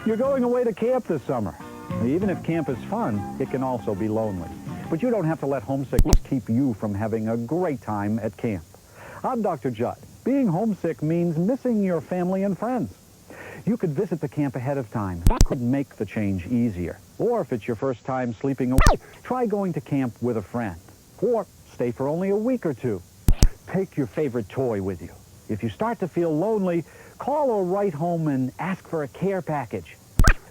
You're going away to camp this summer. Even if camp is fun, it can also be lonely. But you don't have to let homesickness keep you from having a great time at camp. I'm Dr. Judd. Being homesick means missing your family and friends. You could visit the camp ahead of time. That could make the change easier. Or if it's your first time sleeping away, try going to camp with a friend. Or stay for only a week or two. Take your favorite toy with you. If you start to feel lonely, call or write home and ask for a care package.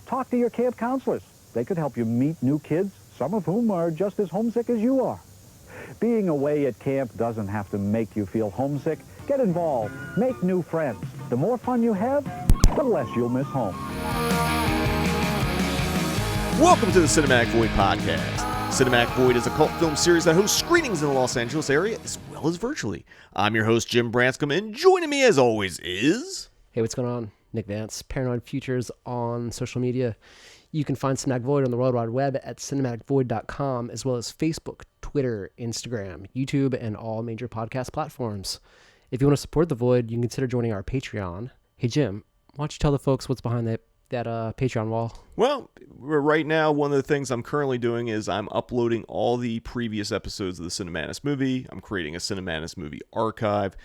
Talk to your camp counselors. They could help you meet new kids, some of whom are just as homesick as you are. Being away at camp doesn't have to make you feel homesick. Get involved. Make new friends. The more fun you have, the less you'll miss home. Welcome to the Cinematic Void Podcast. Cinematic Void is a cult film series that hosts screenings in the Los Angeles area as well as virtually. I'm your host, Jim Branscombe, and joining me as always is... Hey, what's going on? Nick Vance, Paranoid Futures on social media. You can find Cinematic Void on the World Wide Web at cinematicvoid.com, as well as Facebook, Twitter, Instagram, YouTube, and all major podcast platforms. If you want to support The Void, you can consider joining our Patreon. Hey, Jim, why don't you tell the folks what's behind that Patreon wall? Well, right now, one of the things I'm currently doing is I'm uploading all the previous episodes of the Cinemanis movie. I'm creating a Cinemanis movie archive.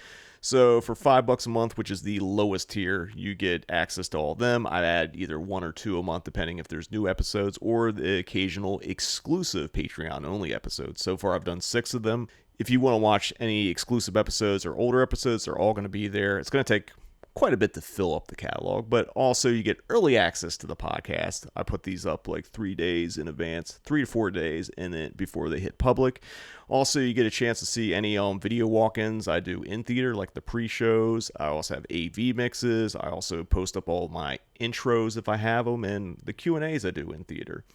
So for $5 a month, which is the lowest tier, you get access to all of them. I add either one or two a month, depending if there's new episodes or the occasional exclusive Patreon-only episodes. So far, I've done 6 of them. If you want to watch any exclusive episodes or older episodes, they're all going to be there. It's going to take quite a bit to fill up the catalog, but also you get early access to the podcast. I put these up like 3 days in advance, 3 to 4 days in it before they hit public. Also, you get a chance to see any video walk-ins I do in theater, like the pre-shows. I also have AV mixes. I also post up all my intros if I have them, and the Q&As I do in theater.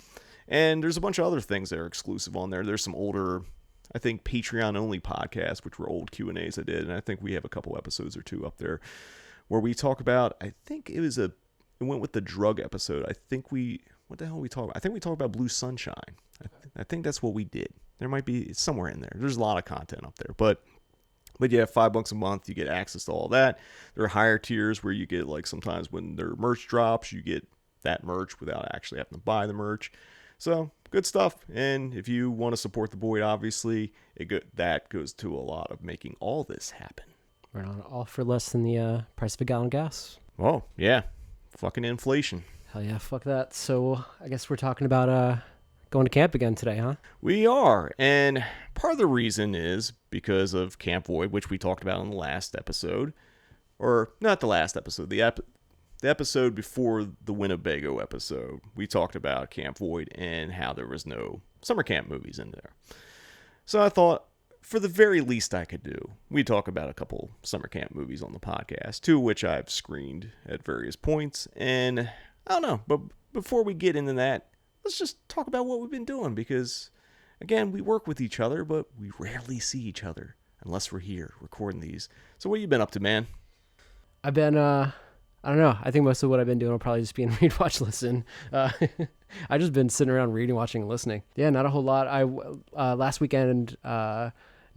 And there's a bunch of other things that are exclusive on there. There's some older, I think, Patreon-only podcasts, which were old Q&As I did, and I think we have a couple episodes or two up there where we talk about, I think it went with the drug episode. What the hell we talk about? I think we talked about Blue Sunshine. I think that's what we did. There might be somewhere in there. There's a lot of content up there, but yeah, $5 a month, you get access to all that. There are higher tiers where you get, like, sometimes when their merch drops, you get that merch without actually having to buy the merch. So good stuff. And if you want to support the Void, obviously, that goes to a lot of making all this happen. Right on, all for less than the price of a gallon of gas. Oh, yeah. Fucking inflation. Hell yeah, fuck that. So I guess we're talking about going to camp again today, huh? We are. And part of the reason is because of Camp Void, which we talked about in the last episode. Or not the last episode, the episode before the Winnebago episode. We talked about Camp Void and how there was no summer camp movies in there. So I thought, for the very least I could do, we talk about a couple summer camp movies on the podcast, 2 of which I've screened at various points. And I don't know, but before we get into that, let's just talk about what we've been doing, because, again, we work with each other, but we rarely see each other unless we're here recording these. So what have you been up to, man? I've been, I don't know. I think most of what I've been doing will probably just be in read, watch, listen. I've just been sitting around reading, watching, and listening. Yeah, not a whole lot. Last weekend,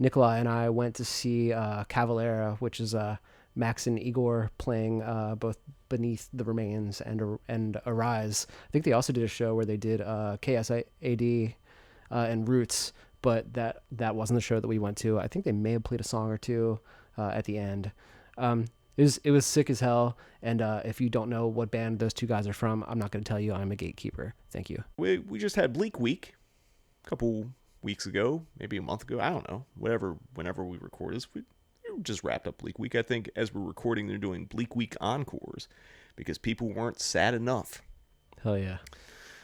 Nikolai and I went to see Cavalera, which is Max and Igor playing both Beneath the Remains and Arise. I think they also did a show where they did KSAD and Roots, but that wasn't the show that we went to. I think they may have played a song or two at the end. It was sick as hell, and if you don't know what band those two guys are from, I'm not going to tell you. I'm a gatekeeper. Thank you. We just had Bleak Week a couple weeks ago, maybe a month ago. I don't know. Whenever we record this, we just wrapped up Bleak Week. I think as we're recording, they're doing Bleak Week encores because people weren't sad enough. Hell yeah.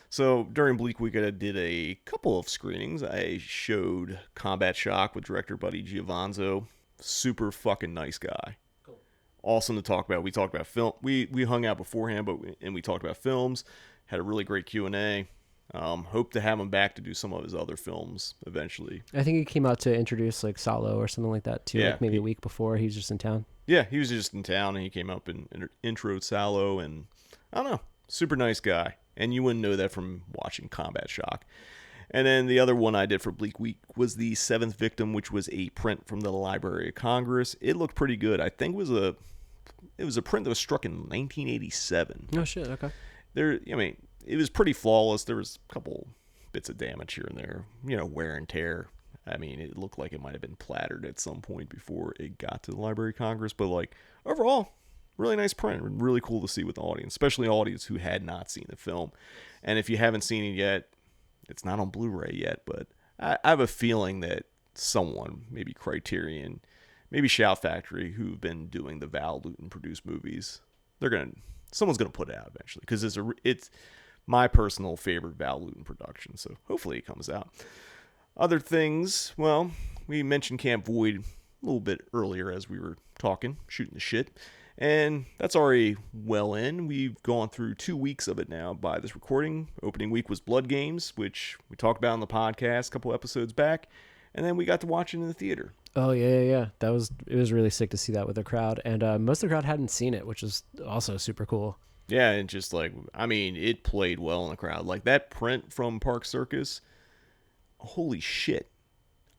So during Bleak Week, I did a couple of screenings. I showed Combat Shock with director Buddy Giovanzo. Super fucking nice guy. Awesome to talk about. We talked about film. We hung out beforehand, and we talked about films. Had a really great Q&A. Hope to have him back to do some of his other films eventually. I think he came out to introduce like Salo or something like that too. Yeah, like maybe a week before. He was just in town. Yeah, he was just in town, and he came up and introed Salo, and I don't know, super nice guy. And you wouldn't know that from watching Combat Shock. And then the other one I did for Bleak Week was The Seventh Victim, which was a print from the Library of Congress. It looked pretty good. I think it was a print that was struck in 1987. Oh, shit, okay. I mean, it was pretty flawless. There was a couple bits of damage here and there, wear and tear. I mean, it looked like it might have been plattered at some point before it got to the Library of Congress, but like overall, really nice print. Really cool to see with the audience, especially audience who had not seen the film. And if you haven't seen it yet, it's not on Blu-ray yet, but I have a feeling that someone, maybe Criterion, maybe Shout Factory, who've been doing the Val Lewton produced movies, someone's gonna put it out eventually, because it's my personal favorite Val Lewton production. So hopefully it comes out. Other things, well, we mentioned Camp Void a little bit earlier as we were talking, shooting the shit. And that's already well in. We've gone through 2 weeks of it now by this recording. Opening week was Blood Games, which we talked about on the podcast a couple episodes back. And then we got to watch it in the theater. Oh, yeah. It was really sick to see that with the crowd. And most of the crowd hadn't seen it, which is also super cool. Yeah, and just like, I mean, it played well in the crowd. Like that print from Park Circus, holy shit.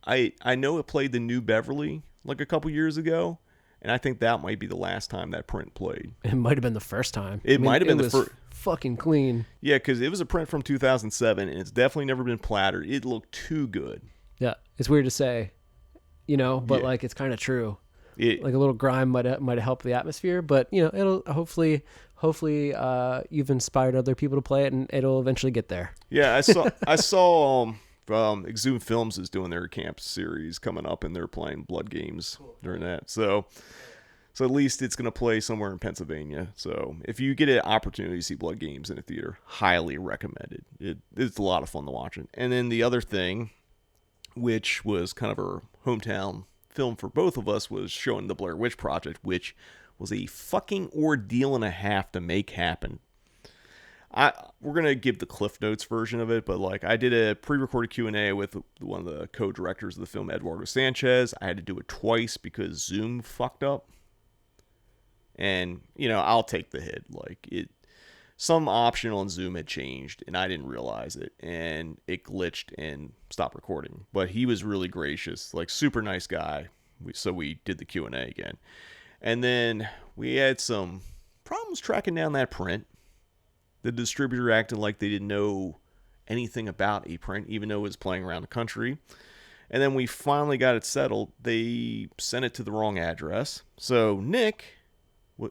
I know it played the New Beverly like a couple years ago, and I think that might be the last time that print played. It might have been the first time. It might have been the first. Fucking clean. Yeah, because it was a print from 2007, and it's definitely never been plattered. It looked too good. Yeah, it's weird to say, but like it's kind of true. Like a little grime might have helped the atmosphere, but it'll hopefully you've inspired other people to play it, and it'll eventually get there. Yeah, I saw Exhumed Films is doing their camp series coming up, and they're playing Blood Games during that. So at least it's going to play somewhere in Pennsylvania. So if you get an opportunity to see Blood Games in a theater, highly recommended. It's a lot of fun to watch it. And then the other thing, which was kind of our hometown film for both of us, was showing the Blair Witch Project, which was a fucking ordeal and a half to make happen. We're going to give the Cliff Notes version of it, but like I did a pre-recorded Q&A with one of the co-directors of the film, Eduardo Sanchez. I had to do it twice because Zoom fucked up. And, I'll take the hit. Like some option on Zoom had changed and I didn't realize it, and it glitched and stopped recording. But he was really gracious, like super nice guy. So we did the Q&A again. And then we had some problems tracking down that print. The distributor acted like they didn't know anything about a print, even though it was playing around the country. And then we finally got it settled. They sent it to the wrong address. So Nick,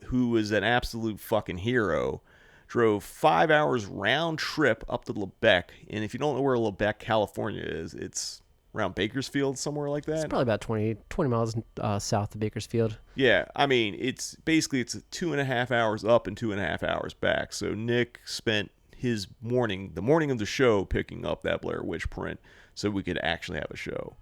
who was an absolute fucking hero, drove 5 hours round trip up to Lebec. And if you don't know where Lebec, California is, it's around Bakersfield, somewhere like that. It's probably about 20 miles south of Bakersfield. Yeah, I mean, it's 2.5 hours up and 2.5 hours back. So Nick spent his morning, the morning of the show, picking up that Blair Witch print so we could actually have a show.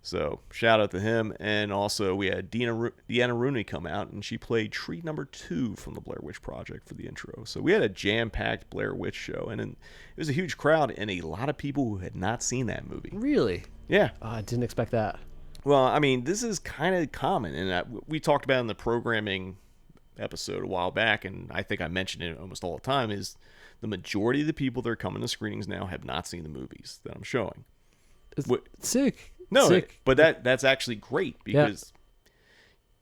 So shout out to him. And also we had Deanna Rooney come out, and she played Treat Number 2 from the Blair Witch Project for the intro. So we had a jam-packed Blair Witch show, and it was a huge crowd and a lot of people who had not seen that movie. Really? Yeah. I didn't expect that. Well, I mean, this is kind of common, and we talked about it in the programming episode a while back, and I think I mentioned it almost all the time, is the majority of the people that are coming to screenings now have not seen the movies that I'm showing. It's sick. No, sick. But that's actually great, because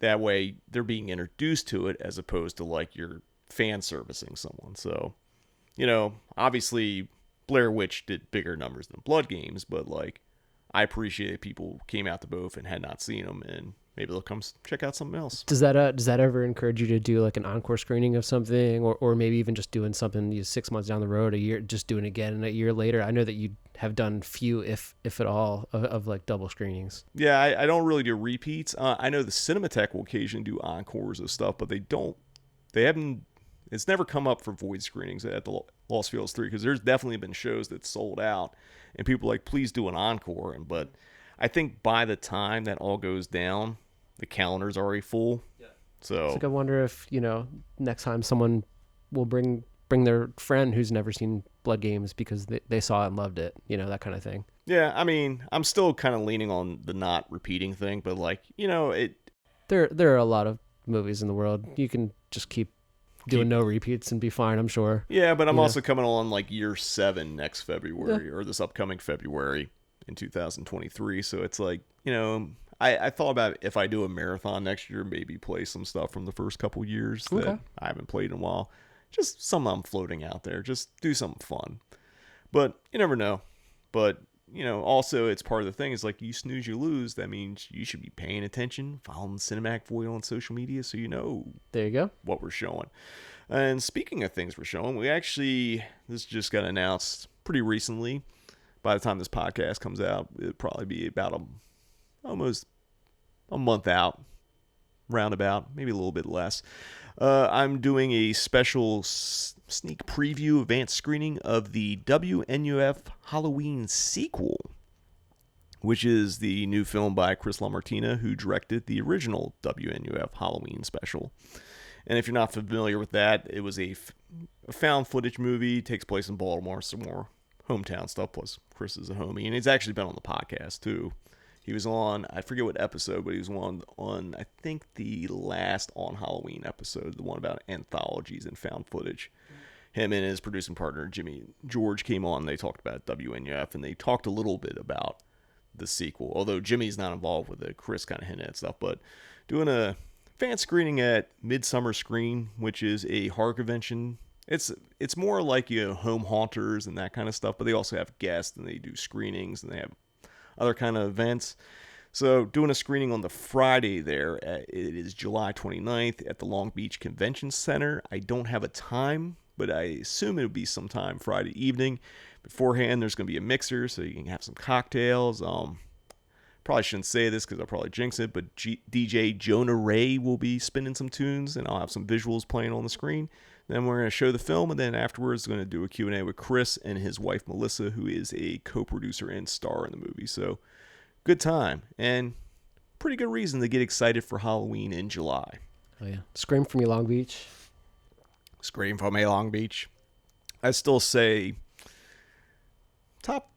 that way they're being introduced to it as opposed to like you're fan servicing someone. So, obviously Blair Witch did bigger numbers than Blood Games, but like I appreciate people came out to both and had not seen them, and maybe they'll come check out something else. Does that ever encourage you to do like an encore screening of something, or maybe even just doing something 6 months down the road, a year, just doing it again a year later? I know that you have done few, if at all, of like double screenings. Yeah, I don't really do repeats. I know the Cinematheque will occasionally do encores of stuff, but they haven't. It's never come up for void screenings at the Lost Fields 3, because there's definitely been shows that sold out and people are like, please do an encore. But I think by the time that all goes down, the calendar's already full. Yeah. So it's like I wonder if, next time someone will bring their friend who's never seen Blood Games because they saw it and loved it, that kind of thing. Yeah, I mean, I'm still kind of leaning on the not repeating thing, but like, there are a lot of movies in the world. You can just keep doing no repeats and be fine, I'm sure. Yeah, but I'm also coming on like year 7 next February, or this upcoming February in 2023. So it's like, I thought about if I do a marathon next year, maybe play some stuff from the first couple years that I haven't played in a while. just something I'm floating out there. Just do something fun. But you never know. But, also it's part of the thing is like you snooze, you lose. That means you should be paying attention, following Cinematic Void on social media so you know There you go. what we're showing. And speaking of things we're showing, this just got announced pretty recently. By the time this podcast comes out, it'll probably be about almost a month out, roundabout, maybe a little bit less. I'm doing a special sneak preview advanced screening of the WNUF Halloween sequel, which is the new film by Chris LaMartina, who directed the original WNUF Halloween special. And if you're not familiar with that, it was a found footage movie, takes place in Baltimore, some more hometown stuff, plus Chris is a homie, and he's actually been on the podcast too. He was on, I forget what episode, but he was on I think the last On Halloween episode, the one about anthologies and found footage. Him and his producing partner, George, came on, and they talked about WNUF, and they talked a little bit about the sequel, although Jimmy's not involved with it. Chris kind of hinted at stuff, but doing a fan screening at Midsummer Screen, which is a horror convention. It's more like home haunters and that kind of stuff, but they also have guests, and they do screenings, and they have other kind of events. So doing a screening on the Friday there, it is July 29th at the Long Beach Convention Center. I don't have a time, but I assume it'll be sometime Friday evening. Beforehand, there's going to be a mixer, so you can have some cocktails. Probably shouldn't say this because I'll probably jinx it, but DJ Jonah Ray will be spinning some tunes, and I'll have some visuals playing on the screen. Then we're going to show the film, and then afterwards we're going to do a Q&A with Chris and his wife Melissa, who is a co-producer and star in the movie. So good time, and pretty good reason to get excited for Halloween in July. Oh yeah, Scream from Long Beach. Scream from Long Beach. I still say top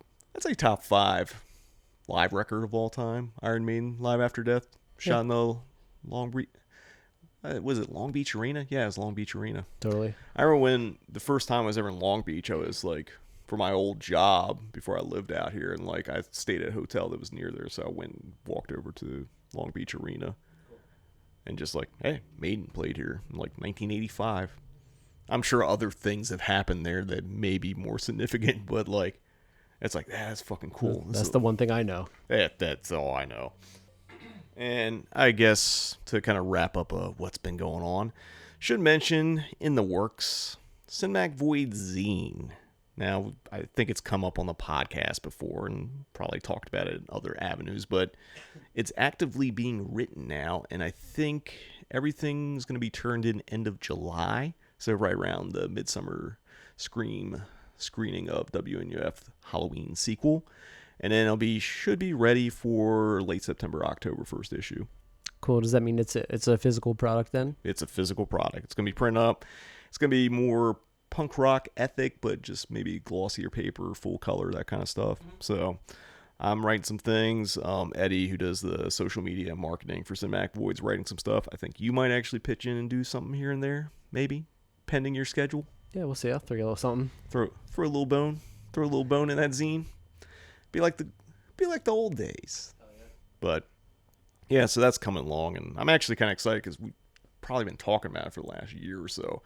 5 live record of all time. Iron Maiden, Live After Death, shot in the Long Beach. Was it Long Beach Arena? Yeah, it was Long Beach Arena. Totally. I remember when the first time I was ever in Long Beach, I was like, for my old job before I lived out here, and like I stayed at a hotel that was near there, so I went and walked over to Long Beach Arena, and just like, hey, Maiden played here in like 1985. I'm sure other things have happened there that may be more significant, but like, it's like, that's fucking cool. That's the one thing I know. That's all I know. And I guess to kind of wrap up what's been going on, should mention in the works, Cinematic Void Zine. Now, I think it's come up on the podcast before and probably talked about it in other avenues, but it's actively being written now, and I think everything's going to be turned in end of July, so right around the Midsummer screening of WNUF Halloween sequel. And then should be ready for late September, October first issue. Cool. Does that mean it's a physical product then? It's a physical product. It's going to be printed up. It's going to be more punk rock ethic, but just maybe glossier paper, full color, that kind of stuff. So I'm writing some things. Eddie, who does the social media and marketing for Cinematic Void's writing some stuff. I think you might actually pitch in and do something here and there, maybe, pending your schedule. Yeah, we'll see. I'll throw you a little something. Throw a little bone. Throw a little bone in that zine. Be like the old days. Oh, yeah. But yeah, so that's coming along, and I'm actually kind of excited because we've probably been talking about it for the last year or so.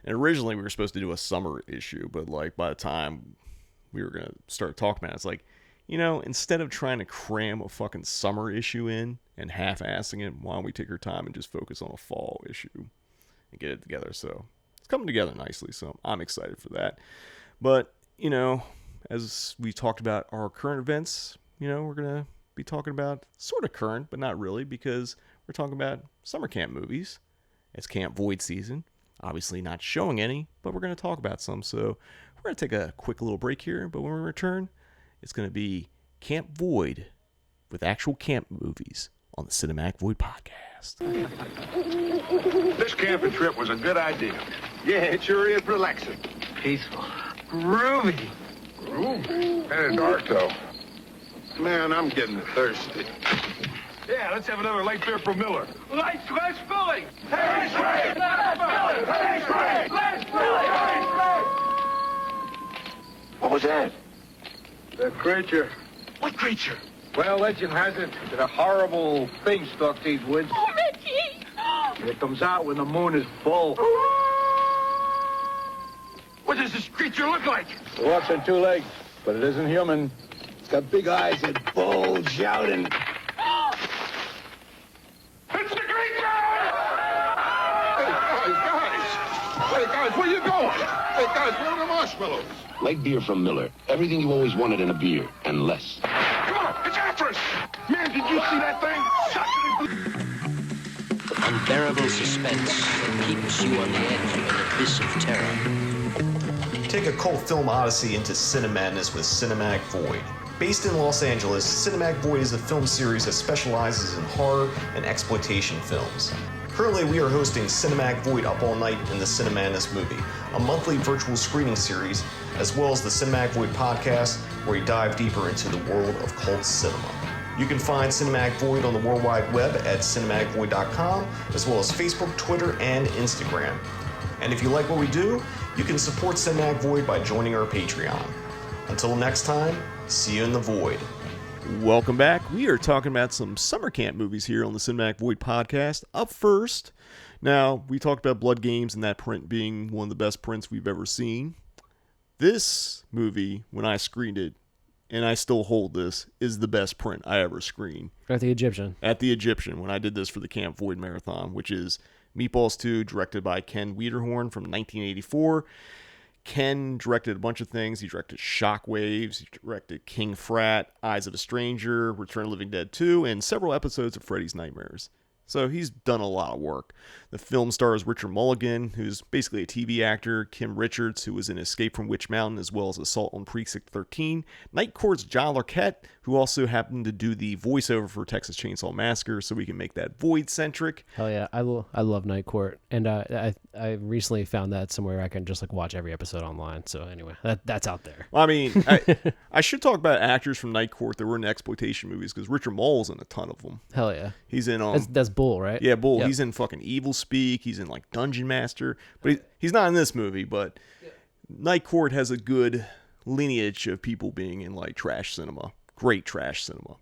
And originally we were supposed to do a summer issue, but like by the time we were gonna start talking about it, it's like, instead of trying to cram a fucking summer issue in and half-assing it, why don't we take our time and just focus on a fall issue and get it together? So it's coming together nicely, so I'm excited for that. But as we talked about our current events, we're going to be talking about sort of current, but not really, because we're talking about summer camp movies. It's Camp Void season. Obviously not showing any, but we're going to talk about some. So we're going to take a quick little break here, but when we return, it's going to be Camp Void with actual camp movies on the Cinematic Void podcast. This camping trip was a good idea. Yeah, it sure is relaxing. Peaceful. Groovy. Kind of dark, though. Man, I'm getting thirsty. Yeah, let's have another light beer from Miller. Lights filling! Hey, Spray! Hey, Spray! What was that? The creature. What creature? Well, legend has it that a horrible thing stalked these woods. Oh, Mickey! It comes out when the moon is full. What does this creature look like? It walks on 2 legs, but it isn't human. It's got big eyes that bulge out and... It's the creature! Hey, guys, where you going? Hey, guys, where are the marshmallows? Light beer from Miller. Everything you always wanted in a beer, and less. Come on, it's after us! Man, did you see that thing? Unbearable suspense that keeps you on the edge of an abyss of terror. Take a cult film odyssey into Cinemadness with Cinematic Void. Based in Los Angeles, Cinematic Void is a film series that specializes in horror and exploitation films. Currently, we are hosting Cinematic Void Up All Night in the Cinemadness movie, a monthly virtual screening series, as well as the Cinematic Void podcast, where we dive deeper into the world of cult cinema. You can find Cinematic Void on the World Wide Web at cinematicvoid.com, as well as Facebook, Twitter, and Instagram. And if you like what we do, you can support Cinematic Void by joining our Patreon. Until next time, see you in the Void. Welcome back. We are talking about some summer camp movies here on the Cinematic Void podcast. Up first, now, we talked about Blood Games and that print being one of the best prints we've ever seen. This movie, when I screened it, and I still hold this, is the best print I ever screened. At the Egyptian. At the Egyptian, when I did this for the Camp Void Marathon, which is Meatballs 2, directed by Ken Wiederhorn from 1984. Ken directed a bunch of things. He directed Shockwaves, he directed King Frat, Eyes of a Stranger, Return of the Living Dead 2, and several episodes of Freddy's Nightmares. So he's done a lot of work. The film stars Richard Mulligan, who's basically a TV actor, Kim Richards, who was in Escape from Witch Mountain, as well as Assault on Precinct 13, Night Court's John Larroquette, who also happened to do the voiceover for Texas Chainsaw Massacre, so we can make that Void-centric. Hell yeah, I love Night Court, and I recently found that somewhere I can just like watch every episode online. So anyway, that's out there. Well, I mean, I should talk about actors from Night Court that were in exploitation movies, because Richard Moll's in a ton of them. Hell yeah, he's in that's Bull, right? Yeah, Bull. Yep. He's in fucking Evil Speak. He's in like Dungeon Master, but he's not in this movie. But Night Court has a good lineage of people being in like trash cinema, great trash cinema.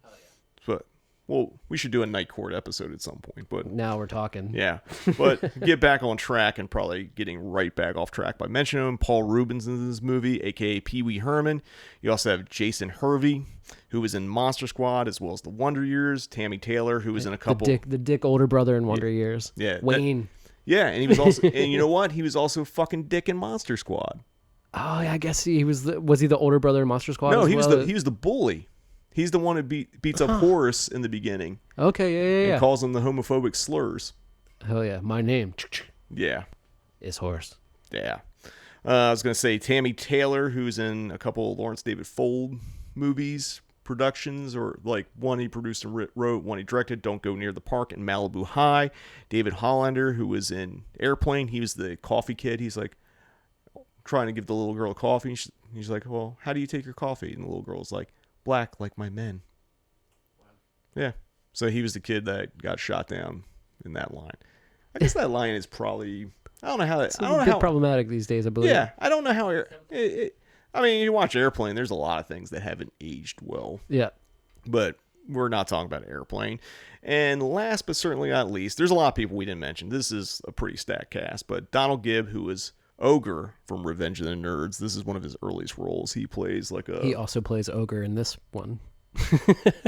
But well, we should do a Night Court episode at some point. But now we're talking. Yeah, but get back on track and probably getting right back off track by mentioning him. Paul Rubens in this movie, aka Pee Wee Herman. You also have Jason Hervey, who was in Monster Squad, as well as The Wonder Years. Tammy Taylor, who was in a couple. The dick older brother in Wonder Years. Yeah, Wayne. And he was also, and you know what? He was also fucking Dick in Monster Squad. Oh yeah, I guess he was. Was he the older brother in Monster Squad? No, as he well? was the bully. He's the one who beats up Horace in the beginning. Okay, yeah. And calls him the homophobic slurs. Hell yeah, my name. Yeah. Is Horace. Yeah. I was gonna say Tammy Taylor, who's in a couple of Lawrence David Fold movies, productions, or like one he produced and wrote, one he directed, Don't Go Near the Park and Malibu High. David Hollander, who was in Airplane, he was the coffee kid. He's like trying to give the little girl coffee. He's like, well, how do you take your coffee? And the little girl's like, black like my men. Yeah. So he was the kid that got shot down in that line. I guess that line is probably, I don't know how It's a bit problematic these days, I believe. Yeah, I don't know how I mean, you watch Airplane, there's a lot of things that haven't aged well. Yeah. But we're not talking about Airplane. And last but certainly not least, there's a lot of people we didn't mention. This is a pretty stacked cast, but Donald Gibb, who was Ogre from Revenge of the Nerds. This is one of his earliest roles. He plays like a... He also plays Ogre in this one.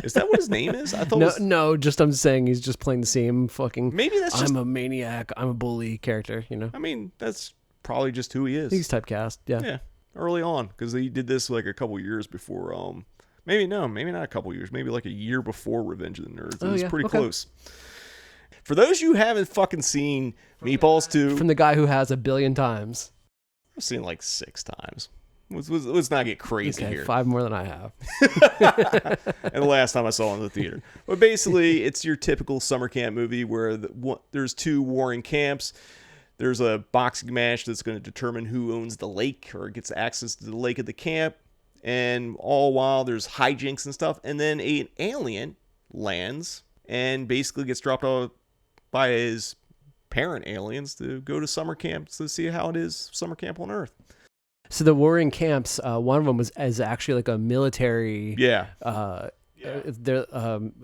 Is that what his name is? I thought No, just I'm saying he's just playing the same fucking... Maybe that's just... I'm a maniac, I'm a bully character, you know? I mean, that's probably just who he is. He's typecast, yeah. Yeah, early on, because he did this like a couple years before... maybe not a couple years, maybe like a year before Revenge of the Nerds. It was pretty close. For those you who haven't fucking seen Meatballs 2... From the guy who has 1 billion times. I've seen like 6 times. Let's not get crazy here. 5 more than I have. And the last time I saw it in the theater. But basically, it's your typical summer camp movie where there's 2 warring camps. There's a boxing match that's going to determine who owns the lake or gets access to the lake at the camp. And all while there's hijinks and stuff. And then an alien lands and basically gets dropped off by his parent aliens to go to summer camp to see how it is summer camp on Earth. So the warring camps, one of them is actually like a military their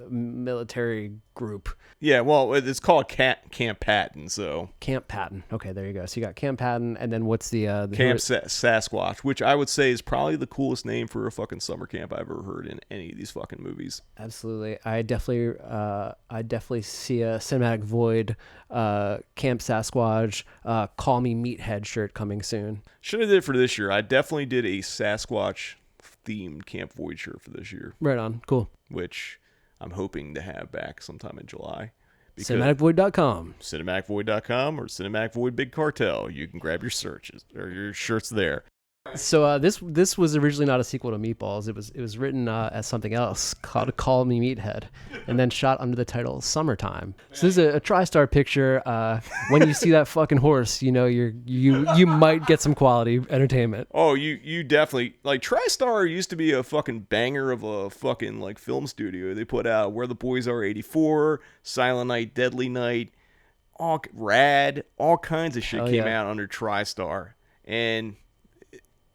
military group. Yeah, well, it's called Camp Patton, so... Camp Patton. Okay, there you go. So you got Camp Patton, and then what's the Camp Sasquatch, which I would say is probably the coolest name for a fucking summer camp I've ever heard in any of these fucking movies. Absolutely. I definitely see a Cinematic Void, Camp Sasquatch, Call Me Meathead shirt coming soon. Should have did it for this year. I definitely did a Sasquatch themed Camp Void shirt for this year. Right on. Cool. Which I'm hoping to have back sometime in July. CinematicVoid.com. CinematicVoid.com or Cinematic Void Big Cartel. You can grab your searches or your shirts there. So this was originally not a sequel to Meatballs. It was written as something else called Call Me Meathead, and then shot under the title Summertime. So this is a TriStar picture. When you see that fucking horse, you know you might get some quality entertainment. Oh, you definitely like TriStar used to be a fucking banger of a fucking like film studio. They put out Where the Boys Are 84, Silent Night, Deadly Night, all Rad, all kinds of shit came out under TriStar, and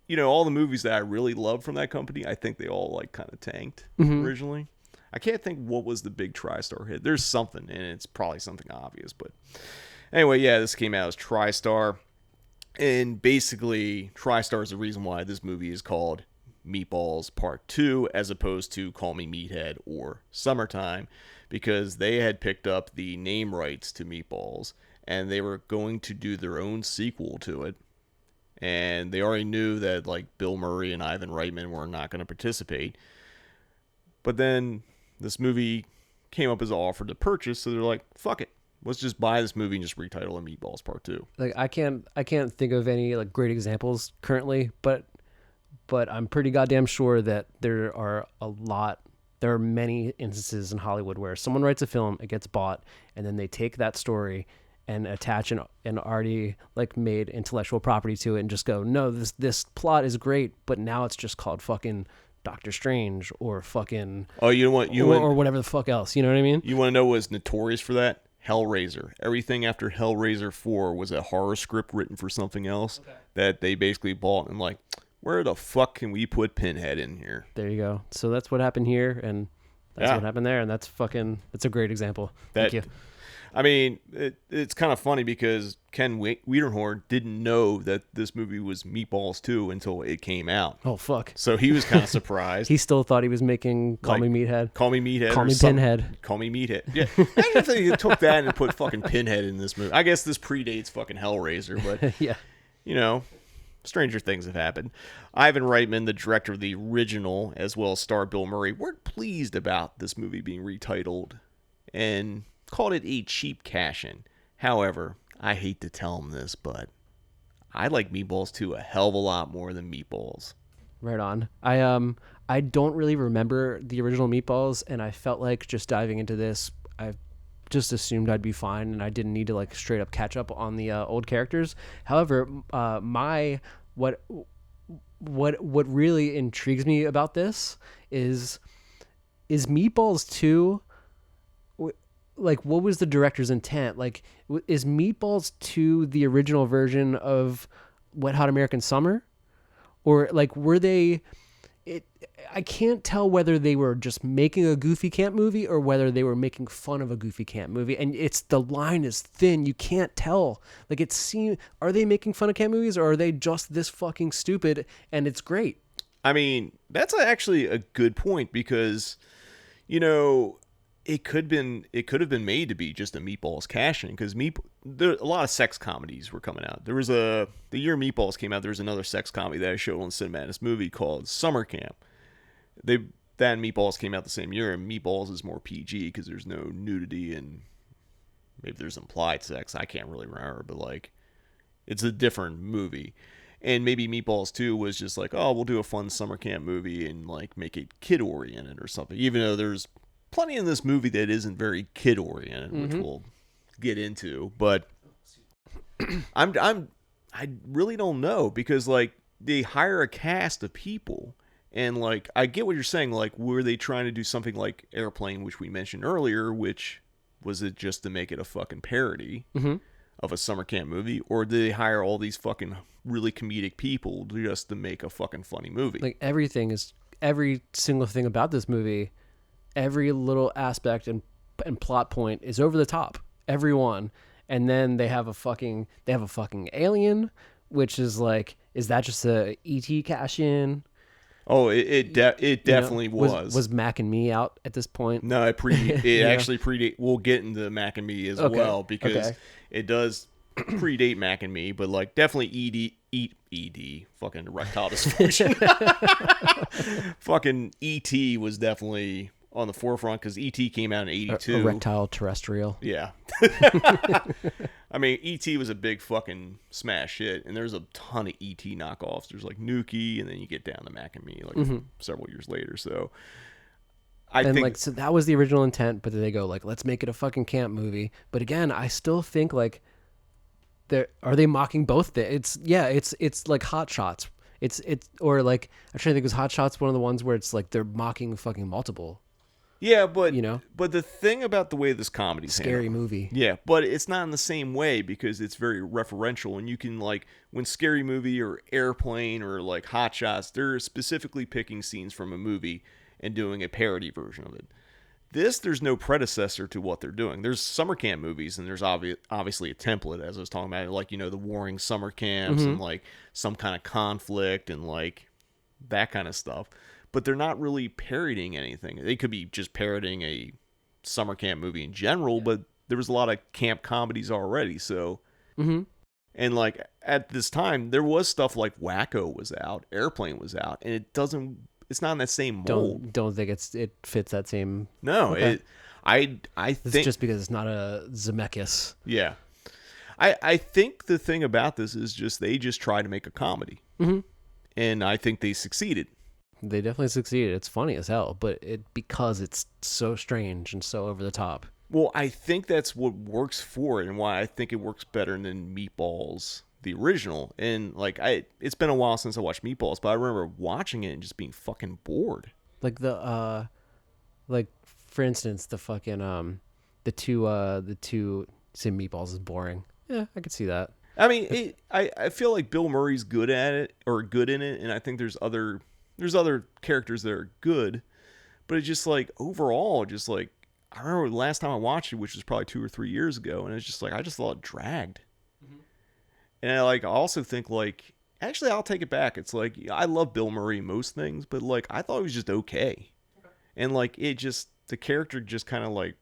you know, all the movies that I really loved from that company, I think they all like kind of tanked originally. I can't think what was the big TriStar hit. There's something, and it's probably something obvious. But anyway, yeah, this came out as TriStar. And basically, TriStar is the reason why this movie is called Meatballs Part 2 as opposed to Call Me Meathead or Summertime, because they had picked up the name rights to Meatballs, and they were going to do their own sequel to it. And they already knew that like Bill Murray and Ivan Reitman were not going to participate. But then this movie came up as an offer to purchase, so they're like, "Fuck it, let's just buy this movie and just retitle it Meatballs Part 2." Like I can't think of any like great examples currently, but I'm pretty goddamn sure that there are many instances in Hollywood where someone writes a film, it gets bought, and then they take that story and attach an already like made intellectual property to it and just go, no, this plot is great, but now it's just called fucking Doctor Strange or fucking or whatever the fuck else. You know what I mean? You want to know what was notorious for that? Hellraiser. Everything after Hellraiser 4 was a horror script written for something else that they basically bought and like, where the fuck can we put Pinhead in here? There you go. So that's what happened here, and that's what happened there, and that's a great example. Thank you. I mean, it's kind of funny because Ken Wiederhorn didn't know that this movie was Meatballs 2 until it came out. Oh, fuck. So he was kind of surprised. He still thought he was making Call Me Meathead. Call Me Meathead. Call Me Pinhead. Call Me Meathead. Yeah. Imagine if they took that and put fucking Pinhead in this movie. I guess this predates fucking Hellraiser, but, yeah, you know, stranger things have happened. Ivan Reitman, the director of the original, as well as star Bill Murray, weren't pleased about this movie being retitled and called it a cheap cash-in. However, I hate to tell him this, but I like Meatballs 2 a hell of a lot more than Meatballs. Right on. I don't really remember the original Meatballs, and I felt like just diving into this, I just assumed I'd be fine, and I didn't need to like straight up catch up on the old characters. However, what really intrigues me about this is Meatballs 2. Like, what was the director's intent? Like, is Meatballs 2 the original version of Wet Hot American Summer? Or, like, were they... I can't tell whether they were just making a goofy camp movie or whether they were making fun of a goofy camp movie. And the line is thin. You can't tell. Like, are they making fun of camp movies or are they just this fucking stupid and it's great? I mean, that's actually a good point because, you know... It could have been made to be just a Meatballs cash-in because a lot of sex comedies were coming out. There was the year Meatballs came out, there was another sex comedy that I showed on Cinematic movie called Summer Camp. That and Meatballs came out the same year, and Meatballs is more PG because there's no nudity and maybe there's implied sex. I can't really remember, but like it's a different movie. And maybe Meatballs 2 was just like, oh, we'll do a fun summer camp movie and like make it kid-oriented or something, even though there's plenty in this movie that isn't very kid-oriented, which we'll get into. But I really don't know because like they hire a cast of people, and like I get what you're saying. Like, were they trying to do something like Airplane, which we mentioned earlier, which was it just to make it a fucking parody of a summer camp movie, or did they hire all these fucking really comedic people just to make a fucking funny movie? Like every single thing about this movie every little aspect and plot point is over the top. Everyone. And then they have a fucking alien, which is like, is that just a ET cash in? Oh, it definitely was. Was Mac and Me out at this point? No, it actually predate. We'll get into Mac and Me as well, because it does predate Mac and Me, but like definitely ED, fucking erectile dysfunction. Fucking ET was definitely on the forefront, because ET came out in 82. Erectile terrestrial. Yeah. I mean, E.T. was a big fucking smash hit, and there's a ton of E.T. knockoffs. There's like Nuki, and then you get down to Mac and Me like several years later. So I think so that was the original intent, but then they go like, let's make it a fucking camp movie. But again, I still think like, are they mocking both? It's like Hot Shots. It's or like, I'm trying to think, was Hot Shots one of the ones where it's like they're mocking fucking multiple? Yeah, but but the thing about the way this comedy's scary handled, movie. Yeah, but it's not in the same way, because it's very referential, and you can like, when Scary Movie or Airplane or like Hot Shots, they're specifically picking scenes from a movie and doing a parody version of it. There's no predecessor to what they're doing. There's summer camp movies, and there's obviously a template, as I was talking about, like, the warring summer camps and like some kind of conflict and like that kind of stuff. But they're not really parodying anything. They could be just parodying a summer camp movie in general, but there was a lot of camp comedies already. So, and like at this time, there was stuff like Wacko was out, Airplane was out, and it's not in that same mold. Don't think it fits that same. No, okay. I think it's just because it's not a Zemeckis. Yeah, I think the thing about this is just they just try to make a comedy, and I think they succeeded. They definitely succeeded. It's funny as hell, but because it's so strange and so over the top. Well, I think that's what works for it, and why I think it works better than Meatballs, the original. And like, it's been a while since I watched Meatballs, but I remember watching it and just being fucking bored. Like like for instance, the fucking the two say Meatballs is boring. Yeah, I could see that. I mean, I feel like Bill Murray's good at it, or good in it, and I think there's other characters that are good, but it's just like, overall, just like, I remember the last time I watched it, which was probably 2 or 3 years ago, and it's just like, I just thought it dragged. And I also think like, actually, I'll take it back. It's like, I love Bill Murray in most things, but like, I thought it was just okay. And like, the character just kind of like,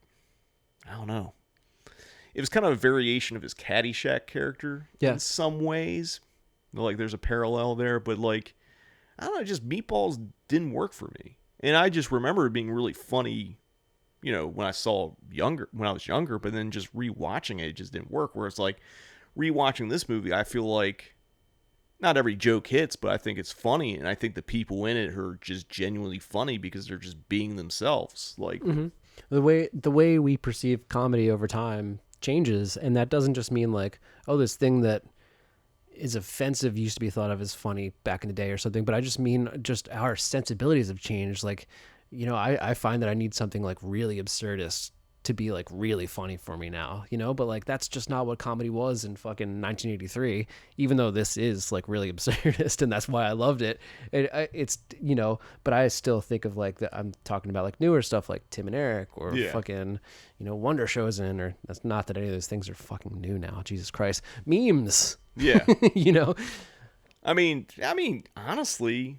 I don't know. It was kind of a variation of his Caddyshack character in some ways. Like, there's a parallel there, but like, I don't know, just Meatballs didn't work for me. And I just remember it being really funny, when I was younger, but then just rewatching it just didn't work. Whereas like, rewatching this movie, I feel like not every joke hits, but I think it's funny, and I think the people in it are just genuinely funny because they're just being themselves. Like the way we perceive comedy over time changes, and that doesn't just mean like, oh, this thing that is offensive used to be thought of as funny back in the day or something, but I just mean just our sensibilities have changed. Like, I find that I need something like really absurdist to be like really funny for me now, but like, that's just not what comedy was in fucking 1983, even though this is like really absurdist, and that's why I loved it. It's but I still think of like I'm talking about like newer stuff like Tim and Eric or fucking Wonder Shows or that's not that any of those things are fucking new now, Jesus Christ. Memes. Yeah. I mean, honestly,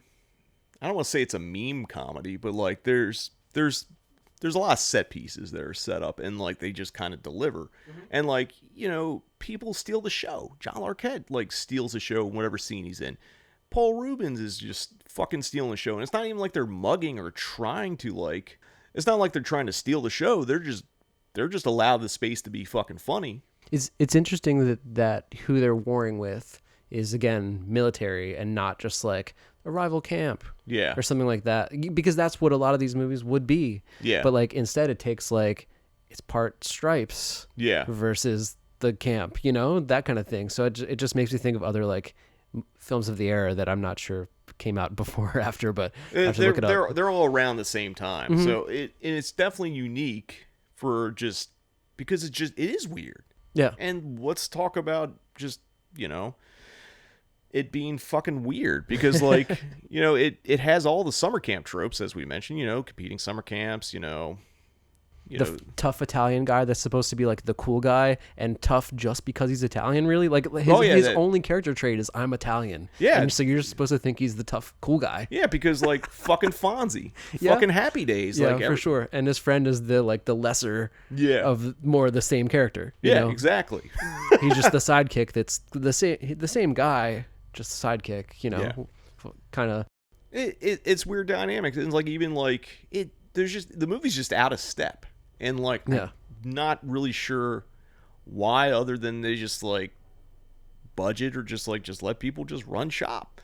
I don't want to say it's a meme comedy, but like there's a lot of set pieces that are set up, and like they just kind of deliver. And like, people steal the show. John Larroquette like steals the show in whatever scene he's in. Paul Rubens is just fucking stealing the show, and it's not even like they're mugging or trying to like. It's not like they're trying to steal the show. They're just allowed the space to be fucking funny. It's interesting that who they're warring with is, again, military and not just like a rival camp or something like that, because that's what a lot of these movies would be. But like, instead it takes like, it's part Stripes versus the camp, that kind of thing. So it just makes me think of other like films of the era that I'm not sure came out before or after, but I have to look it up. They're all around the same time. So it's definitely unique for just because it is weird. Yeah. And let's talk about just, it being fucking weird because, like, you know, it has all the summer camp tropes, as we mentioned, you know, competing summer camps, you know, tough Italian guy that's supposed to be like the cool guy and tough just because he's Italian, really. Like his only character trait is I'm Italian. Yeah. And so you're just supposed to think he's the tough cool guy. Yeah, because like fucking Fonzie, fucking Happy Days. Yeah, like for sure. And his friend is the lesser of more of the same character. You know? Exactly. He's just the sidekick that's the same guy, just a sidekick, you know, kind of. It's weird dynamics. And like, even like there's just, the movie's just out of step. And like, I'm not really sure why, other than they just like budget or just let people just run shop.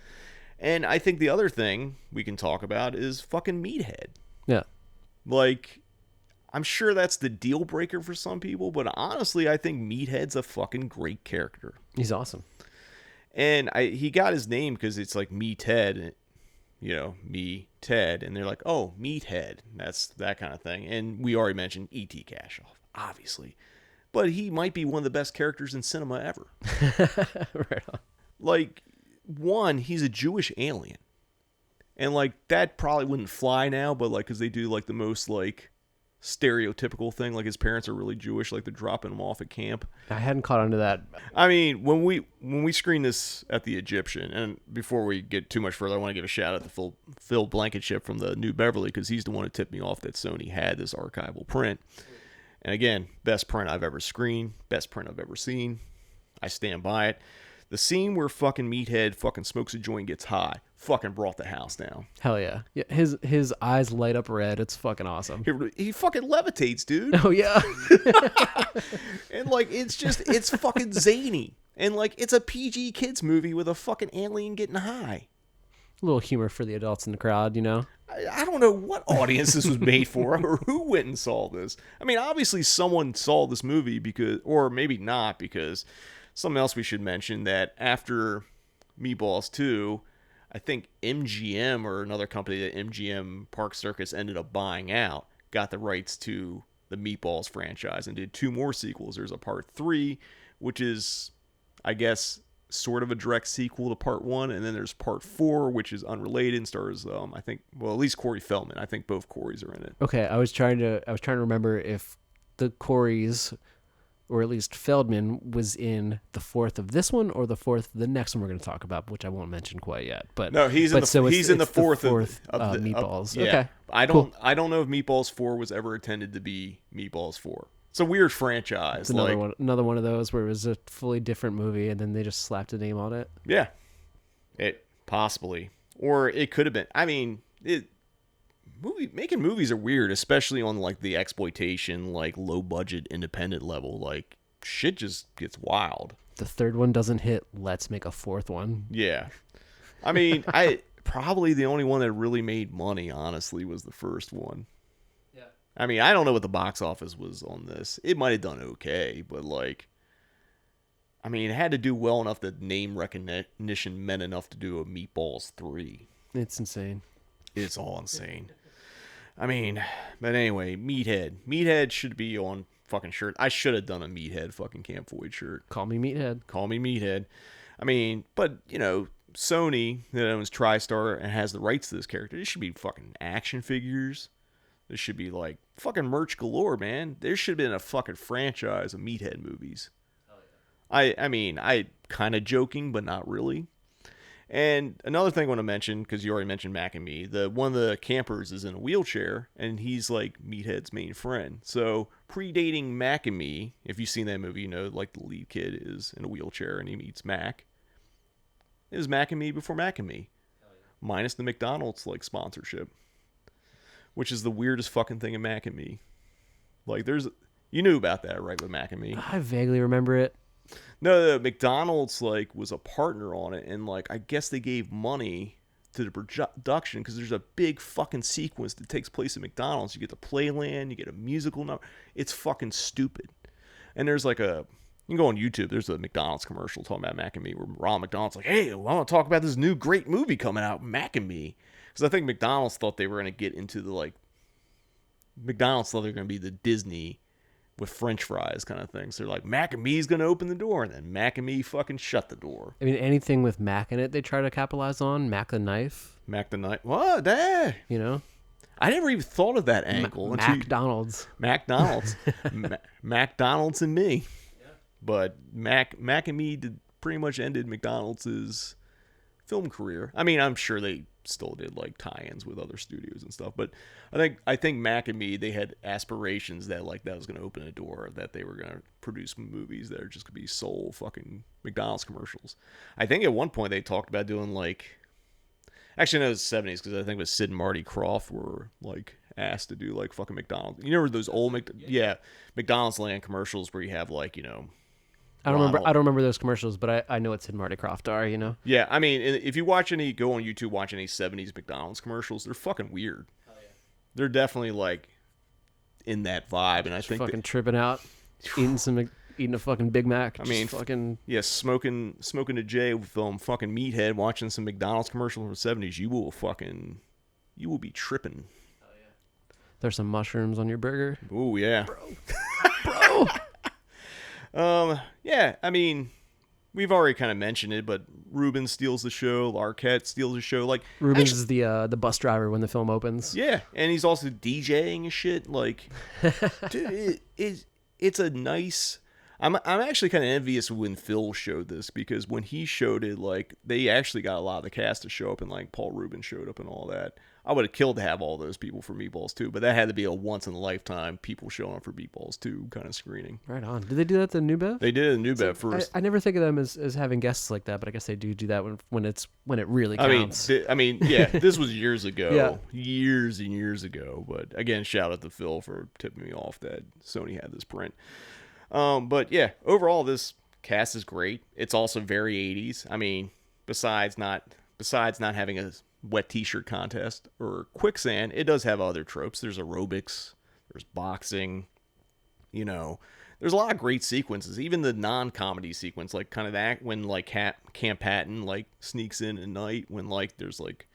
And I think the other thing we can talk about is fucking Meathead. Yeah. Like, I'm sure that's the deal breaker for some people, but honestly, I think Meathead's a fucking great character. He's awesome. And he got his name because it's like me, Ted, you know, me, Ted, and they're like, oh, Meathead. That's that kind of thing. And we already mentioned E.T. Cashoff, obviously. But he might be one of the best characters in cinema ever. Right on. Like, one, he's a Jewish alien. And, like, that probably wouldn't fly now, but, like, because they do, like, the most, like, stereotypical thing. Like, his parents are really Jewish, like, they're dropping him off at camp. I hadn't caught on to that. I mean, when we screened this at the Egyptian, and before we get too much further, I want to give a shout out to Phil Blankenship from the New Beverly, because he's the one who tipped me off that Sony had this archival print. And again, best print I've ever screened, best print I've ever seen. I stand by it. The scene where fucking Meathead fucking smokes a joint, gets high, fucking brought the house down. Hell yeah. Yeah, his eyes light up red. It's fucking awesome. He fucking levitates, dude. Oh yeah. And like, it's fucking zany. And like, it's a PG kids movie with a fucking alien getting high. A little humor for the adults in the crowd, you know? I don't know what audience this was made for or who went and saw this. I mean, obviously someone saw this movie because, or maybe not, because something else we should mention, that after Meatballs 2, I think MGM, or another company that MGM Park Circus ended up buying out, got the rights to the Meatballs franchise and did 2 more sequels. There's a part 3, which is, I guess, sort of a direct sequel to part 1, and then there's part 4, which is unrelated and stars, I think, well, at least Corey Feldman. I think both Coreys are in it. Okay, I was trying to remember if the Coreys, or at least Feldman, was in the 4th of this one or the 4th of the next one we're going to talk about, which I won't mention quite yet. But no, he's in the 4th of Meatballs. Yeah. Okay, I don't know if Meatballs 4 was ever intended to be Meatballs 4. It's a weird franchise. It's another one of those where it was a fully different movie and then they just slapped a name on it. Yeah, it possibly, or it could have been. I mean, making movies are weird, especially on like the exploitation, like low budget independent level. Like, shit just gets wild. The 3rd one doesn't hit, let's make a 4th one. Yeah, I mean, probably the only one that really made money, honestly, was the first one. Yeah, I mean, I don't know what the box office was on this. It might have done okay, but like, I mean, it had to do well enough that name recognition meant enough to do a Meatballs 3. It's insane. It's all insane. I mean, but anyway, Meathead. Meathead should be on fucking shirt. I should have done a Meathead fucking Camp Void shirt. Call me Meathead. Call me Meathead. I mean, but, you know, Sony, that owns TriStar and has the rights to this character, it should be fucking action figures. There should be, like, fucking merch galore, man. There should have been a fucking franchise of Meathead movies. Oh, yeah. I mean, I kind of joking, but not really. And another thing I want to mention, because you already mentioned Mac and Me, one of the campers is in a wheelchair, and he's like Meathead's main friend. So predating Mac and Me, if you've seen that movie, you know, like the lead kid is in a wheelchair and he meets Mac. It was Mac and Me before Mac and Me, minus the McDonald's like sponsorship, which is the weirdest fucking thing in Mac and Me. Like, you knew about that, right, with Mac and Me? I vaguely remember it. No, McDonald's like was a partner on it, and like I guess they gave money to the production because there's a big fucking sequence that takes place at McDonald's. You get the Playland, you get a musical number. It's fucking stupid. And there's like you can go on YouTube. There's a McDonald's commercial talking about Mac and Me, where Ronald McDonald's like, "Hey, I want to talk about this new great movie coming out, Mac and Me," because I think McDonald's thought they were going to get into McDonald's thought they were going to be the Disney with French fries kind of thing. So they're like, Mac and Me's gonna open the door, and then Mac and Me fucking shut the door. I mean, anything with Mac in it, they try to capitalize on. Mac the knife. Mac the knife. What? That? You know. I never even thought of that angle. McDonald's. McDonald's. McDonald's and Me. Yeah. But Mac and Me pretty much ended McDonald's film career. I mean, I'm sure they still did like tie-ins with other studios and stuff, but I think Mac and Me, they had aspirations that like that was going to open a door, that they were going to produce movies that are just going to be sole fucking McDonald's commercials. I think at one point they talked about doing like, actually no, it was the 70s, because I think it was Sid and Marty Krofft were like asked to do like fucking McDonald's. You know those old McDonald's land commercials where you have like, you know, I don't remember those commercials, but I know what Sid and Marty Krofft are, you know? Yeah, I mean, if you go on YouTube, watch any 70s McDonald's commercials, they're fucking weird. Oh, yeah. They're definitely, like, in that vibe, and I think... fucking tripping out, eating a fucking Big Mac. I mean, fucking... Yeah, smoking a J with fucking Meathead, watching some McDonald's commercial from the 70s, you will be tripping. Oh, yeah. There's some mushrooms on your burger. Ooh, yeah. Bro! Yeah, I mean, we've already kind of mentioned it, but Ruben steals the show, Larquette steals the show. Like Ruben's is the bus driver when the film opens. Yeah, and he's also DJing and shit. Like, dude, it's a nice. I'm actually kind of envious when Phil showed this, because when he showed it, like they actually got a lot of the cast to show up, and like Paul Rubin showed up and all that. I would have killed to have all those people for Meatballs 2, but that had to be a once in a lifetime people showing up for Meatballs 2 kind of screening. Right on. Did they do that at the New Bev? They did at the New Bev first. I never think of them as having guests like that, but I guess they do that when it really counts. I mean, yeah, this was years ago, yeah. Years and years ago. But again, shout out to Phil for tipping me off that Sony had this print. But yeah, overall, this cast is great. It's also very 80s. I mean, besides not having a wet t-shirt contest or quicksand, it does have other tropes. There's aerobics, there's boxing, you know, there's a lot of great sequences. Even the non-comedy sequence, like kind of that when like Camp Patton like sneaks in at night, when like there's like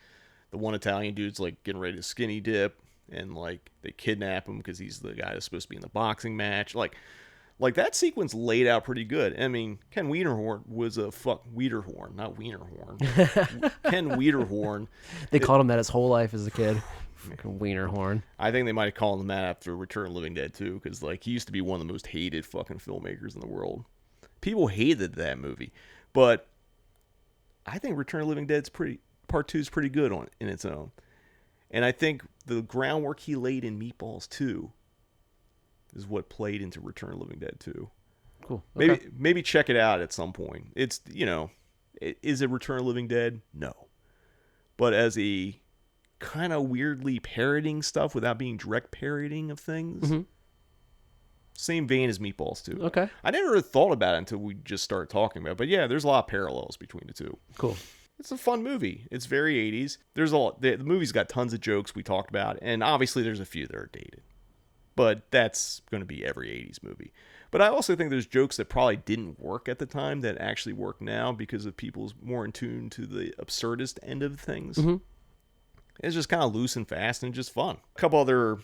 the one Italian dude's like getting ready to skinny dip, and like they kidnap him because he's the guy that's supposed to be in the boxing match. Like that sequence laid out pretty good. I mean, Ken Wiederhorn was a Wiederhorn, not Wienerhorn. Ken Wiederhorn. They called him that his whole life as a kid. Fucking Wienerhorn. I think they might have called him that after Return of the Living Dead too, because like he used to be one of the most hated fucking filmmakers in the world. People hated that movie, but I think Return of the Living Dead's Part 2 is pretty good in its own, and I think the groundwork he laid in Meatballs 2 is what played into Return of the Living Dead 2. Cool. Okay. Maybe check it out at some point. It's, you know, is it Return of the Living Dead? No. But as a kind of weirdly parroting stuff without being direct parroting of things, same vein as Meatballs 2. Okay. I never really thought about it until we just started talking about it. But yeah, there's a lot of parallels between the two. Cool. It's a fun movie. It's very 80s. There's the movie's got tons of jokes we talked about, and obviously there's a few that are dated. But that's going to be every 80s movie. But I also think there's jokes that probably didn't work at the time that actually work now because of people's more in tune to the absurdist end of things. Mm-hmm. It's just kind of loose and fast and just fun. A couple other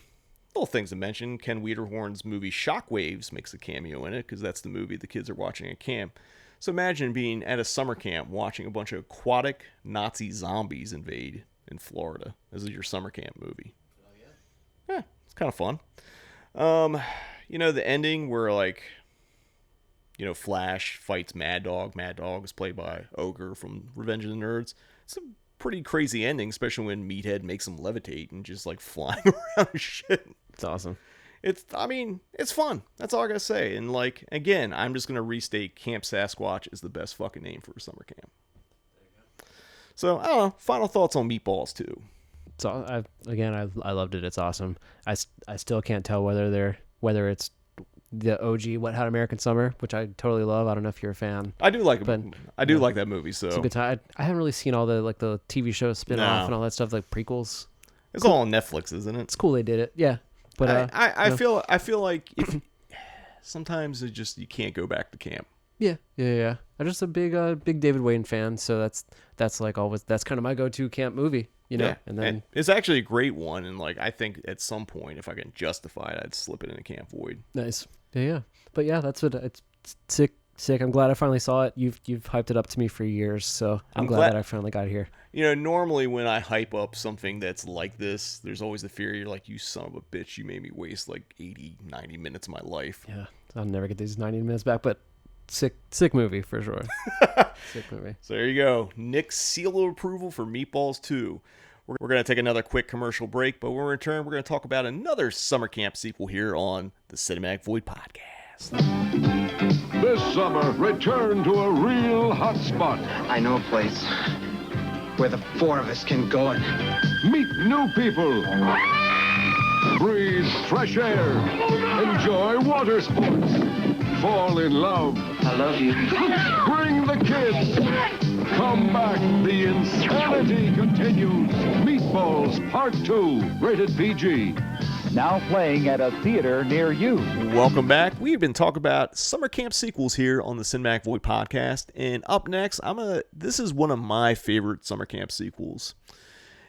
little things to mention. Ken Wiederhorn's movie Shockwaves makes a cameo in it because that's the movie the kids are watching at camp. So imagine being at a summer camp watching a bunch of aquatic Nazi zombies invade in Florida. This is your summer camp movie. Oh, yeah? Yeah, it's kind of fun. You know, the ending where, like, you know, Flash fights Mad Dog. Mad Dog is played by Ogre from Revenge of the Nerds. It's a pretty crazy ending, especially when Meathead makes him levitate and just, like, flying around and shit. It's awesome. It's fun. That's all I gotta say. And, like, again, I'm just gonna restate Camp Sasquatch is the best fucking name for a summer camp. So, I don't know. Final thoughts on Meatballs 2. So I loved it. It's awesome. I still can't tell whether it's the OG Wet Hot American Summer, which I totally love. I don't know if you're a fan. I do like it. I do like that movie. So it's a good time. I haven't really seen all the TV show spin-off and all that stuff, like prequels. It's all on Netflix, isn't it? It's cool they did it. Yeah, but I feel like if, sometimes it just you can't go back to camp. Yeah. I'm just a big David Wayne fan, so that's like always that's kind of my go-to camp movie, you know. Yeah. And then it's actually a great one, and like I think at some point, if I can justify it, I'd slip it into Camp Void. nice. Yeah. But yeah, that's what it's sick. I'm glad I finally saw it. You've hyped it up to me for years, so I'm glad that I finally got here. You know, normally when I hype up something that's like this, there's always the fear you're like, you son of a bitch, you made me waste like 80, 90 minutes of my life. Yeah, I'll never get these 90 minutes back, but sick movie for sure. Sick movie. So there you go. Nick's seal of approval for Meatballs 2. We're going to take another quick commercial break, but when we return, we're going to talk about another summer camp sequel here on the Cinematic Void Podcast. This summer, return to a real hot spot. I know a place where the four of us can go and Meet new people. Breathe fresh air. Enjoy water sports. Fall in love. I love you. Bring the kids. Come back. The insanity continues. Meatballs Part 2. Rated PG. Now playing at a theater near you. Welcome back. We've been talking about summer camp sequels here on the Cinematic Void Podcast, and up next, this is one of my favorite summer camp sequels,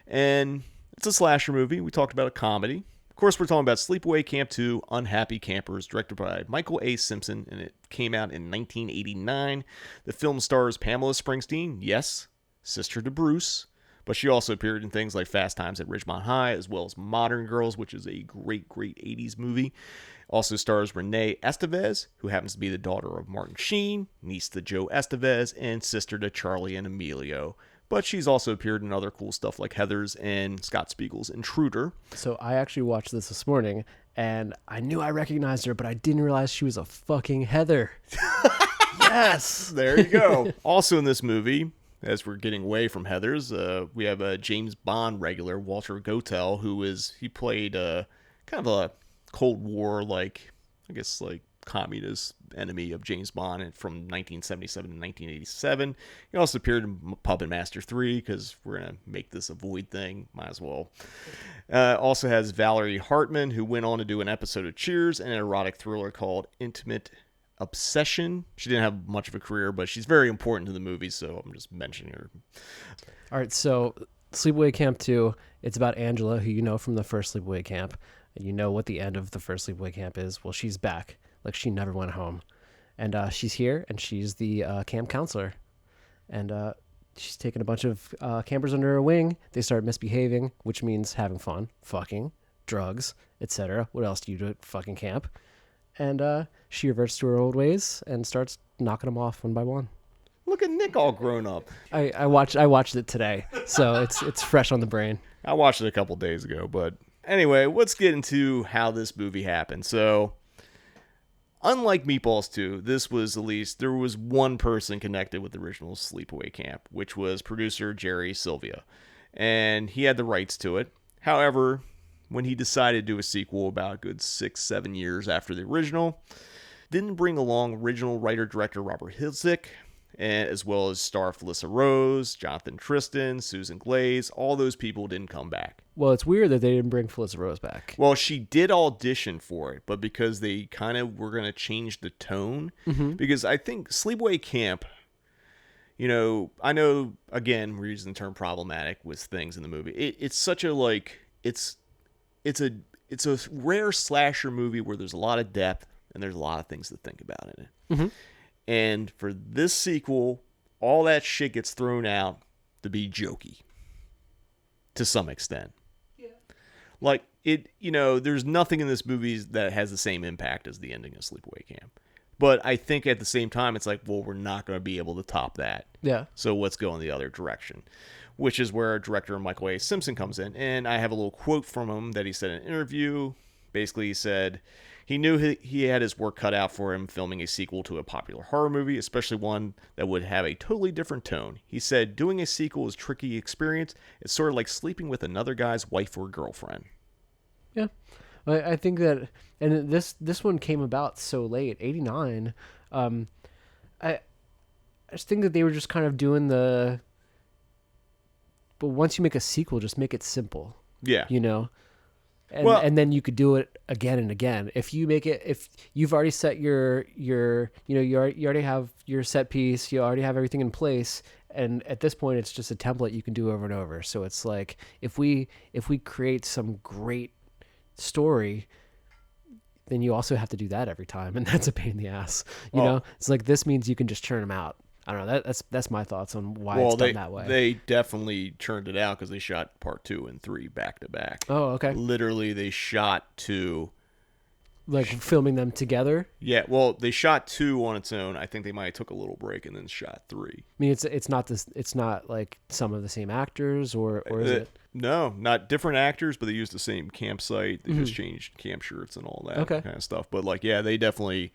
and it's a slasher movie. We talked about a comedy. Of course, we're talking about Sleepaway Camp 2: Unhappy Campers, directed by Michael A. Simpson, and it came out in 1989. The film stars Pamela Springsteen, yes, sister to Bruce, but she also appeared in things like Fast Times at Ridgemont High, as well as Modern Girls, which is a great 80s movie. Also stars Renee Estevez, who happens to be the daughter of Martin Sheen, niece to Joe Estevez, and sister to Charlie and Emilio. But she's also appeared in other cool stuff like Heathers and Scott Spiegel's Intruder. So I actually watched this morning, and I knew I recognized her, but I didn't realize she was a fucking Heather. Yes! There you go. Also in this movie, as we're getting away from Heathers, we have a James Bond regular, Walter Gotell, he played kind of a Cold War, communist enemy of James Bond from 1977 to 1987. He also appeared in Puppet Master 3, because we're going to make this a Void thing. Might as well. Also has Valerie Hartman, who went on to do an episode of Cheers and an erotic thriller called Intimate Obsession. She didn't have much of a career, but she's very important to the movie, so I'm just mentioning her. All right, so Sleepaway Camp 2, it's about Angela, who you know from the first Sleepaway Camp, and you know what the end of the first Sleepaway Camp is. Well, she's back. Like, she never went home. And she's here, and she's the camp counselor. And she's taken a bunch of campers under her wing. They start misbehaving, which means having fun, fucking, drugs, etc. What else do you do at fucking camp? And she reverts to her old ways and starts knocking them off one by one. Look at Nick all grown up. I watched it today, so it's fresh on the brain. I watched it a couple days ago, but anyway, let's get into how this movie happened. So, unlike Meatballs 2, there was one person connected with the original Sleepaway Camp, which was producer Jerry Sylvia, and he had the rights to it. However, when he decided to do a sequel about a good 6-7 years after the original, didn't bring along original writer-director Robert Hiltzik, as well as star Felissa Rose, Jonathan Tristan, Susan Glaze. All those people didn't come back. Well, it's weird that they didn't bring Felissa Rose back. Well, she did audition for it, but because they kind of were going to change the tone, because I think Sleepaway Camp, you know, I know, again, we're using the term problematic with things in the movie. It's such a, it's a rare slasher movie where there's a lot of depth and there's a lot of things to think about in it. Mm-hmm. And for this sequel, all that shit gets thrown out to be jokey to some extent. Yeah. Like, there's nothing in this movie that has the same impact as the ending of Sleepaway Camp. But I think at the same time, it's like, well, we're not going to be able to top that. Yeah. So let's go in the other direction, which is where our director Michael A. Simpson comes in. And I have a little quote from him that he said in an interview. Basically, he said he knew he had his work cut out for him filming a sequel to a popular horror movie, especially one that would have a totally different tone. He said, doing a sequel is a tricky experience. It's sort of like sleeping with another guy's wife or girlfriend. Yeah. I think that, and this one came about so late, 89. I just think that they were just kind of doing but once you make a sequel, just make it simple. Yeah. You know? and then you could do it again and again. If you make it, if you've already set you already have your set piece, you already have everything in place, and at this point it's just a template you can do over and over. So it's like if we create some great story, then you also have to do that every time, and that's a pain in the ass. You know, it's like this means you can just churn them out. I don't know. That's my thoughts on why it's done that way. They definitely churned it out because they shot part 2 and 3 back to back. Oh, okay. Literally, they shot 2. Like filming them together? Yeah, well, they shot 2 on its own. I think they might have took a little break and then shot 3. I mean, it's not like some of the same actors, or is it? No, not different actors, but they used the same campsite. They just changed camp shirts and all that kind of stuff. But like, yeah, they definitely,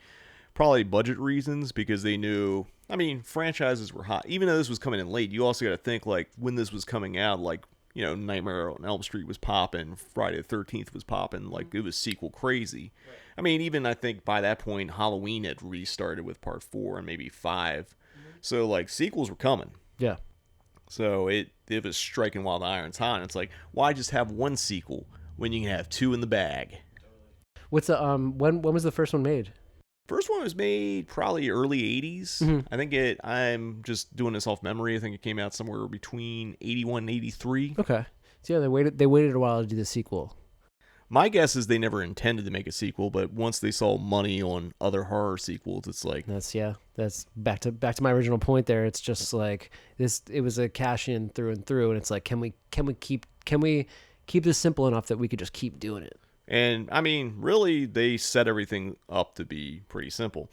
probably budget reasons, because they knew, I mean, franchises were hot. Even though this was coming in late, you also got to think, like, when this was coming out, like, you know, Nightmare on Elm Street was popping, Friday the 13th was popping, like, it was sequel crazy. Right. I mean, even I think by that point, Halloween had restarted with part 4 and maybe 5. So, like, sequels were coming. Yeah. So it was striking while the iron's hot. And it's like, why just have one sequel when you can have 2 in the bag? What's the when was the first one made? First one was made probably early 80s. I think I'm just doing this off memory. I think it came out somewhere between 81 and 83. Okay. So yeah, they waited a while to do the sequel. My guess is they never intended to make a sequel, but once they saw money on other horror sequels, it's like that's back to my original point there. It's just like this, it was a cash in through and through, and it's like, can we keep this simple enough that we could just keep doing it? And I mean, really, they set everything up to be pretty simple,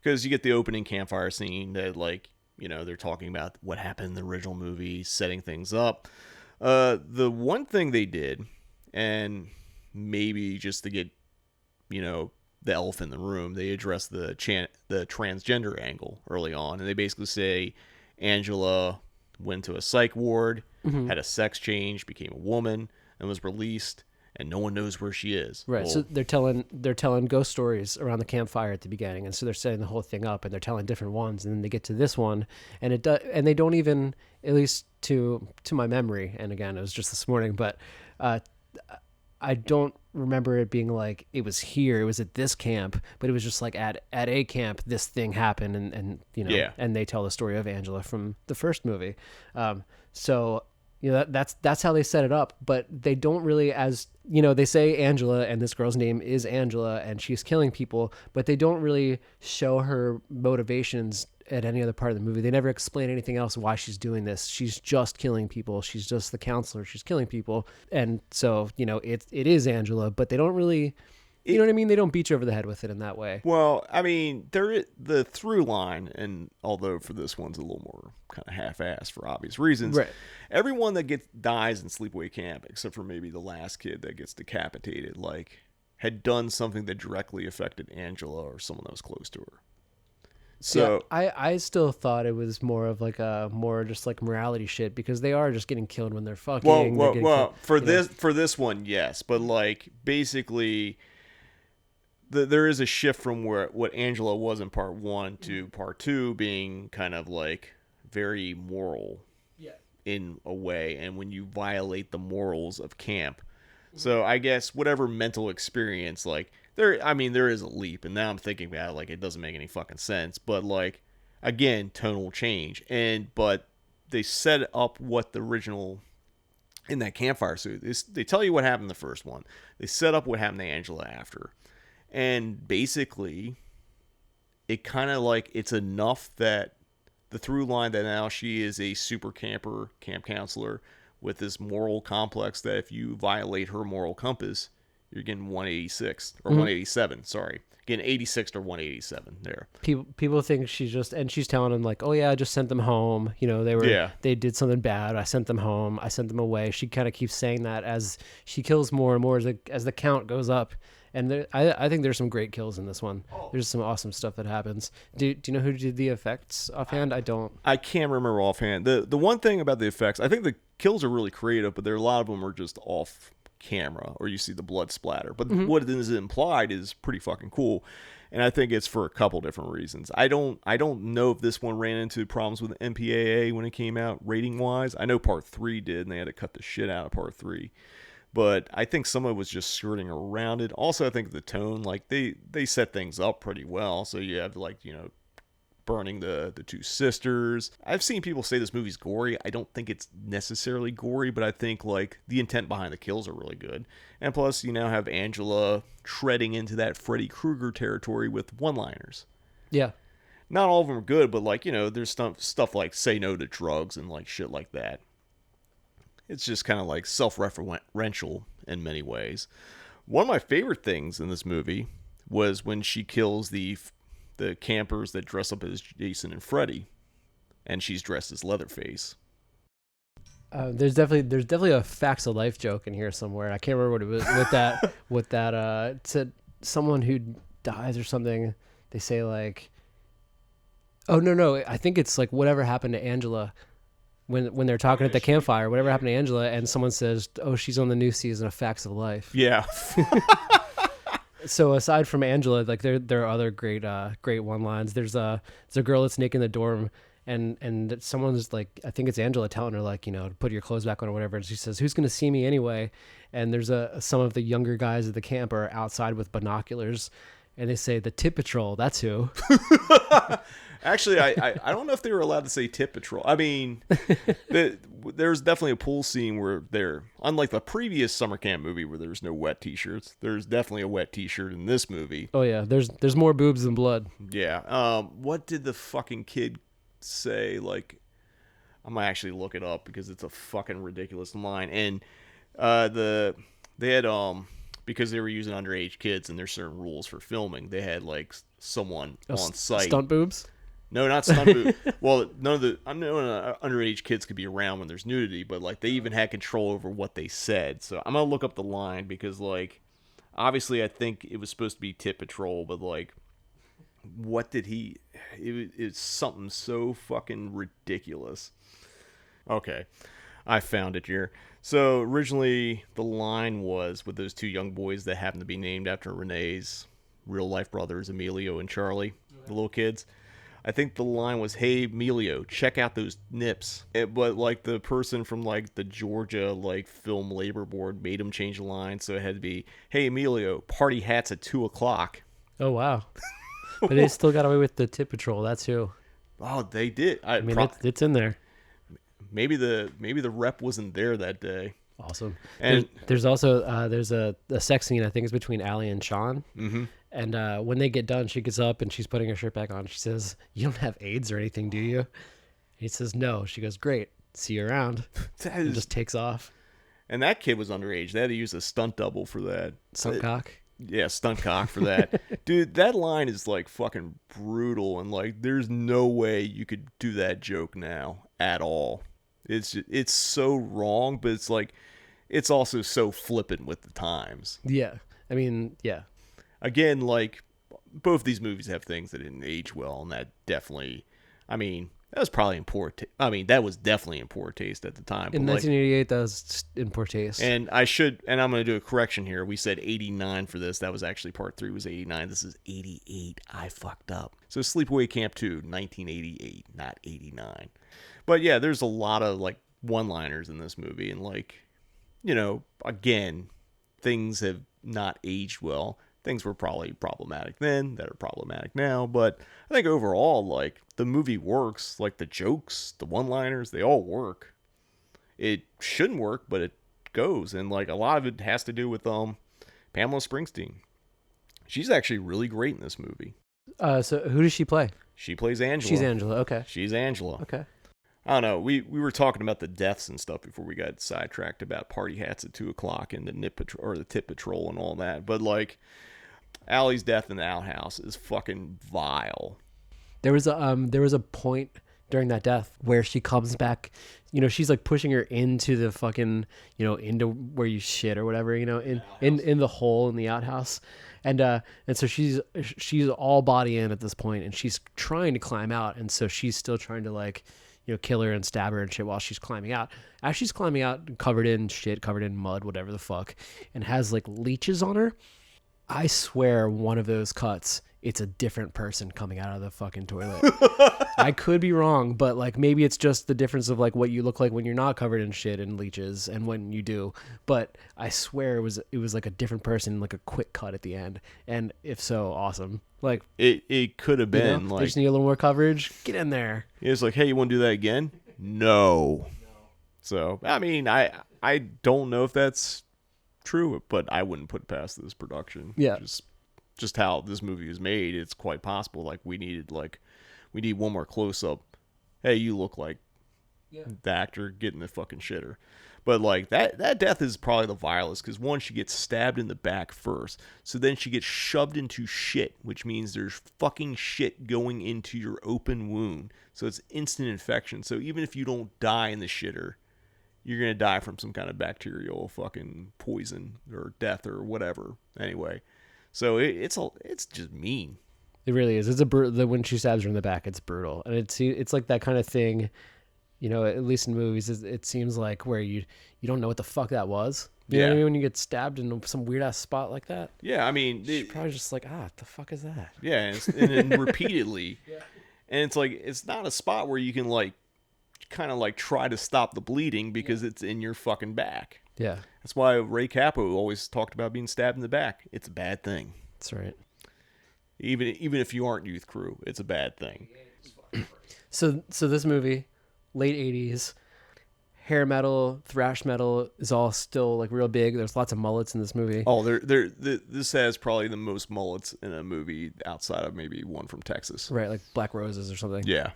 because you get the opening campfire scene that, like, you know, they're talking about what happened in the original movie, setting things up. The one thing they did, and maybe just to get, you know, the elephant in the room, they address the transgender angle early on, and they basically say Angela went to a psych ward, had a sex change, became a woman, and was released, and no one knows where she is. Right. Well, so they're telling ghost stories around the campfire at the beginning, and so they're setting the whole thing up, and they're telling different ones, and then they get to this one, and and they don't even, at least to my memory, and again, it was just this morning, but I don't remember it being like it was here, it was at this camp, but it was just like at a camp this thing happened, and you know, and they tell the story of Angela from the first movie. So you know, that's how they set it up, but they don't really, as you know, they say Angela, and this girl's name is Angela, and she's killing people, but they don't really show her motivations at any other part of the movie. They never explain anything else why she's doing this. She's just killing people. She's just the counselor. She's killing people. And so, you know, it is Angela, but they don't really, you know what I mean? They don't beat you over the head with it in that way. Well, I mean, the through line, and although for this one's a little more kind of half-assed for obvious reasons, right. Everyone that dies in Sleepaway Camp, except for maybe the last kid that gets decapitated, like, had done something that directly affected Angela or someone that was close to her. So yeah, I still thought it was more of like just like morality shit, because they are just getting killed when they're fucking. Well, for this one, yes, but like basically, there is a shift from what Angela was in part 1 to part 2 being kind of like very moral, in a way, and when you violate the morals of camp, so I guess whatever mental experience, like. There is a leap, and now I'm thinking about it, like, it doesn't make any fucking sense, but, like, again, tonal change, but they set up what the original, in that campfire suit, they tell you what happened in the first one, they set up what happened to Angela after, and basically, it kind of, like, it's enough that the through line that now she is a super camp counselor, with this moral complex that if you violate her moral compass, you're getting 186 or 187. Sorry, getting 86 or 187 there. People think she's telling them like, oh yeah, I just sent them home. You know, they did something bad. I sent them home. I sent them away. She kind of keeps saying that as she kills more and more as the count goes up. And I think there's some great kills in this one. There's some awesome stuff that happens. Do you know who did the effects offhand? I don't. I can't remember offhand. The one thing about the effects, I think the kills are really creative, but a lot of them are just off camera, or you see the blood splatter, but what is implied is pretty fucking cool, and I think it's for a couple different reasons. I don't know if this one ran into problems with MPAA when it came out rating wise. I know part 3 did, and they had to cut the shit out of part 3, but I think some of it was just skirting around it. Also, I think the tone, like they set things up pretty well. So you have like, burning the two sisters. I've seen people say this movie's gory. I don't think it's necessarily gory, but I think like the intent behind the kills are really good. And plus, you now have Angela treading into that Freddy Krueger territory with one-liners. Yeah. Not all of them are good, but like, there's stuff like say no to drugs and like shit like that. It's just kind of like self-referential in many ways. One of my favorite things in this movie was when she kills the campers that dress up as Jason and Freddy, and she's dressed as Leatherface. There's definitely a facts of life joke in here somewhere. I can't remember what it was with that. It said someone who dies or something. They say like, oh no, I think it's like whatever happened to Angela when they're talking at the campfire. Whatever happened to Angela, and someone says, oh, she's on the new season of Facts of Life. Yeah. So aside from Angela, like there are other great one lines. There's a girl that's naked in the dorm, and someone's like, I think it's Angela telling her like, to put your clothes back on or whatever. And she says, "Who's gonna see me anyway?" And there's some of the younger guys at the camp are outside with binoculars, and they say, "The Tip Patrol, that's who." Actually, I don't know if they were allowed to say Tip Patrol. I mean, there's definitely a pool scene where unlike the previous summer camp movie where there's no wet t-shirts, there's definitely a wet t-shirt in this movie. Oh yeah, there's more boobs than blood. Yeah. What did the fucking kid say? Like, I'm gonna actually look it up because it's a fucking ridiculous line. And they had because they were using underage kids and there's certain rules for filming, they had like someone on site. Stunt boobs? No, not stunt boob. Well, none of the underage kids could be around when there's nudity, but like they even had control over what they said. So I'm gonna look up the line because like obviously I think it was supposed to be Tip Patrol, but like what did he? It's something so fucking ridiculous. Okay, I found it here. So originally the line was with those two young boys that happen to be named after Renee's real life brothers, Emilio and Charlie, the little kids. I think the line was, "Hey, Emilio, check out those nips." But like the person from like the Georgia like film labor board made him change the line, so it had to be, "Hey, Emilio, party hats at 2:00." Oh wow! But they still got away with the Tip Patrol. That's who. Oh, they did. I mean, it's in there. Maybe the rep wasn't there that day. Awesome. And there's also there's a sex scene I think is between Allie and Sean. Mm-hmm. And when they get done, she gets up and she's putting her shirt back on. She says, "You don't have AIDS or anything, do you?" And he says, "No." She goes, "Great. See you around." And just takes off. And that kid was underage. They had to use a stunt double for that. Stunt cock? Yeah, stunt cock for that. Dude, that line is like fucking brutal. And like, there's no way you could do that joke now at all. It's so wrong, but it's like, it's also so flippant with the times. Yeah. I mean, yeah. Again, like, both these movies have things that didn't age well, and that definitely, I mean, that was probably in poor that was definitely in poor taste at the time. In 1988, that was in poor taste. And I'm going to do a correction here. We said 89 for this. That was actually part 3 was 89. This is 88. I fucked up. So Sleepaway Camp 2, 1988, not 89. But yeah, there's a lot of like one-liners in this movie, and like, again, things have not aged well. Things were probably problematic then that are problematic now, but I think overall, like, the movie works. Like, the jokes, the one-liners, they all work. It shouldn't work, but it goes, and like a lot of it has to do with Pamela Springsteen. She's actually really great in this movie. So who does she play? She plays Angela. She's Angela. Okay. She's Angela. Okay. I don't know. We were talking about the deaths and stuff before we got sidetracked about party hats at 2:00 and the Tip Patrol and all that. But like, Allie's death in the outhouse is fucking vile. There was a point during that death where she comes back. She's like pushing her into the fucking into where you shit or whatever. In the hole in the outhouse, and so she's all body in at this point, and she's trying to climb out, and so she's still trying to like, kill her and stab her and shit while she's climbing out. As she's climbing out, covered in shit, covered in mud, whatever the fuck, and has like leeches on her. I swear one of those cuts it's a different person coming out of the fucking toilet. I could be wrong, but like maybe it's just the difference of like what you look like when you're not covered in shit and leeches and when you do. But I swear it was like a different person, like a quick cut at the end. And if so, awesome. Like it could have been they like, just need a little more coverage. Get in there. it's like, hey, you want to do that again? No. So I mean, I don't know if that's true, but I wouldn't put past this production. Yeah. Just how this movie was made, it's quite possible. Like we need one more close up. Hey, you look like the actor getting the fucking shitter. But like that death is probably the vilest because one, she gets stabbed in the back first, so then she gets shoved into shit, which means there's fucking shit going into your open wound, so it's instant infection. So even if you don't die in the shitter, you're gonna die from some kind of bacterial fucking poison or death or whatever. Anyway, so it's just mean. It really is. It's when she stabs her in the back, it's brutal, and it's like that kind of thing. You know, at least in movies, it seems like where you don't know what the fuck that was. You know what I mean? When you get stabbed in some weird ass spot like that. Yeah, I mean, she's probably just like, what the fuck is that? Yeah, and then repeatedly, and it's like it's not a spot where you can like kind of like try to stop the bleeding because it's in your fucking back. Yeah, that's why Ray Cappo always talked about being stabbed in the back. It's a bad thing. That's right. Even if you aren't youth crew, it's a bad thing. So this movie, late 80s, hair metal, thrash metal is all still like real big. There's lots of mullets in this movie. Oh, this has probably the most mullets in a movie outside of maybe one from Texas. Right, like Black Roses or something. Yeah.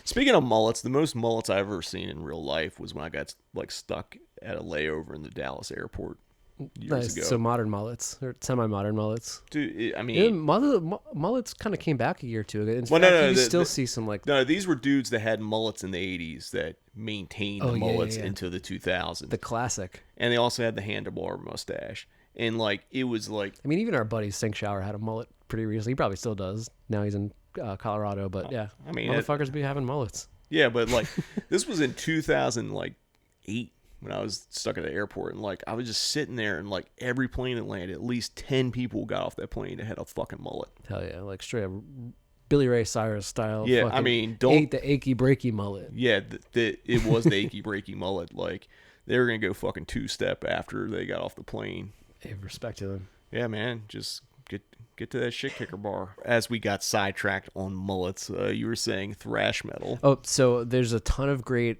Speaking of mullets, the most mullets I've ever seen in real life was when I got like stuck at a layover in the Dallas airport years ago. So modern mullets or semi-modern mullets. Dude, I mean, mullets kind of came back a year or two ago. In well, fact, you still see some like. No, these were dudes that had mullets in the 80s that maintained the mullets into the 2000s. The classic. And they also had the handlebar mustache. And like it was like, I mean, even our buddy Sink Shower had a mullet pretty recently. He probably still does. Now he's in Colorado, but yeah, I mean, motherfuckers be having mullets. Yeah, but like this was in 2008 when I was stuck at the airport, and like I was just sitting there, and like every plane that landed, at least 10 people got off that plane that had a fucking mullet. Hell yeah, like straight up Billy Ray Cyrus style. Yeah, I mean, don't the achy breaky mullet. Yeah, it was the achy breaky mullet. Like they were gonna go fucking two-step after they got off the plane. Hey, respect to them. Yeah, man, just get to that shit kicker bar. As we got sidetracked on mullets, you were saying thrash metal. Oh, so there's a ton of great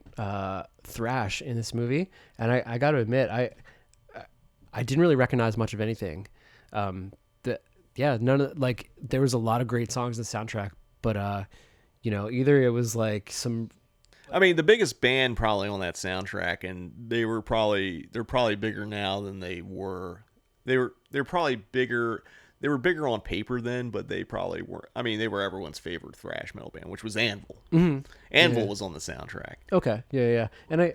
thrash in this movie, and I got to admit, I didn't really recognize much of anything. None of like there was a lot of great songs in the soundtrack, but either it was like some. I mean, the biggest band probably on that soundtrack, and they're probably bigger now than they were. They're probably bigger. They were bigger on paper then, but they probably weren't. I mean, they were everyone's favorite thrash metal band, which was Anvil. Mm-hmm. Anvil was on the soundtrack. Okay, yeah, and I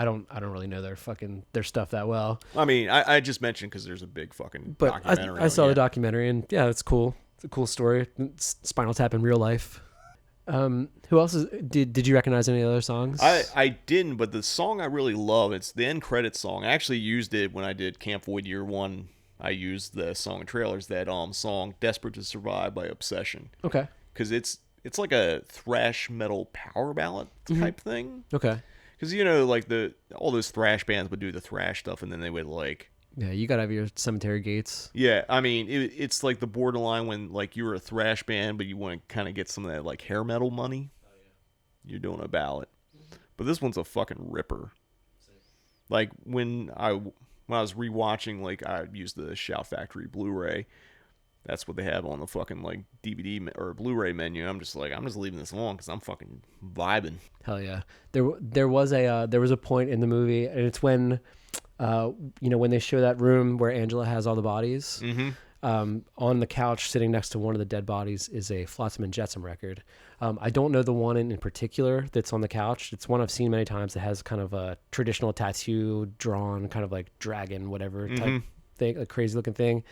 don't really know their stuff that well. I mean, I just mentioned because there's a big fucking documentary. I saw the documentary, and yeah, it's cool. It's a cool story. It's Spinal Tap in real life. Who else did you recognize any other songs? I didn't, but the song I really love, it's the end credits song. I actually used it when I did Camp Void Year 1. I used the song trailers, that song Desperate to Survive by Obsession. Okay. Because it's like a thrash metal power ballad type thing. Okay. Because like all those thrash bands would do the thrash stuff, and then they would like. Yeah, you gotta have your Cemetery Gates. Yeah, I mean it's like the borderline when like you were a thrash band, but you want to kind of get some of that like hair metal money. Oh yeah. You're doing a ballad, but this one's a fucking ripper. Like when I was rewatching, like I used the Shout Factory Blu-ray. That's what they have on the fucking like DVD or Blu-ray menu. I'm just leaving this alone because I'm fucking vibing. Hell yeah. There was a point in the movie, and it's when when they show that room where Angela has all the bodies. Mm-hmm. On the couch sitting next to one of the dead bodies is a Flotsam and Jetsam record. I don't know the one in particular that's on the couch. It's one I've seen many times that has kind of a traditional tattoo drawn, kind of like dragon, whatever type thing, a crazy looking thing.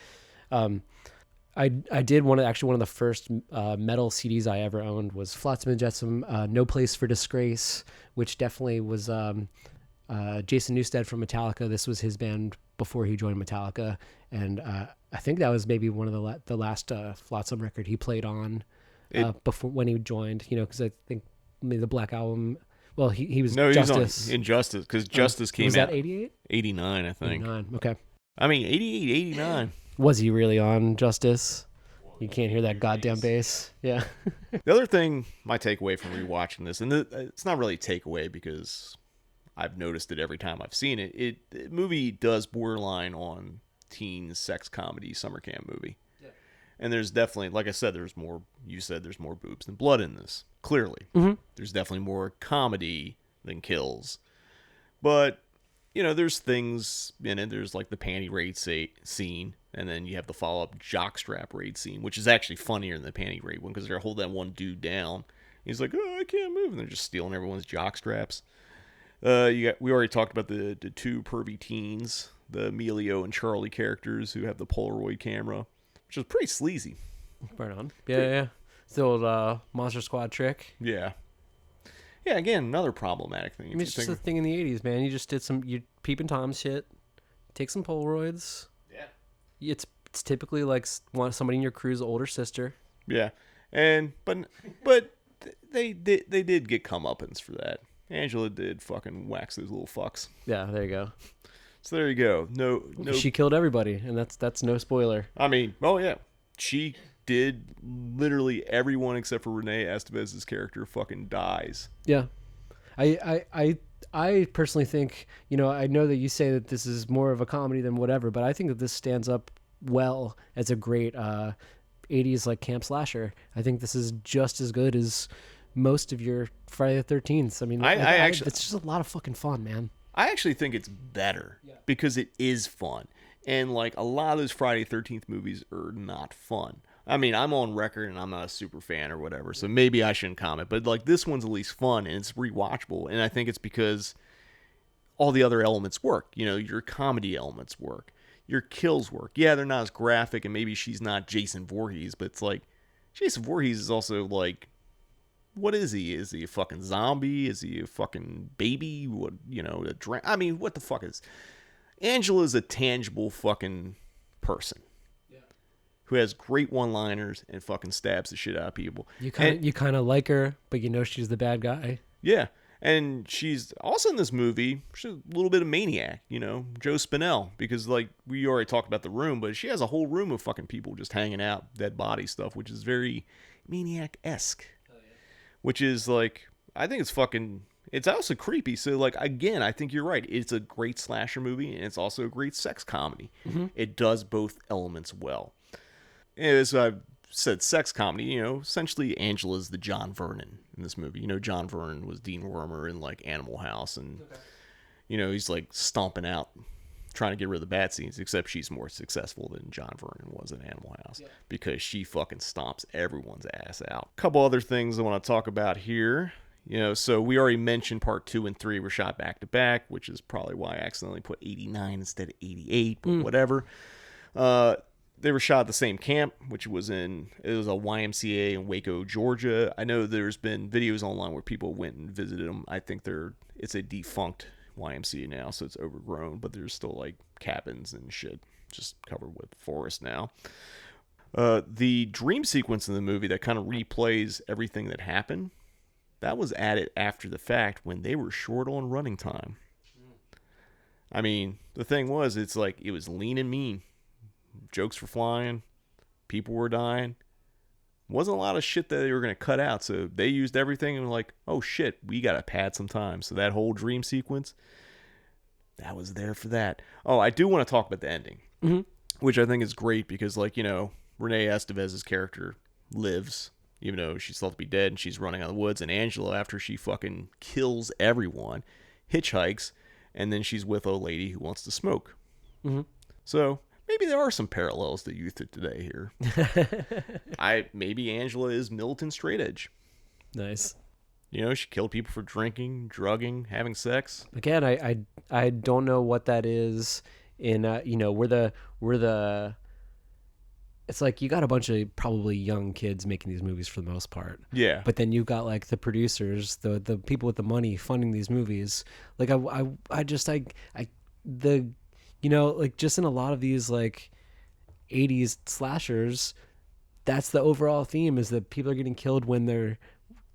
I did one of the first metal CDs I ever owned was Flotsam and Jetsam, No Place for Disgrace, which definitely was Jason Newsted from Metallica. This was his band before he joined Metallica, and I I think that was maybe one of the last Flotsam record he played on before when he joined. You know, because I think maybe the Black Album. Well, he was Justice. He was on Injustice because Justice came out. Was that 88? 89, I think. 89. Okay. I mean, 88, 89. Was he really on Justice? You can't hear that goddamn bass. Yeah. The other thing, my takeaway from rewatching this, and it's not really a takeaway because I've noticed it every time I've seen it. The movie does borderline on teen sex comedy summer camp movie. Yeah. And there's definitely, like I said, there's more boobs than blood in this. Clearly. Mm-hmm. There's definitely more comedy than kills. But, you know, there's things in it. There's like the panty raid scene. And then you have the follow-up jockstrap raid scene, which is actually funnier than the panty raid one because they're holding that one dude down. He's like, oh, I can't move. And they're just stealing everyone's jockstraps. We already talked about the two pervy teens, the Emilio and Charlie characters who have the Polaroid camera, which is pretty sleazy. Right on. Yeah. It's the old Monster Squad trick. Yeah. Yeah, again, another problematic thing. I mean, it's just a thing in the 80s, man. You just did you peeping Tom shit, take some Polaroids. Yeah. It's typically like somebody in your crew's older sister. Yeah. But they did get comeuppance for that. Angela did fucking wax those little fucks. Yeah, there you go. So there you go. No. She killed everybody, and that's no spoiler. I mean, oh yeah, she did literally everyone except for Renee Estevez's character fucking dies. Yeah, I personally think, you know, I know that you say that this is more of a comedy than whatever, but I think that this stands up well as a great 80s like camp slasher. I think this is just as good as most of your Friday the 13th. I mean, it's just a lot of fucking fun, man. I actually think it's better because it is fun. And like a lot of those Friday the 13th movies are not fun. I mean, I'm on record and I'm not a super fan or whatever, so maybe I shouldn't comment. But like this one's at least fun and it's rewatchable. And I think it's because all the other elements work. You know, your comedy elements work. Your kills work. Yeah, they're not as graphic and maybe she's not Jason Voorhees, but it's like Jason Voorhees is also like, what is he? Is he a fucking zombie? Is he a fucking baby? What, you know, I mean, what the fuck is... Angela's a tangible fucking person. Yeah. Who has great one-liners and fucking stabs the shit out of people. You kind of like her, but you know she's the bad guy. Yeah. And she's also in this movie, she's a little bit of maniac, you know, Joe Spinell, because like we already talked about the room, but she has a whole room of fucking people just hanging out, dead body stuff, which is very maniac-esque. Which is like, I think it's also creepy. So like, again, I think you're right. It's a great slasher movie and it's also a great sex comedy. Mm-hmm. It does both elements well. As I've said, sex comedy, you know, essentially Angela's the John Vernon in this movie. You know, John Vernon was Dean Wormer in like Animal House and, you know, he's like stomping out, trying to get rid of the bad scenes, except she's more successful than John Vernon was in Animal House because she fucking stomps everyone's ass out. A couple other things I want to talk about here. You know, so we already mentioned part 2 and 3 were shot back to back, which is probably why I accidentally put 89 instead of 88, but whatever. They were shot at the same camp, which was a YMCA in Waco, Georgia. I know there's been videos online where people went and visited them. I think it's a defunct YMCA now, so it's overgrown, but there's still like cabins and shit just covered with forest now. The dream sequence in the movie that kind of replays everything that happened, that was added after the fact when they were short on running time. I mean, the thing was, it's like it was lean and mean. Jokes were flying, people were dying. Wasn't a lot of shit that they were going to cut out, so they used everything and were like, oh shit, we got to pad some time. So that whole dream sequence, that was there for that. Oh, I do want to talk about the ending, which I think is great because, like, you know, Renee Estevez's character lives, even though she's thought to be dead and she's running out of the woods, and Angela, after she fucking kills everyone, hitchhikes, and then she's with a lady who wants to smoke. Mm-hmm. So... maybe there are some parallels to youth of today here. Maybe Angela is militant straight edge. Nice. You know, she killed people for drinking, drugging, having sex. Again, I don't know what that is in, you know, we're the, it's like you got a bunch of probably young kids making these movies for the most part. Yeah. But then you've got like the producers, the people with the money funding these movies. Like you know, like just in a lot of these like '80s slashers, that's the overall theme, is that people are getting killed when they're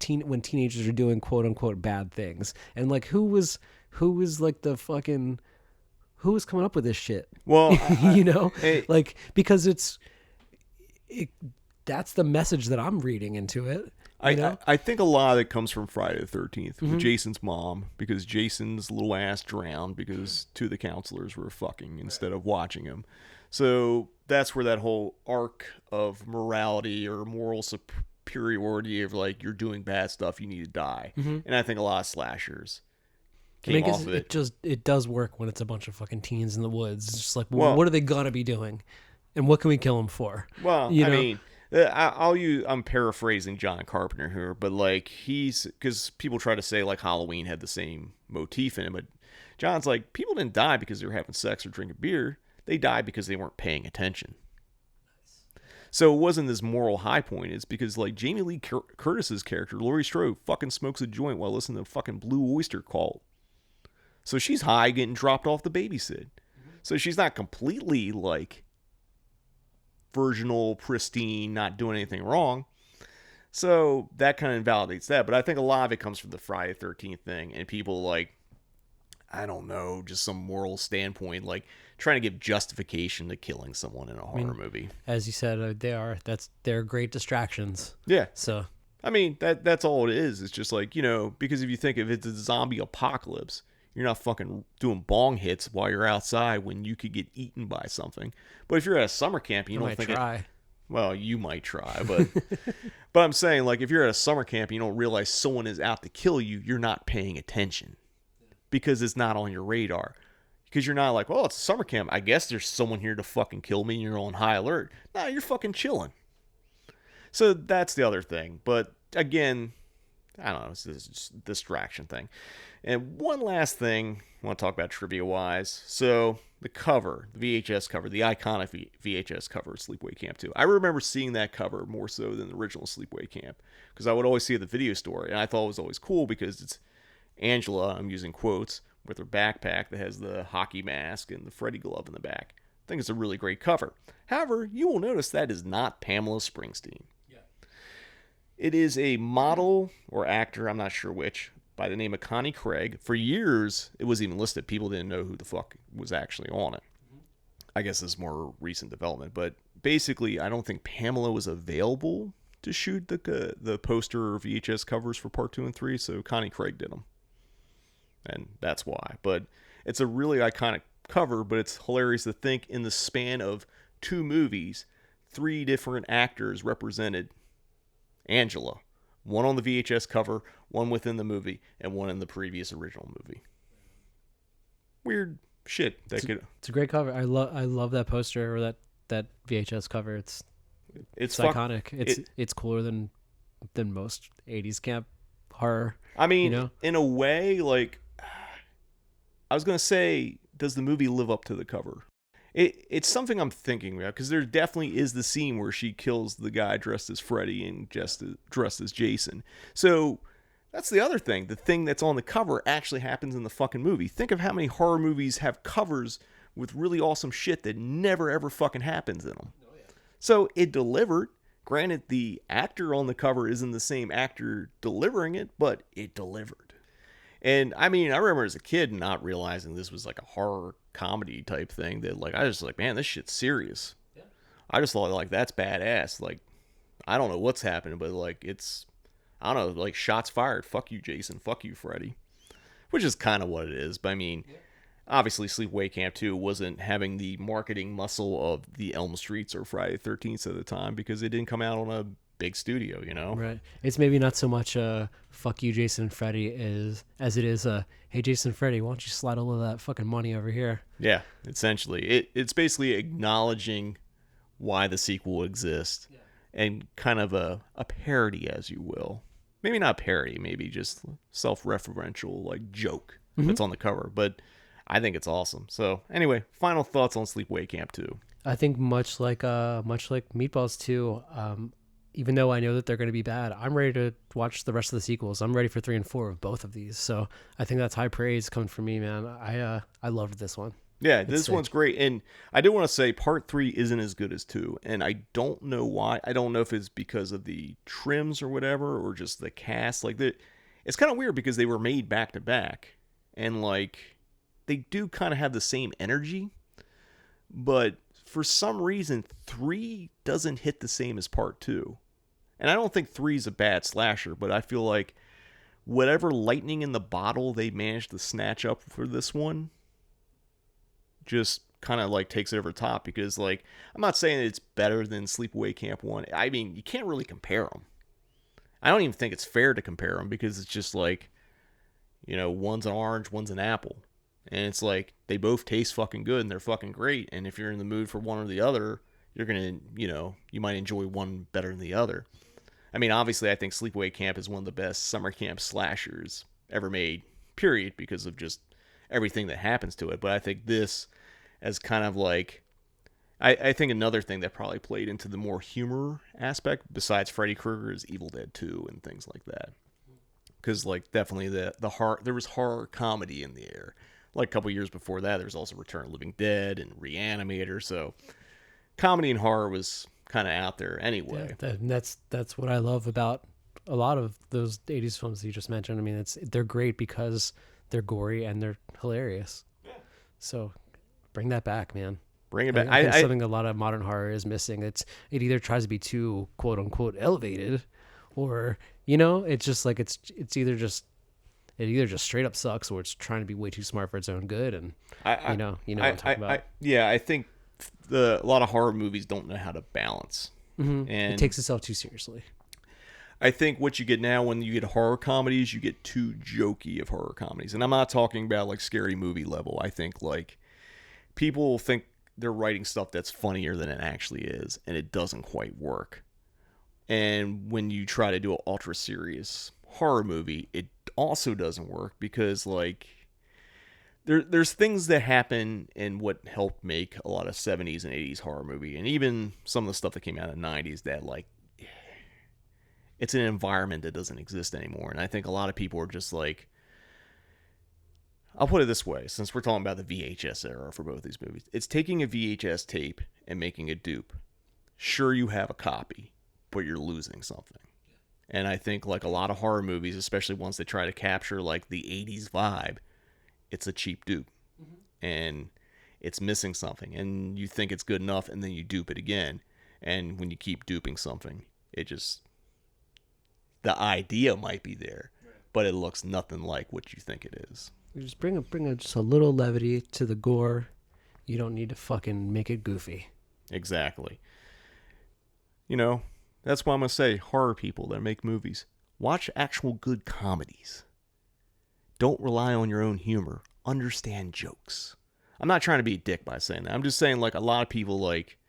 when teenagers are doing quote unquote bad things. And like, who was like the fucking, who was coming up with this shit? Well, you know, like, because that's the message that I'm reading into it. I think a lot of it comes from Friday the 13th with Jason's mom, because Jason's little ass drowned because two of the counselors were fucking instead of watching him. So that's where that whole arc of morality or moral superiority of like, you're doing bad stuff, you need to die. And I think a lot of slashers came off of it. It does work when it's a bunch of fucking teens in the woods. It's just like, well, what are they gonna be doing, and what can we kill them for? Well, I mean, I'm paraphrasing John Carpenter here, but like, because people try to say like Halloween had the same motif in it, but John's like, people didn't die because they were having sex or drinking beer. They died because they weren't paying attention. So it wasn't this moral high point. It's because like Jamie Lee Curtis's character, Laurie Strode, fucking smokes a joint while listening to fucking Blue Oyster Cult. So she's high getting dropped off the babysit. So she's not completely like virginal, pristine, not doing anything wrong. So that kind of invalidates that. But I think a lot of it comes from the Friday the 13th thing, and people like, I don't know, just some moral standpoint, like trying to give justification to killing someone in a horror movie. As you said, they're great distractions. Yeah. So I mean, that's all it is. It's just like, you know, because if you think if it's a zombie apocalypse, you're not fucking doing bong hits while you're outside when you could get eaten by something. But if you're at a summer camp, you don't think well, you might try, but but I'm saying, like, if you're at a summer camp and you don't realize someone is out to kill you, you're not paying attention because it's not on your radar. Because you're not like, well, it's a summer camp, I guess there's someone here to fucking kill me and you're on high alert. No, you're fucking chilling. So that's the other thing. But again, I don't know, it's this distraction thing. And one last thing I want to talk about trivia-wise. So the cover, the VHS cover, the iconic VHS cover of Sleepaway Camp 2. I remember seeing that cover more so than the original Sleepaway Camp, because I would always see it at the video store, and I thought it was always cool because it's Angela, I'm using quotes, with her backpack that has the hockey mask and the Freddy glove in the back. I think it's a really great cover. However, you will notice that is not Pamela Springsteen. Yeah. It is a model or actor, I'm not sure which, by the name of Connie Craig. For years, it was even listed. People didn't know who the fuck was actually on it. I guess this is more recent development. But basically, I don't think Pamela was available to shoot the poster or VHS covers for part 2 and 3, so Connie Craig did them. And that's why. But it's a really iconic cover, but it's hilarious to think in the span of 2 movies, 3 different actors represented Angela. One on the VHS cover, one within the movie, and one in the previous original movie. Weird shit. It's a great cover. I love that poster, or that VHS cover. It's iconic. It's cooler than most 80s camp horror. I mean, you know? In a way, like, I was going to say, does the movie live up to the cover? It's something I'm thinking about, because there definitely is the scene where she kills the guy dressed as Freddy and dressed as Jason. So that's the other thing. The thing that's on the cover actually happens in the fucking movie. Think of how many horror movies have covers with really awesome shit that never ever fucking happens in them. Oh, yeah. So it delivered. Granted, the actor on the cover isn't the same actor delivering it, but it delivered. And I mean, I remember as a kid not realizing this was like a horror comedy type thing, that like, I was like, man, this shit's serious. Yeah. I just thought like, that's badass. Like, I don't know what's happening, but like, it's, I don't know, like shots fired. Fuck you, Jason. Fuck you, Freddy. Which is kind of what it is. But I mean, obviously Sleepaway Camp 2 wasn't having the marketing muscle of the Elm Streets or Friday the 13th at the time, because it didn't come out on a big studio, you know? Right. It's maybe not so much fuck you, Jason and Freddy, as it is hey, Jason and Freddy, why don't you slide all of that fucking money over here? Yeah, essentially. It's basically acknowledging why the sequel exists, and kind of a parody, as you will. Maybe not parody, maybe just self-referential, like, joke that's on the cover. But I think it's awesome. So anyway, final thoughts on Sleepaway Camp 2. I think much like Meatballs 2, even though I know that they're going to be bad, I'm ready to watch the rest of the sequels. I'm ready for 3 and 4 of both of these. So I think that's high praise coming from me, man. I loved this one. Yeah, this sick. one's great. And I do want to say part 3 isn't as good as 2. And I don't know why. I don't know if it's because of the trims or whatever, or just the cast. Like, it's kind of weird because they were made back to back. And, like, they do kind of have the same energy. But for some reason, 3 doesn't hit the same as part 2. And I don't think 3 is a bad slasher, but I feel like whatever lightning in the bottle they managed to snatch up for this one just kind of like takes it over the top, because like, I'm not saying it's better than Sleepaway Camp 1. I mean, you can't really compare them. I don't even think it's fair to compare them, because it's just like, you know, one's an orange, one's an apple. And it's like, they both taste fucking good and they're fucking great. And if you're in the mood for one or the other, you're going to, you know, you might enjoy one better than the other. I mean, obviously, I think Sleepaway Camp is one of the best summer camp slashers ever made, period, because of just everything that happens to it. But I think this, as kind of like, I think another thing that probably played into the more humor aspect, besides Freddy Krueger, is Evil Dead 2 and things like that. Because, like, definitely the horror, there was horror comedy in the air. Like, a couple years before that, there was also Return of the Living Dead and Reanimator, so comedy and horror was kind of out there anyway. Yeah, that's what I love about a lot of those 80s films that you just mentioned. I mean, they're great because they're gory and they're hilarious. Yeah. So bring that back, man. Bring it back. I think something a lot of modern horror is missing. It either tries to be too quote unquote elevated, or, you know, it's just like it either just straight up sucks, or it's trying to be way too smart for its own good. And you know what I'm talking about. I think a lot of horror movies don't know how to balance. Mm-hmm. And it takes itself too seriously. I think what you get now, when you get horror comedies, you get too jokey of horror comedies. And I'm not talking about like Scary Movie level. I think like people think they're writing stuff that's funnier than it actually is, and it doesn't quite work. And when you try to do an ultra serious horror movie, it also doesn't work, because like there's things that happen in what helped make a lot of 70s and 80s horror movie, and even some of the stuff that came out in the 90s, that like, it's an environment that doesn't exist anymore. And I think a lot of people are just like, I'll put it this way, since we're talking about the VHS era for both these movies, it's taking a VHS tape and making a dupe. Sure, you have a copy, but you're losing something. And I think like a lot of horror movies, especially ones that try to capture like the 80s vibe, it's a cheap dupe. Mm-hmm. And it's missing something. And you think it's good enough, and then you dupe it again. And when you keep duping something, it just, the idea might be there, but it looks nothing like what you think it is. You just bring just a little levity to the gore. You don't need to fucking make it goofy. Exactly. You know, that's why I'm going to say, horror people that make movies, watch actual good comedies. Don't rely on your own humor. Understand jokes. I'm not trying to be a dick by saying that. I'm just saying, like, a lot of people, like,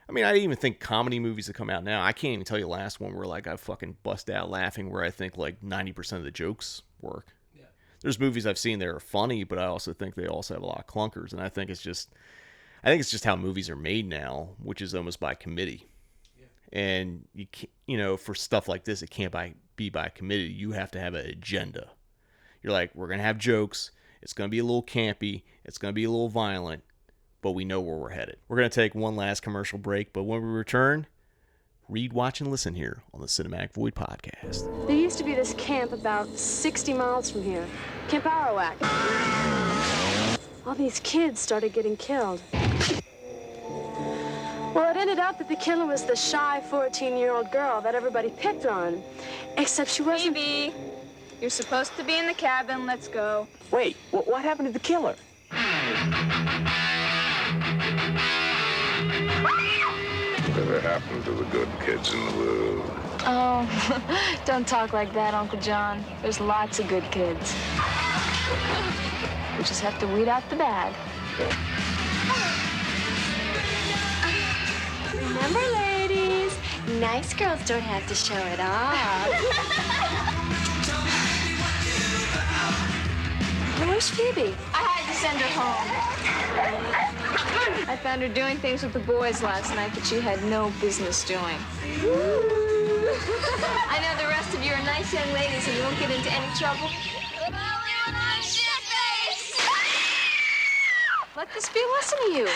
I mean, I even think comedy movies that come out now, I can't even tell you the last one where, like, I fucking bust out laughing, where I think, like, 90% of the jokes work. Yeah. There's movies I've seen that are funny, but I also think they also have a lot of clunkers, and I think it's just how movies are made now, which is almost by committee. And you can't, you know, for stuff like this, it can't be by committee. You have to have an agenda. You're like, we're going to have jokes. It's going to be a little campy. It's going to be a little violent, but we know where we're headed. We're going to take one last commercial break, but when we return, read, watch, and listen here on the Cinematic Void Podcast. There used to be this camp about 60 miles from here, Camp Arawak. All these kids started getting killed. Well, it ended up that the killer was the shy 14-year-old girl that everybody picked on. Except she wasn't... Baby, you're supposed to be in the cabin. Let's go. Wait, what happened to the killer? Whatever happened to the good kids in the world? Oh, don't talk like that, Uncle John. There's lots of good kids. We just have to weed out the bad. Remember, ladies, nice girls don't have to show it off. Where's Phoebe? I had to send her home. I found her doing things with the boys last night that she had no business doing. I know the rest of you are nice young ladies and you won't get into any trouble. Let this be a lesson to you.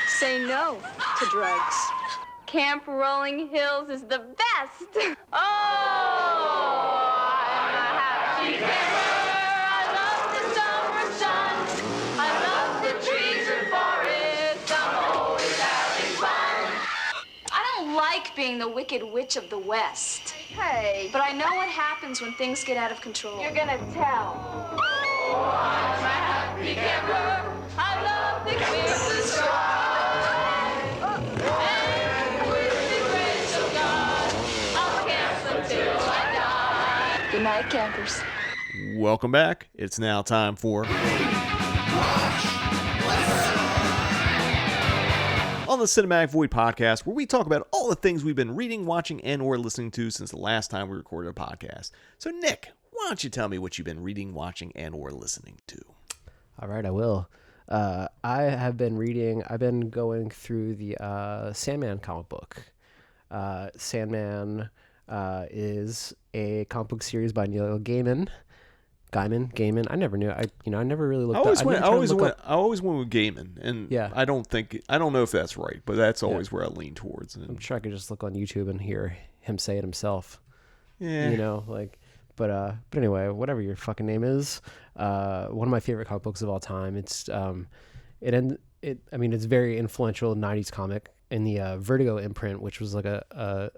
Say no to drugs. Camp Rolling Hills is the best. Oh, I'm a happy camper. I love the summer sun. I love the trees and forests. I'm always having fun. I don't like being the wicked witch of the West. Hey. But I know what happens when things get out of control. You're gonna tell. Oh, I'm a happy camper. I love the clear blue sky. Good night, campers. Welcome back. It's now time for on the Cinematic Void podcast, where we talk about all the things we've been reading, watching, and or listening to since the last time we recorded a podcast. So, Nick, why don't you tell me what you've been reading, watching, and or listening to? All right, I will. I've been going through the Sandman comic book. Sandman is a comic book series by Neil Gaiman. Gaiman. I never knew. I never really looked. I always went with Gaiman, and yeah. I don't know if that's right, but that's always where I lean towards. And I'm sure I could just look on YouTube and hear him say it himself. Yeah, But anyway, whatever your fucking name is, one of my favorite comic books of all time. It's it's very influential 90s comic in the Vertigo imprint, which was like a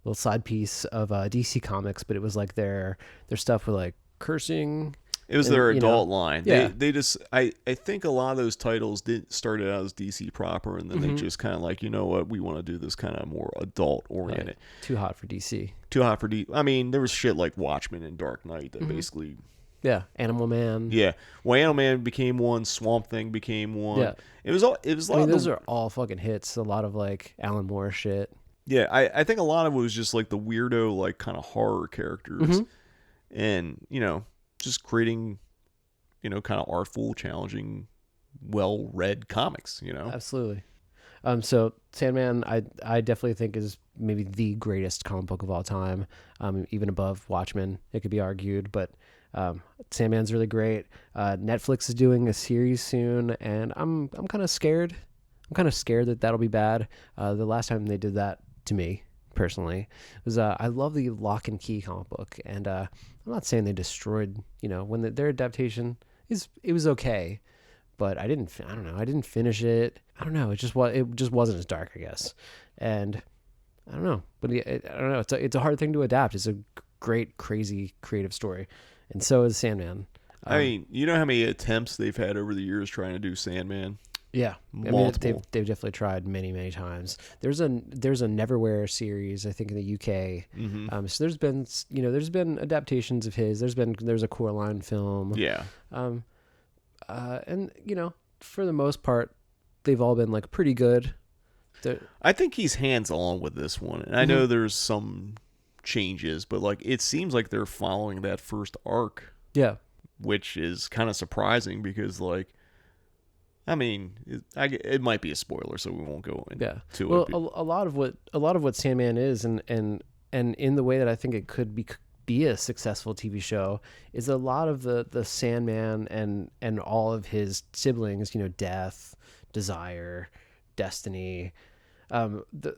little side piece of DC Comics, but it was like their stuff with like cursing. It was their adult line. Yeah. They just I think a lot of those titles started out as DC proper, and then they just kind of like, you know what, we want to do this kind of more adult oriented. Right. Too hot for DC. Too hot for DC. I mean, there was shit like Watchmen and Dark Knight that basically. Yeah, Animal Man. Yeah, well, Animal Man became one. Swamp Thing became one. Yeah, it was like those are all fucking hits. A lot of like Alan Moore shit. Yeah, I think a lot of it was just like the weirdo, like kind of horror characters, and just creating, kind of artful, challenging, well-read comics. Absolutely. So Sandman, I definitely think is maybe the greatest comic book of all time, even above Watchmen. It could be argued, but Sandman's really great. Netflix is doing a series soon, and I'm kind of scared. I'm kind of scared that that'll be bad. The last time they did that to me personally was I love the Lock and Key comic book, and I'm not saying they destroyed. When their adaptation it was okay, but I didn't finish it. I don't know. It just wasn't as dark, I guess, and I don't know. But I don't know. It's a hard thing to adapt. It's a great, crazy, creative story, and so is Sandman. I mean, you know how many attempts they've had over the years trying to do Sandman? Yeah, multiple. I mean, they've definitely tried many, many times. There's a Neverwhere series, I think, in the UK. So there's been adaptations of his. There's a Coraline film. Yeah. And for the most part, they've all been like pretty good. I think he's hands-on with this one, and I know there's some changes, but like it seems like they're following that first arc. Yeah, which is kind of surprising because like. I mean, it might be a spoiler, so we won't go into it. Well, a lot of what Sandman is, and in the way that I think it could be a successful TV show, is a lot of the Sandman and all of his siblings. Death, Desire, Destiny. The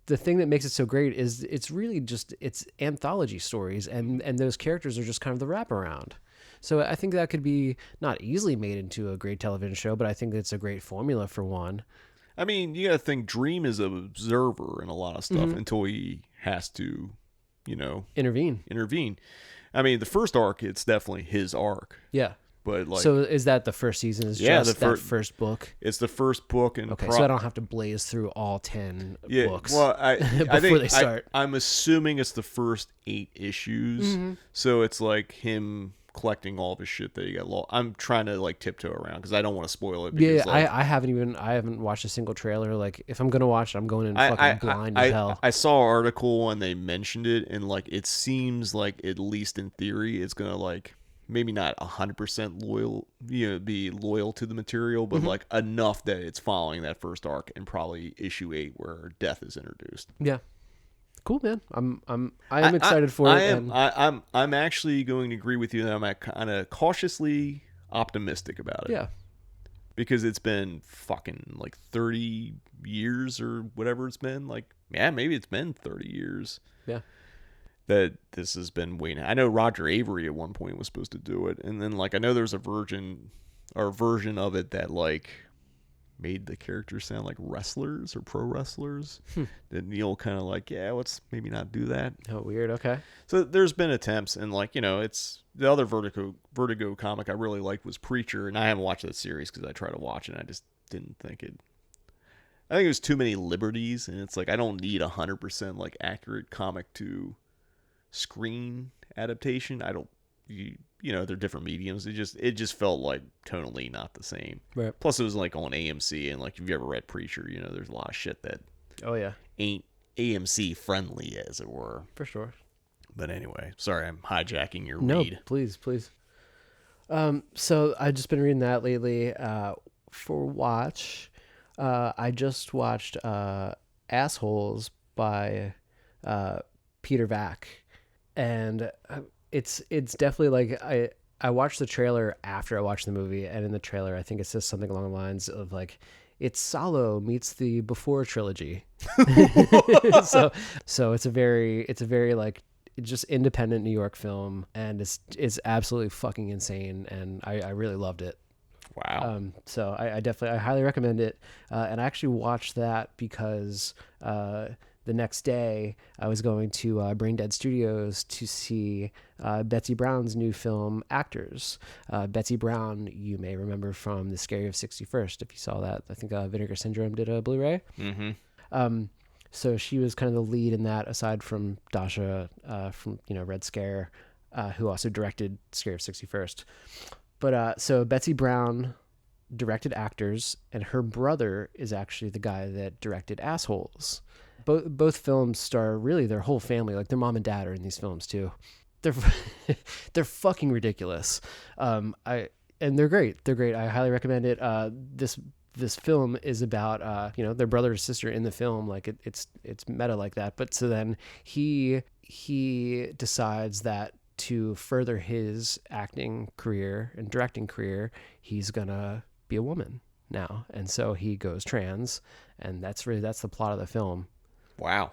thing that makes it so great is it's really just it's anthology stories, and those characters are just kind of the wraparound. So I think that could be not easily made into a great television show, but I think it's a great formula for one. I mean, you got to think Dream is an observer in a lot of stuff until he has to, intervene. I mean, the first arc, it's definitely his arc. Yeah. But like, so is that the first season? Is just that first book? It's the first book, and so I don't have to blaze through all 10 books. Well, before they start. I'm assuming it's the first 8 issues, so it's like him collecting all of his shit that he got lost. I'm trying to like tiptoe around because I don't want to spoil it. Because, I haven't watched a single trailer. Like if I'm gonna watch it, I'm going in fucking blind as hell. I saw an article and they mentioned it, and like it seems like at least in theory it's gonna like maybe not 100% loyal, be loyal to the material, but like enough that it's following that first arc and probably issue 8 where Death is introduced. Yeah. Cool, man. I am excited for it. I'm actually going to agree with you that I'm kind of cautiously optimistic about it. Yeah. Because it's been fucking like 30 years or whatever it's been. Like, yeah, maybe it's been 30 years. Yeah. That this has been waiting. I know Roger Avery at one point was supposed to do it. And then, like, I know there's a version of it that, like, made the characters sound like wrestlers or pro wrestlers. That Neil kind of like, yeah, let's maybe not do that. Oh, weird. Okay. So there's been attempts, and like, you know, it's the other Vertigo comic I really liked was Preacher, and I haven't watched that series because I tried to watch it and I just didn't think it. I think it was too many liberties, and it's like I don't need 100% like accurate comic to screen adaptation. I don't. You know, they're different mediums. It just felt like tonally not the same. Right. Plus, it was like on AMC, and like if you ever read Preacher, you know, there's a lot of shit that ain't AMC friendly, as it were. For sure. But anyway, sorry, I'm hijacking your No, read. please. So I've just been reading that lately. For watch, I just watched Assholes by Peter Vack, and it's definitely like I watched the trailer after I watched the movie, and in the trailer I think it says something along the lines of like it's Salo meets the Before trilogy. so it's a very like just independent New York film, and it's absolutely fucking insane, and I really loved it. Wow. So I highly recommend it, and I actually watched that because the next day I was going to Brain Dead Studios to see Betsy Brown's new film Actors. Betsy Brown, you may remember from The Scary of 61st, if you saw that. I think Vinegar Syndrome did a Blu-ray. Mm-hmm. So she was kind of the lead in that, aside from Dasha from Red Scare, who also directed Scare of 61st. But so Betsy Brown directed Actors, and her brother is actually the guy that directed Assholes. Both films star really their whole family, like their mom and dad are in these films too. They're fucking ridiculous. And they're great. They're great. I highly recommend it. This film is about their brother or sister in the film, like it's meta like that. But so then he decides that to further his acting career and directing career, he's gonna be a woman now, and so he goes trans, and that's the plot of the film. Wow.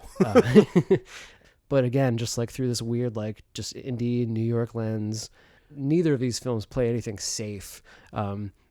But again, just like through this weird, like just indie New York lens, neither of these films play anything safe.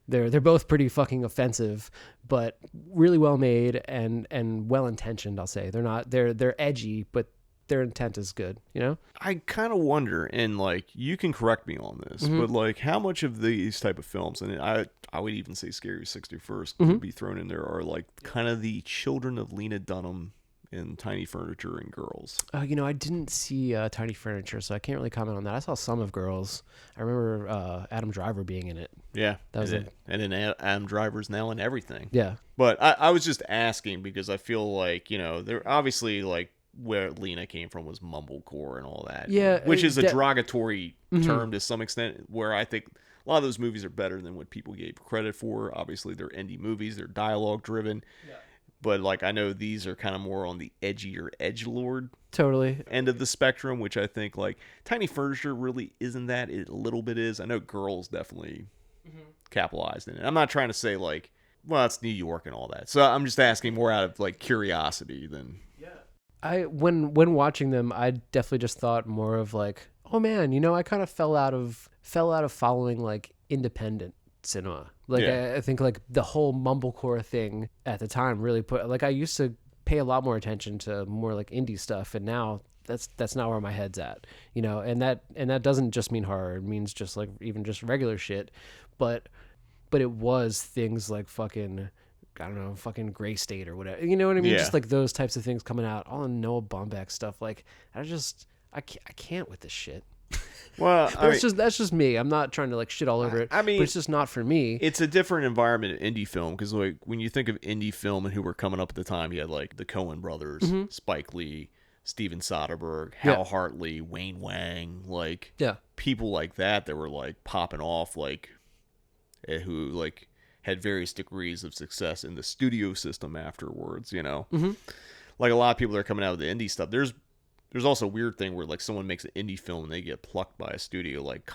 They're both pretty fucking offensive, but really well made and well intentioned. I'll say they're edgy, but their intent is good. You know, I kind of wonder, and like you can correct me on this, but like how much of these type of films, and I would even say Scary 61st could be thrown in there, are like kind of the children of Lena Dunham in Tiny Furniture and Girls. I didn't see Tiny Furniture, so I can't really comment on that. I saw some of Girls. I remember Adam Driver being in it. Yeah, that was and then Adam Driver's now in everything. Yeah, but I was just asking because I feel like they're obviously like where Lena came from was mumblecore and all that. Yeah, which is a derogatory term to some extent. Where I think a lot of those movies are better than what people gave credit for. Obviously, they're indie movies. They're dialogue driven. Yeah. But like I know these are kind of more on the edgier edgelord end of the spectrum, which I think like Tiny Furniture really isn't that. It a little bit is. I know Girls definitely capitalized in it. I'm not trying to say like, well, it's New York and all that. So I'm just asking more out of like curiosity than. Yeah. When watching them, I definitely just thought more of like, oh man, I kind of fell out of following like independent cinema. Like I think like the whole mumblecore thing at the time really put like I used to pay a lot more attention to more like indie stuff, and now that's not where my head's at, and that doesn't just mean horror. It means just like even just regular shit, but it was things like fucking Gray State or whatever, you know what I mean? Just like those types of things coming out, all the Noah Baumbach stuff. Like I can't with this shit. Well, that's just me. I'm not trying to like shit all over it. I mean, but it's just not for me. It's a different environment in indie film because like when you think of indie film and who were coming up at the time, you had like the Coen brothers, Spike Lee, Steven Soderbergh, Hal Hartley, Wayne Wang, like people like that were like popping off, like who like had various degrees of success in the studio system afterwards. Like a lot of people that are coming out of the indie stuff. There's there's also a weird thing where like someone makes an indie film and they get plucked by a studio, like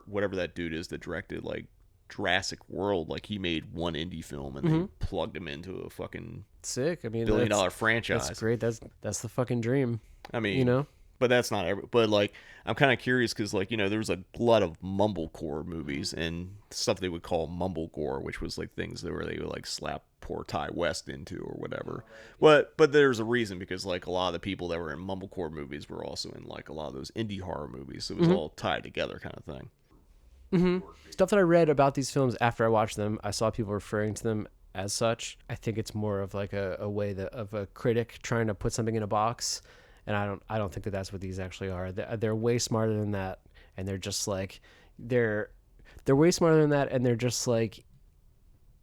whatever that dude is that directed like Jurassic World. Like he made one indie film and they plugged him into a fucking sick. I mean, billion-dollar franchise. That's great. That's the fucking dream. I mean, you know. But that's not but like I'm kind of curious because like, you know, there's a lot of mumblecore movies and stuff they would call mumblegore, which was like things where they would like slap poor Ty West into or whatever. But there's a reason, because like a lot of the people that were in mumblecore movies were also in like a lot of those indie horror movies, so it was all tied together kind of thing. Stuff that I read about these films after I watched them, I saw people referring to them as such. I think it's more of like a way of a critic trying to put something in a box. And I don't think that that's what these actually are. They're way smarter than that, and they're just like they're way smarter than that, and they're just like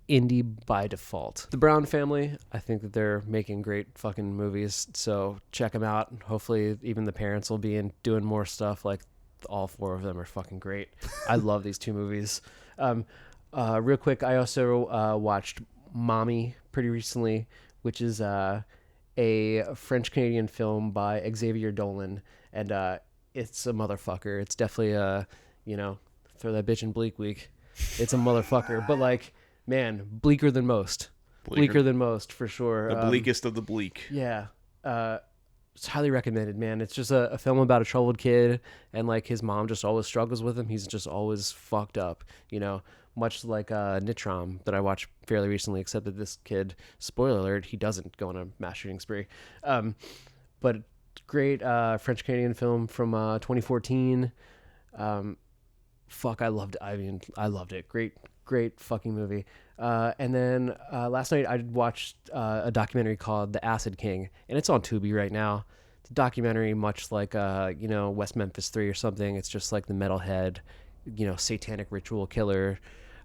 indie by default. The Brown family, I think that they're making great fucking movies, so check them out. Hopefully, even the parents will be doing more stuff. Like all four of them are fucking great. I love these two movies. Real quick, I also watched Mommy pretty recently, which is a French-Canadian film by Xavier Dolan, and it's a motherfucker. It's definitely throw that bitch in Bleak Week. It's a motherfucker, but like, man, bleaker than most. Bleaker than most, for sure. The bleakest of the bleak. Yeah. It's highly recommended, man. It's just a film about a troubled kid, and like his mom just always struggles with him. He's just always fucked up, you know, much like Nitram that I watched fairly recently, except that this kid, spoiler alert, he doesn't go on a mass shooting spree. But great French-Canadian film from 2014. Fuck, I loved it. I mean, I loved it. Great fucking movie. And then last night I watched a documentary called The Acid King, and it's on Tubi right now. It's a documentary much like West Memphis 3 or something. It's just like the metalhead, satanic ritual killer.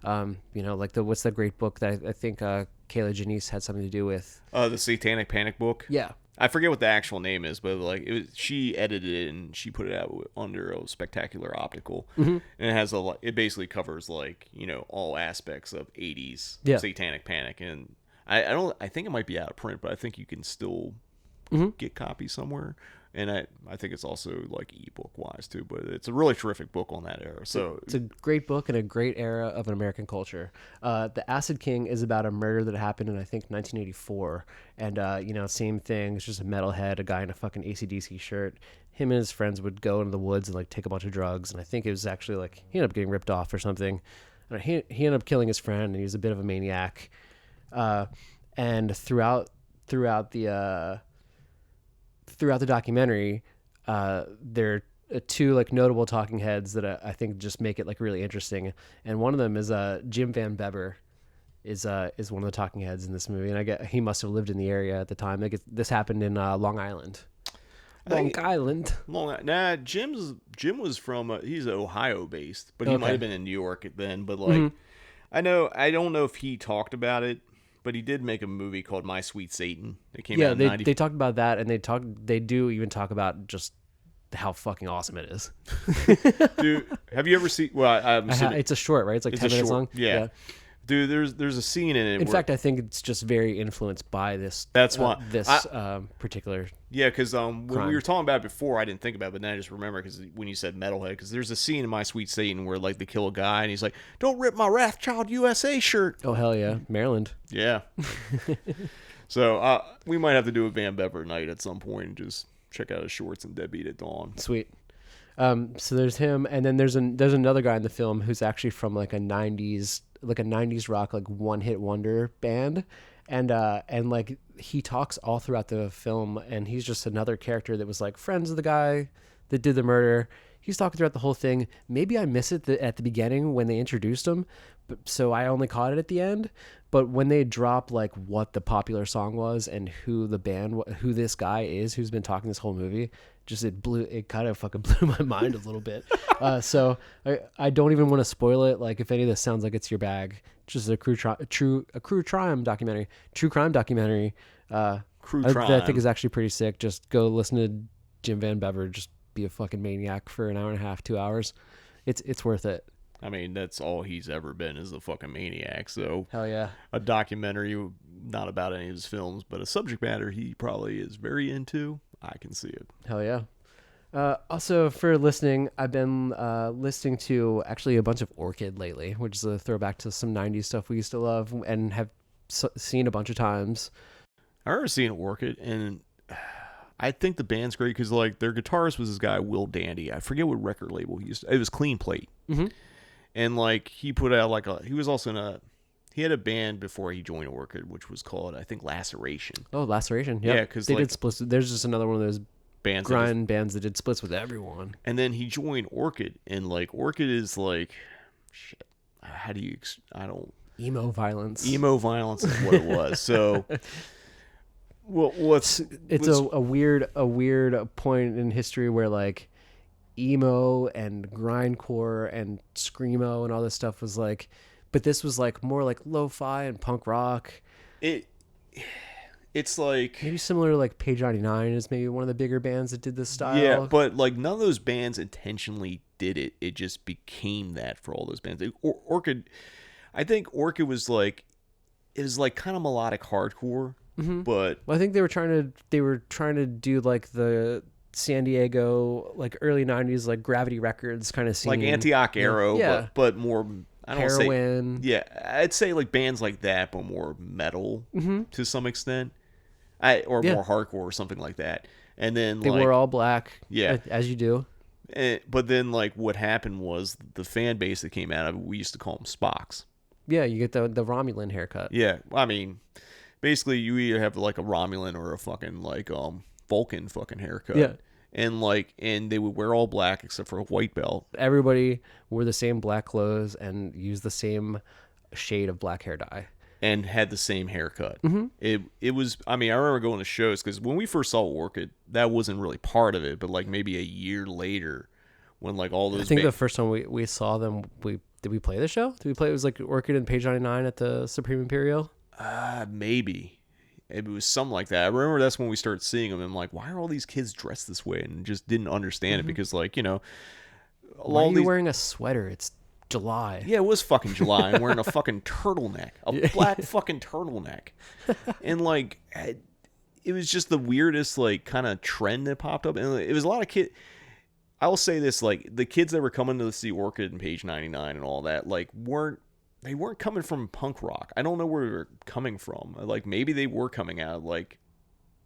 Like what's the great book that I think Kayla Janice had something to do with? The Satanic Panic book. Yeah. I forget what the actual name is, but like she edited it and she put it out under a Spectacular Optical, and it has it basically covers like all aspects of 80s Satanic Panic, and I think it might be out of print, but I think you can still get copies somewhere, and I think it's also like ebook wise too, but it's a really terrific book on that era. So it's a great book and a great era of an American culture. The Acid King is about a murder that happened in I think 1984, and same thing. It's just a metalhead, a guy in a fucking AC/DC shirt. Him and his friends would go into the woods and like take a bunch of drugs, and I think it was actually like he ended up getting ripped off or something. And he ended up killing his friend, and he was a bit of a maniac. And throughout the documentary, there are two like notable talking heads that I think just make it like really interesting, and one of them is Jim Van Bever is one of the talking heads in this movie, and he must have lived in the area at the time. This happened in Long Island. Nah, Jim was from he's Ohio based, but he might have been in New York then. But like, I don't know if he talked about it, but he did make a movie called My Sweet Satan. It came out in they talked about that, and they do even talk about just how fucking awesome it is. Dude, have you ever seen? Well, it's a short, right? It's like 10 minutes long. Yeah. Dude, there's a scene in it. In fact, I think it's just very influenced by this. That's why particular. Yeah, because when we were talking about it before, I didn't think about it, but then I just remember because when you said metalhead, because there's a scene in My Sweet Satan where like they kill a guy and he's like, "Don't rip my Wrathchild USA shirt." Oh hell yeah, Maryland. Yeah. So we might have to do a Van Bever night at some point and just check out his shorts and Deadbeat at Dawn. Sweet. So there's him, and then there's another guy in the film who's actually from like a 90s rock like one hit wonder band, and like he talks all throughout the film, and he's just another character that was like friends of the guy that did the murder. He's talking throughout the whole thing. Maybe I miss it at the beginning when they introduced him, so I only caught it at the end. But when they drop like what the popular song was and who this guy is who's been talking this whole movie, it kind of fucking blew my mind a little bit. So I don't even want to spoil it. Like if any of this sounds like it's your bag, just a true crime documentary. I think is actually pretty sick. Just go listen to Jim Van Bever just be a fucking maniac for an hour and a half, 2 hours. It's worth it. I mean, that's all he's ever been is a fucking maniac. So hell yeah, a documentary not about any of his films, but a subject matter he probably is very into. I can see it. Hell yeah. Also, for listening, I've been listening to actually a bunch of Orchid lately, which is a throwback to some 90s stuff we used to love and have seen a bunch of times. I remember seeing Orchid, and I think the band's great because like their guitarist was this guy, Will Dandy. I forget what record label he used to, it was Clean Plate. Mm-hmm. And like he put out like he was also he had a band before he joined Orchid, which was called, I think, Laceration. Oh, Laceration. Yep. Yeah, because they did splits. There's just another one of those bands bands that did splits with everyone. And then he joined Orchid, and like Orchid is like, shit. How do you? I don't. Emo violence. Emo violence is what it was. So, well, it's a weird point in history where like emo and grindcore and screamo and all this stuff was like, but this was like more like lo-fi and punk rock. It's like maybe similar to like Page 99 is maybe one of the bigger bands that did this style. Yeah, but like none of those bands intentionally did it. It just became that for all those bands. Orchid, I think Orchid was like, it was like kind of melodic hardcore, but well, I think they were trying to do like the San Diego like early 90s like Gravity Records kind of scene, like Antioch Arrow, yeah. but more. I don't Heroin. say, yeah, I'd say like bands like that, but more metal to some extent, or more hardcore or something like that. And then they were all black, as you do. But then like what happened was the fan base that came out of it, we used to call them Spocks. Yeah, you get the Romulan haircut. Yeah, I mean, basically you either have like a Romulan or a fucking like Vulcan fucking haircut. Yeah. And they would wear all black except for a white belt. Everybody wore the same black clothes and used the same shade of black hair dye. And had the same haircut. It was, I mean, I remember going to shows because when we first saw Orchid, that wasn't really part of it. But like maybe a year later, when like all those, I think the first time we saw them, did we play the show? Did we play? It was like Orchid and Page 99 at the Supreme Imperial. Maybe. It was something like that. I remember that's when we started seeing them. And I'm like, why are all these kids dressed this way? And just didn't understand it because, like, you know, why are you wearing a sweater? It's July. Yeah, it was fucking July. I'm wearing a fucking turtleneck, a black fucking turtleneck, and like, it was just the weirdest like kind of trend that popped up. And it was a lot of kids. I will say this: like the kids that were coming to see Orchid and Page 99 and all that, like weren't coming from punk rock. I don't know where they were coming from. Like maybe they were coming out of like.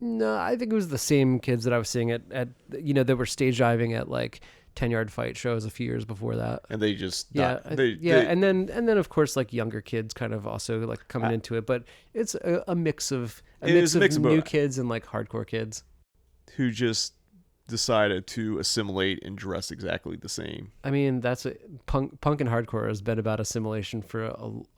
No, I think it was the same kids that I was seeing at you know, that were stage diving at like 10-yard fight shows a few years before that. And they just and then of course like younger kids kind of also like coming into it, but it's a mix of new kids and like hardcore kids who just decided to assimilate and dress exactly the same. I mean, that's punk and hardcore has been about assimilation for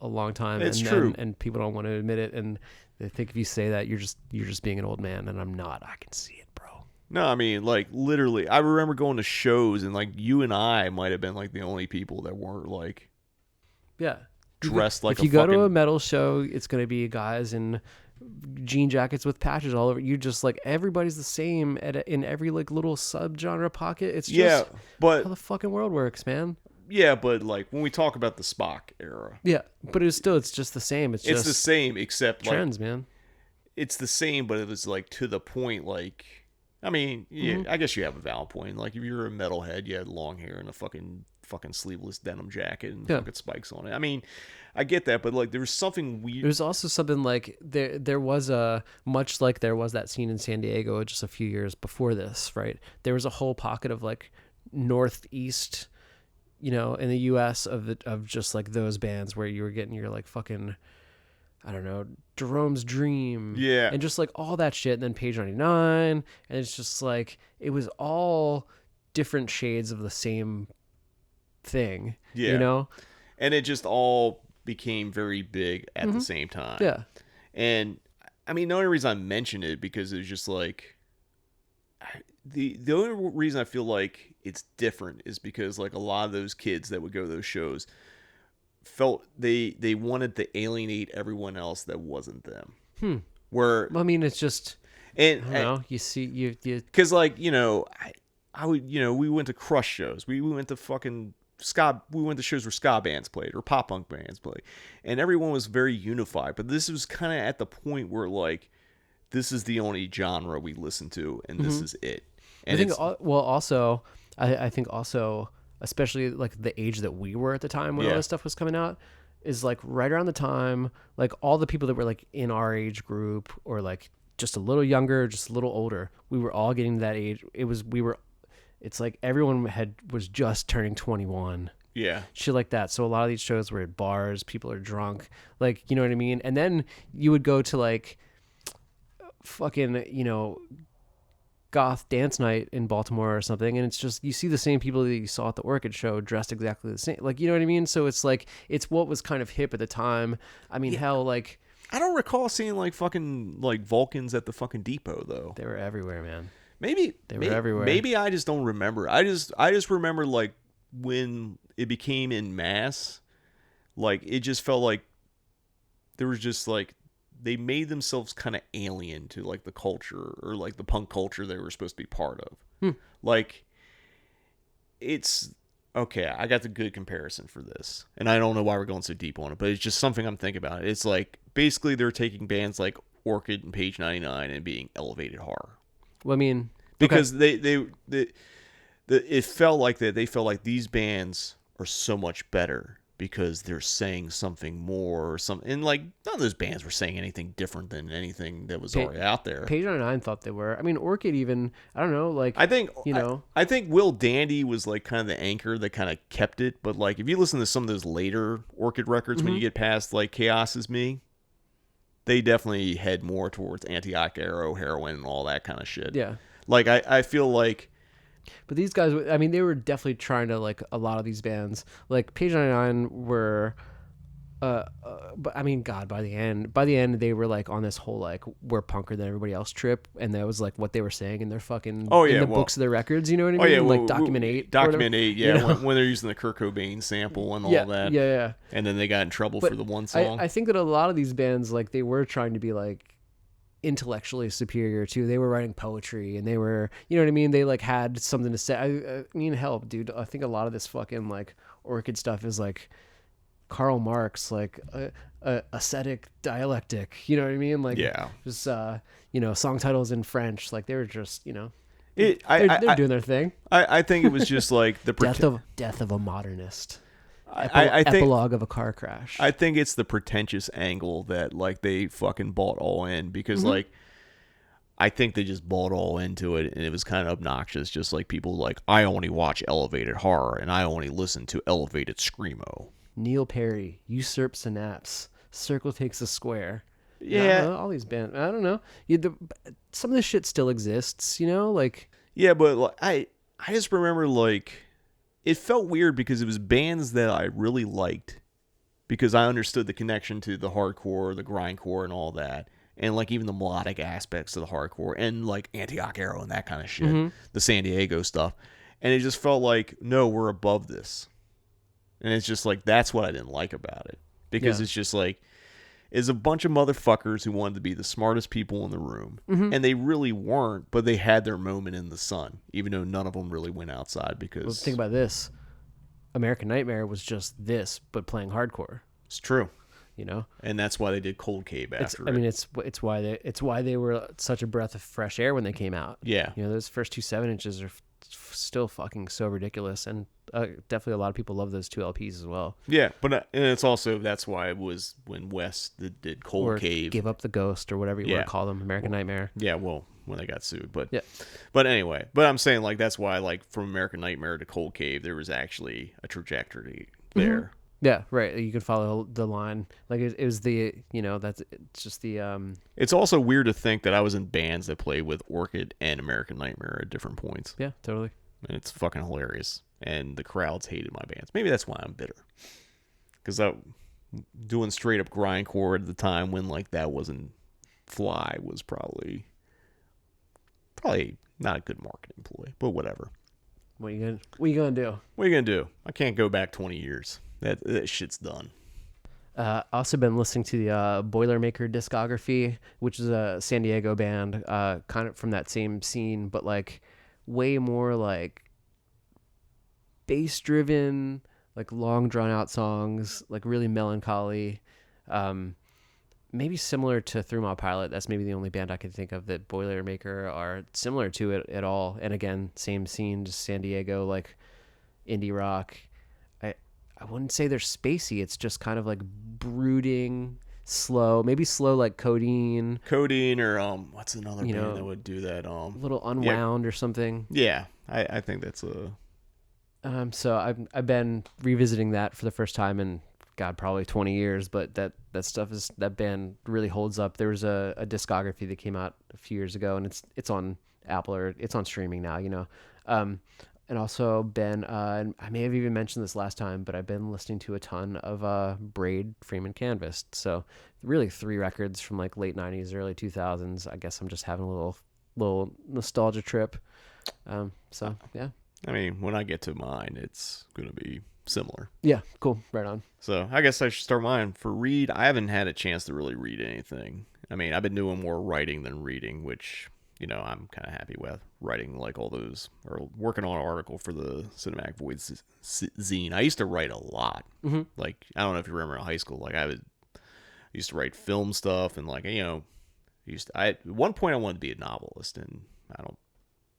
a long time. It's true, and people don't want to admit it, and they think if you say that you're just being an old man, and I'm not. I can see it, bro. No, I mean, like literally, I remember going to shows, and like you and I might have been like the only people that weren't like, dressed like. If you go to a metal show, it's gonna be guys in jean jackets with patches all over. You just like everybody's the same in every like little subgenre pocket. It's just but how the fucking world works, man. Yeah, but like when we talk about the Spock era, but it's just the same. It's just the same except trends, like, man. It's the same, but it was like to the point. Like, I mean, I guess you have a valid point. Like if you're a metalhead, you had long hair and a fucking sleeveless denim jacket and fucking spikes on it. I mean, I get that, but like there was something weird. There's also something like there was a, much like there was that scene in San Diego just a few years before this, right? There was a whole pocket of like northeast, you know, in the US of just like those bands where you were getting your like fucking, I don't know, Jerome's Dream. Yeah. And just like all that shit. And then Page 99. And it's just like, it was all different shades of the same thing. Yeah. You know? And it just all became very big at the same time. Yeah. And I mean, the only reason I mentioned it because it was just like, the only reason I feel like it's different is because like a lot of those kids that would go to those shows felt they wanted to alienate everyone else that wasn't them. Where I mean, it's just, and I don't know, you see, you because like, you know, I would, you know, we went to Crush shows, we went to fucking ska, we went to shows where ska bands played or pop punk bands played, and everyone was very unified. But this was kind of at the point where like this is the only genre we listen to, and this is it. And I think I think also, especially like the age that we were at the time when all this stuff was coming out, is like right around the time, like all the people that were like in our age group or like just a little younger, just a little older, we were all getting to that age. It's like everyone was just turning 21. Yeah. Shit like that. So a lot of these shows were at bars, people are drunk, like, you know what I mean? And then you would go to like fucking, you know, goth dance night in Baltimore or something, and it's just, you see the same people that you saw at the Orchid show dressed exactly the same, like, you know what I mean? So it's like, it's what was kind of hip at the time. I mean, hell, like, I don't recall seeing like fucking like Vulcans at the fucking depot though. They were everywhere, man. Maybe they were everywhere. Maybe I just don't remember. I just remember like when it became in mass, like it just felt like there was just like they made themselves kind of alien to like the culture or like the punk culture they were supposed to be part of. Like, it's okay. I got the good comparison for this, and I don't know why we're going so deep on it, but it's just something I'm thinking about. It's like basically they're taking bands like Orchid and Page 99 and being elevated horror. Well, I mean, because it felt like that. They felt like these bands are so much better because they're saying something more or something. And like none of those bands were saying anything different than anything that was already out there. Page 99 thought they were. I mean, Orchid even, I don't know, like, I think, you know, I think Will Dandy was like kind of the anchor that kind of kept it. But like if you listen to some of those later Orchid records, when you get past like Chaos Is Me, they definitely head more towards Antioch Arrow, Heroin, and all that kind of shit. Yeah. Like I feel like. But these guys, I mean, they were definitely trying to, like, a lot of these bands, like Page 99 were, but I mean, God, by the end, they were like on this whole like we're punker than everybody else trip, and that was like what they were saying in their fucking books of their records. You know what I mean? Like Document 8. Document 8, yeah. You know? when they're using the Kurt Cobain sample and all that. Yeah. And then they got in trouble for the one song. I think that a lot of these bands, like, they were trying to be like intellectually superior too. They were writing poetry and they were, you know what I mean? They like had something to say. I mean, hell, dude, I think a lot of this fucking like Orchid stuff is like Karl Marx, like ascetic dialectic, you know what I mean? Like, just you know, song titles in French, like they were just, you know, they're doing their thing. I think it was just like the death of a modernist. I think epilogue of a car crash. I think it's the pretentious angle that like they fucking bought all in because like I think they just bought all into it and it was kind of obnoxious. Just like people like, I only watch elevated horror and I only listen to elevated screamo. Neil Perry, Usurp Synapse, Circle Takes a Square. Yeah, all these bands. I don't know. Some of this shit still exists, you know, like. Yeah, but like, I just remember like. It felt weird because it was bands that I really liked because I understood the connection to the hardcore, the grindcore, and all that. And like even the melodic aspects of the hardcore and like Antioch Arrow and that kind of shit, the San Diego stuff. And it just felt like, no, we're above this. And it's just like, that's what I didn't like about it. Because it's just like, it's a bunch of motherfuckers who wanted to be the smartest people in the room. And they really weren't, but they had their moment in the sun, even though none of them really went outside because... Well, think about this. American Nightmare was just this, but playing hardcore. It's true. You know? And that's why they did Cold Cave after I mean, it's why they were such a breath of fresh air when they came out. Yeah. You know, those first 2 7-inches are still fucking so ridiculous, and definitely a lot of people love those 2 LPs as well. Yeah, but and it's also, that's why it was when West did Cold Cave. Give Up the Ghost or whatever you want to call them, American Nightmare. Yeah, well, when they got sued. But anyway, but I'm saying like that's why like from American Nightmare to Cold Cave, there was actually a trajectory there. Yeah, right. You could follow the line. Like it was the, you know, it's just the... It's also weird to think that I was in bands that played with Orchid and American Nightmare at different points. Yeah, totally. And it's fucking hilarious. And the crowds hated my bands. Maybe that's why I'm bitter. Because I doing straight up grindcore at the time when like that wasn't fly was probably not a good marketing ploy, but whatever. What are you gonna do? What are you gonna do? I can't go back 20 years. That shit's done. Also been listening to the Boilermaker Discography, which is a San Diego band, kind of from that same scene, but like way more like bass driven, like long drawn out songs, like really melancholy. maybe similar to Through My Pilot. That's maybe the only band I can think of that Boilermaker are similar to it at all. And again, same scene, just San Diego, like indie rock. I wouldn't say they're spacey. It's just kind of like brooding, slow, maybe slow like Codeine. Codeine or what's another band that would do that? A little Unwound or something. Yeah, I think that's a. So I've been revisiting that for the first time in probably 20 years, but that that band really holds up. There was a discography that came out a few years ago, and it's on Apple or it's on streaming now, and also been I may have even mentioned this last time, but I've been listening to a ton of Braid, Freeman Canvas. So really 3 records from like late 90s, early 2000s. I guess I'm just having a little nostalgia trip. So yeah. I mean, when I get to mine, it's going to be similar. Yeah, cool. Right on. So I guess I should start mine. For read, I haven't had a chance to really read anything. I mean, I've been doing more writing than reading, which, I'm kind of happy with. Writing like all those, or working on an article for the Cinematic Void zine. I used to write a lot. Mm-hmm. Like, I don't know if you remember in high school, like I used to write film stuff and like, at one point I wanted to be a novelist, and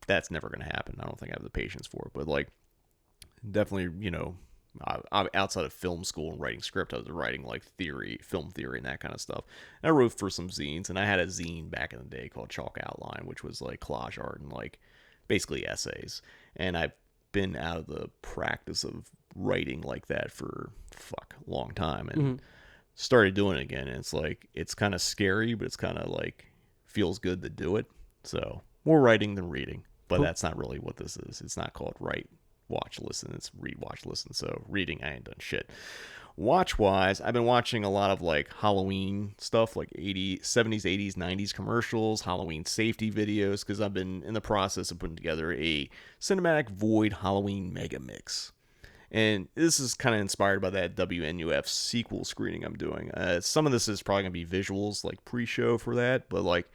that's never going to happen. I don't think I have the patience for it, but like definitely, I'm outside of film school and writing script. I was writing like film theory and that kind of stuff. And I wrote for some zines, and I had a zine back in the day called Chalk Outline, which was like collage art and like basically essays. And I've been out of the practice of writing like that for a long time, and started doing it again. And it's like, it's kind of scary, but it's kind of like feels good to do it. So more writing than reading, but that's not really what this is. It's not called write, watch, listen. It's read, watch, listen. So reading, I ain't done shit. Watch wise, I've been watching a lot of like Halloween stuff, like 80s, 70s, 80s, 90s commercials, Halloween safety videos, because I've been in the process of putting together a Cinematic Void Halloween mega mix. And this is kind of inspired by that WNUF sequel screening I'm doing. Some of this is probably going to be visuals, like pre-show for that, but like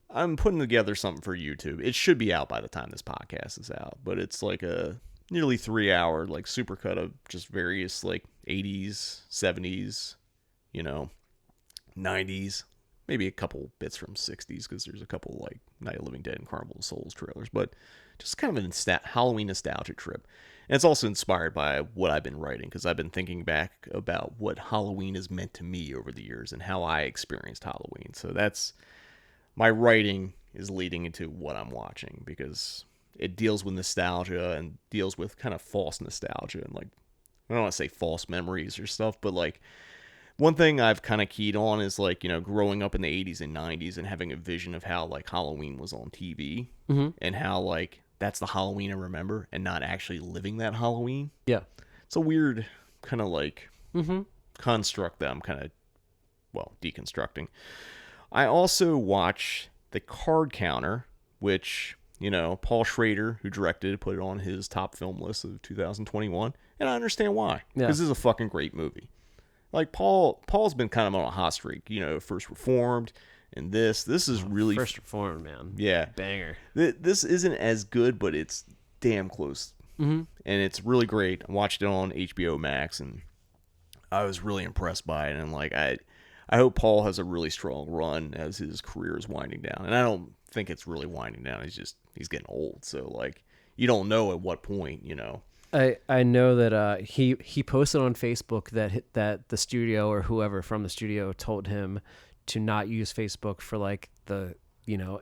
I'm putting together something for YouTube. It should be out by the time this podcast is out, but it's like a nearly 3-hour like supercut of just various like 80s, 70s, 90s, maybe a couple bits from 60s, because there's a couple like Night of the Living Dead and Carnival of Souls trailers, but just kind of a Halloween nostalgia trip. And it's also inspired by what I've been writing, because I've been thinking back about what Halloween has meant to me over the years and how I experienced Halloween. So that's my writing is leading into what I'm watching, because it deals with nostalgia and deals with kind of false nostalgia and like, I don't want to say false memories or stuff, but like one thing I've kind of keyed on is like, growing up in the 80s and 90s and having a vision of how like Halloween was on TV and how like that's the Halloween I remember, and not actually living that Halloween. Yeah. It's a weird kind of like construct that I'm kind of, deconstructing. I also watch The Card Counter, which, Paul Schrader, who directed, put it on his top film list of 2021, and I understand why. Because this is a fucking great movie. Like, Paul's been kind of on a hot streak, First Reformed, and this is really... First Reformed, man. Yeah. Banger. This isn't as good, but it's damn close. And it's really great. I watched it on HBO Max, and I was really impressed by it, and like, I hope Paul has a really strong run as his career is winding down. And I don't think it's really winding down. He's getting old. So like, you don't know at what point, I know that he posted on Facebook that the studio or whoever from the studio told him to not use Facebook for like the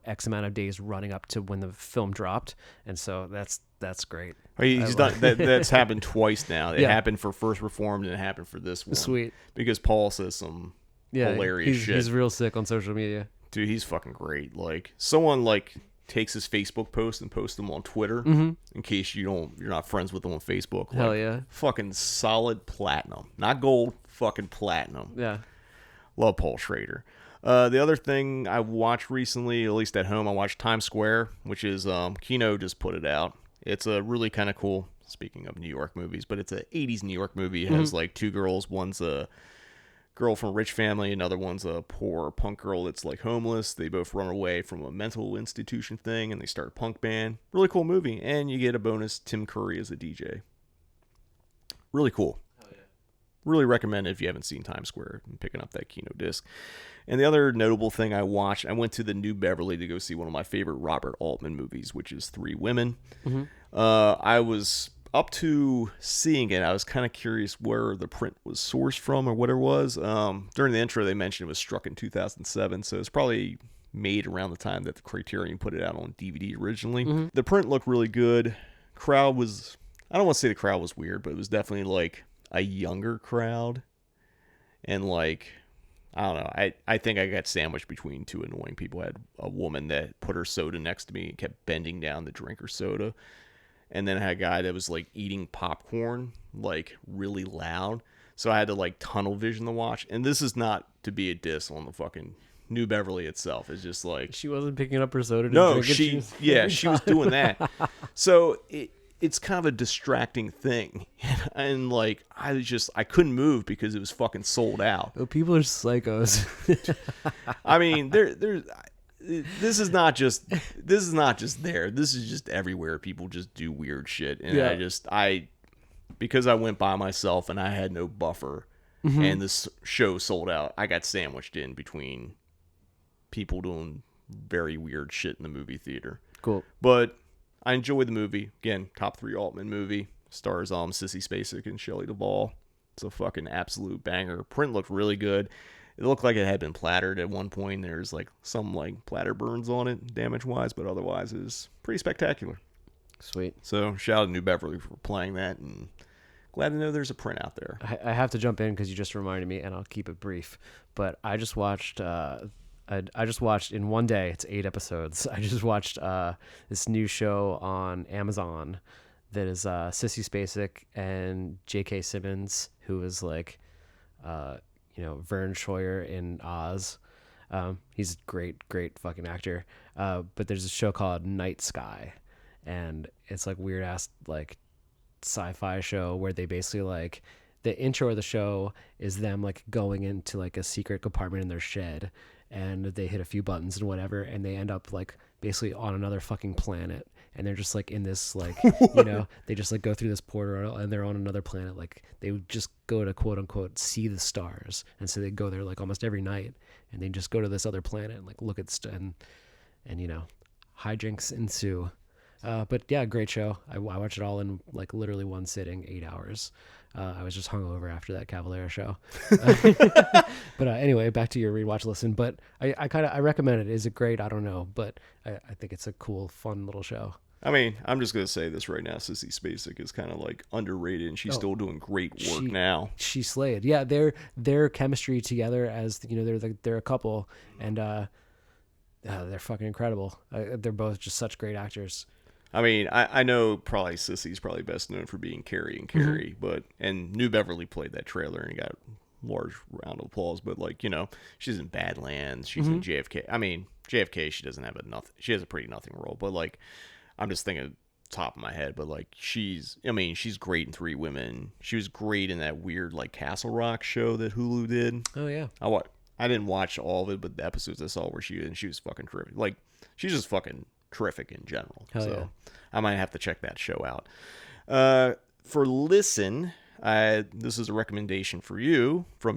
X amount of days running up to when the film dropped, and so that's great. He's done that's happened twice now. It happened for First Reformed and it happened for this one. Sweet, because Paul says some hilarious shit. He's real sick on social media. Dude, he's fucking great. Like, someone like takes his Facebook post and posts them on Twitter in case you're not friends with them on Facebook. Hell like, yeah. Fucking solid platinum. Not gold, fucking platinum. Yeah. Love Paul Schrader. The other thing I watched recently, at least at home, I watched Times Square, which is Kino just put it out. It's a really kind of cool, speaking of New York movies, but it's a 80s New York movie. It has like 2 girls. One's a girl from a rich family, another one's a poor punk girl that's like homeless. They both run away from a mental institution thing, and they start a punk band. Really cool movie, and you get a bonus Tim Curry as a DJ. Really cool. really recommend it if you haven't seen Times Square and picking up that Kino disc. And the other notable thing I watched, I went to the New Beverly to go see one of my favorite Robert Altman movies, which is Three Women. Mm-hmm. I was up to seeing it. I was kind of curious where the print was sourced from or what it was. During the intro, they mentioned it was struck in 2007, so it's probably made around the time that the Criterion put it out on DVD originally. Mm-hmm. The print looked really good. Crowd was, I don't want to say the crowd was weird, but it was definitely like a younger crowd. And like, I don't know, I think I got sandwiched between two annoying people. I had a woman that put her soda next to me and kept bending down to drink her soda. And then I had a guy that was like eating popcorn, like really loud. So I had to like tunnel vision to watch. And this is not to be a diss on the fucking New Beverly itself. It's just like, She wasn't picking up her soda to no, drink it. she was doing that. So it's kind of a distracting thing. And like, I couldn't move because it was fucking sold out. Oh, people are psychos. I mean, this is not just there. This is just everywhere. People just do weird shit. And Yeah. because I went by myself and I had no buffer and this show sold out, I got sandwiched in between people doing very weird shit in the movie theater. Cool. But I enjoyed the movie. Again, top 3 Altman movie. Stars Sissy Spacek and Shelley Duvall. It's a fucking absolute banger. Print looked really good. It looked like it had been plattered at one point. There's like some like platter burns on it, damage wise, but otherwise it's pretty spectacular. Sweet. So shout out to New Beverly for playing that, and glad to know there's a print out there. I have to jump in because you just reminded me, and I'll keep it brief. But I just watched. I just watched in one day. It's 8 episodes. I just watched this new show on Amazon that is Sissy Spacek and J.K. Simmons, who is like, Vern Troyer in Oz. He's a great fucking actor. But there's a show called Night Sky, and it's like weird ass like sci-fi show where they basically like the intro of the show is them like going into like a secret compartment in their shed, and they hit a few buttons and whatever, and they end up like basically on another fucking planet, and they're just like in this like they just like go through this portal and they're on another planet. Like they would just go to quote unquote see the stars, and so they go there like almost every night, and they just go to this other planet and like look at and hijinks ensue. But yeah, great show. I watched it all in like literally one sitting, 8 hours. I was just hungover after that Cavalera show. But anyway, back to your read, watch, listen. But I recommend it. Is it great? I don't know, but I think it's a cool, fun little show. I mean, I'm just gonna say this right now: Sissy Spacek is kind of like underrated, and she's still doing great work now. She slayed. Yeah, their chemistry together as they're a couple, and they're fucking incredible. They're both just such great actors. I mean, I know probably Sissy's probably best known for being Carrie and Carrie, and New Beverly played that trailer and got a large round of applause. But like, she's in Badlands, she's in JFK. I mean, JFK, she doesn't have she has a pretty nothing role. But like, I'm just thinking top of my head. But like, she's great in Three Women. She was great in that weird like Castle Rock show that Hulu did. Oh yeah, I didn't watch all of it, but the episodes I saw where she was fucking terrific. Like, she's just fucking terrific in general. Yeah. I might have to check that show out. For listen, this is a recommendation from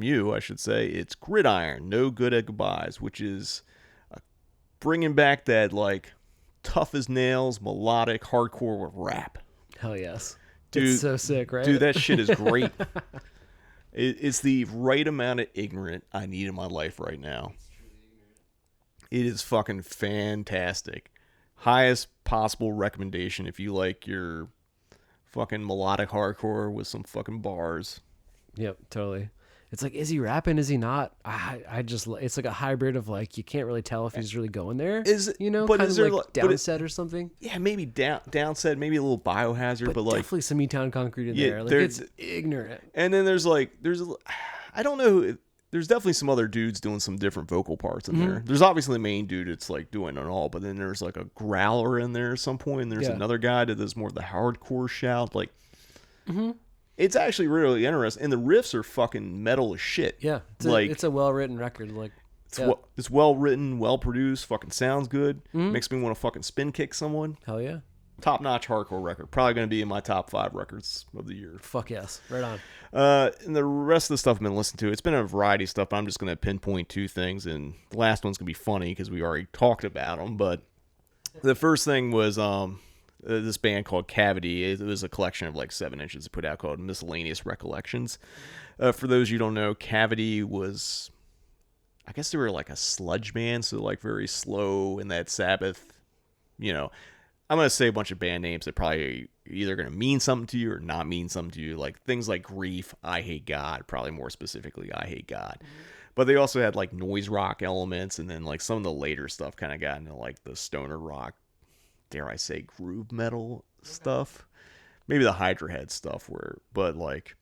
you, I should say. It's Gridiron, No Good at Goodbyes, which is bringing back that like tough as nails, melodic hardcore with rap. Hell yes. Dude, it's so sick, right? Dude, that shit is great. It's the right amount of ignorant I need in my life right now. It is fucking fantastic. Highest possible recommendation if you like your fucking melodic hardcore with some fucking bars. Yep, totally. It's like, is he rapping? Is he not? It's like a hybrid of like, you can't really tell if he's really going there. But kind is of there like downset or something? Yeah, maybe downset, maybe a little Biohazard, but like definitely some E-Town Concrete in there. Like, it's ignorant. And then I don't know. There's definitely some other dudes doing some different vocal parts in there. There's obviously the main dude that's like doing it all, but then there's like a growler in there at some point, and there's another guy that does more of the hardcore shout. Like, it's actually really interesting, and the riffs are fucking metal as shit. Yeah, it's a well-written record. Like, it's well written, well produced, fucking sounds good. Makes me want to fucking spin kick someone. Hell yeah. top-notch hardcore record. Probably going to be in my top 5 records of the year. Fuck yes. Right on. And the rest of the stuff I've been listening to, it's been a variety of stuff, but I'm just going to pinpoint 2 things, and the last one's going to be funny because we already talked about them, but the first thing was this band called Cavity. It was a collection of like 7 inches put out called Miscellaneous Recollections. For those you don't know, Cavity was, I guess they were like a sludge band, so like very slow in that Sabbath, you know. I'm going to say a bunch of band names that probably either going to mean something to you or not mean something to you. Like things like Grief, I Hate God, probably more specifically I Hate God. But they also had like noise rock elements, and then like some of the later stuff kind of got into like the stoner rock, dare I say, groove metal stuff. Maybe the Hydra Head stuff but like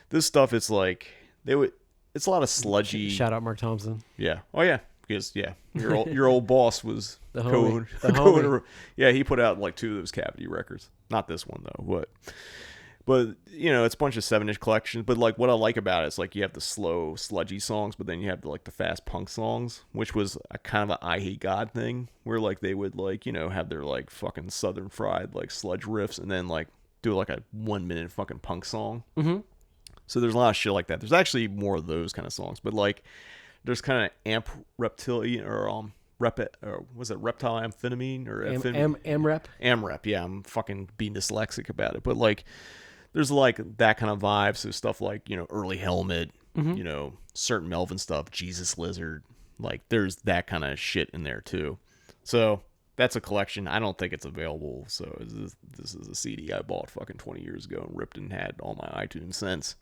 this stuff, it's like it's a lot of sludgy. Shout out Mark Thompson. Yeah. Oh yeah. Because your old boss was the homie. Yeah, he put out like 2 of those Cavity records. Not this one though, but you know, it's a bunch of 7-inch collections. But like what I like about it is like you have the slow, sludgy songs, but then you have the fast punk songs, which was a kind of a I Hate God thing, where like they would like, you know, have their like fucking Southern fried like sludge riffs, and then like do like a 1-minute fucking punk song. Mm-hmm. So there's a lot of shit like that. There's actually more of those kind of songs, but like there's kind of amp reptilian or was it reptile amphetamine or amrep? Amrep, yeah. I'm fucking being dyslexic about it, but like there's like that kind of vibe. So stuff like, you know, Early Helmet, you know, certain Melvin stuff, Jesus Lizard, like there's that kind of shit in there too. So that's a collection. I don't think it's available. So this is a CD I bought fucking 20 years ago and ripped and had all my iTunes since.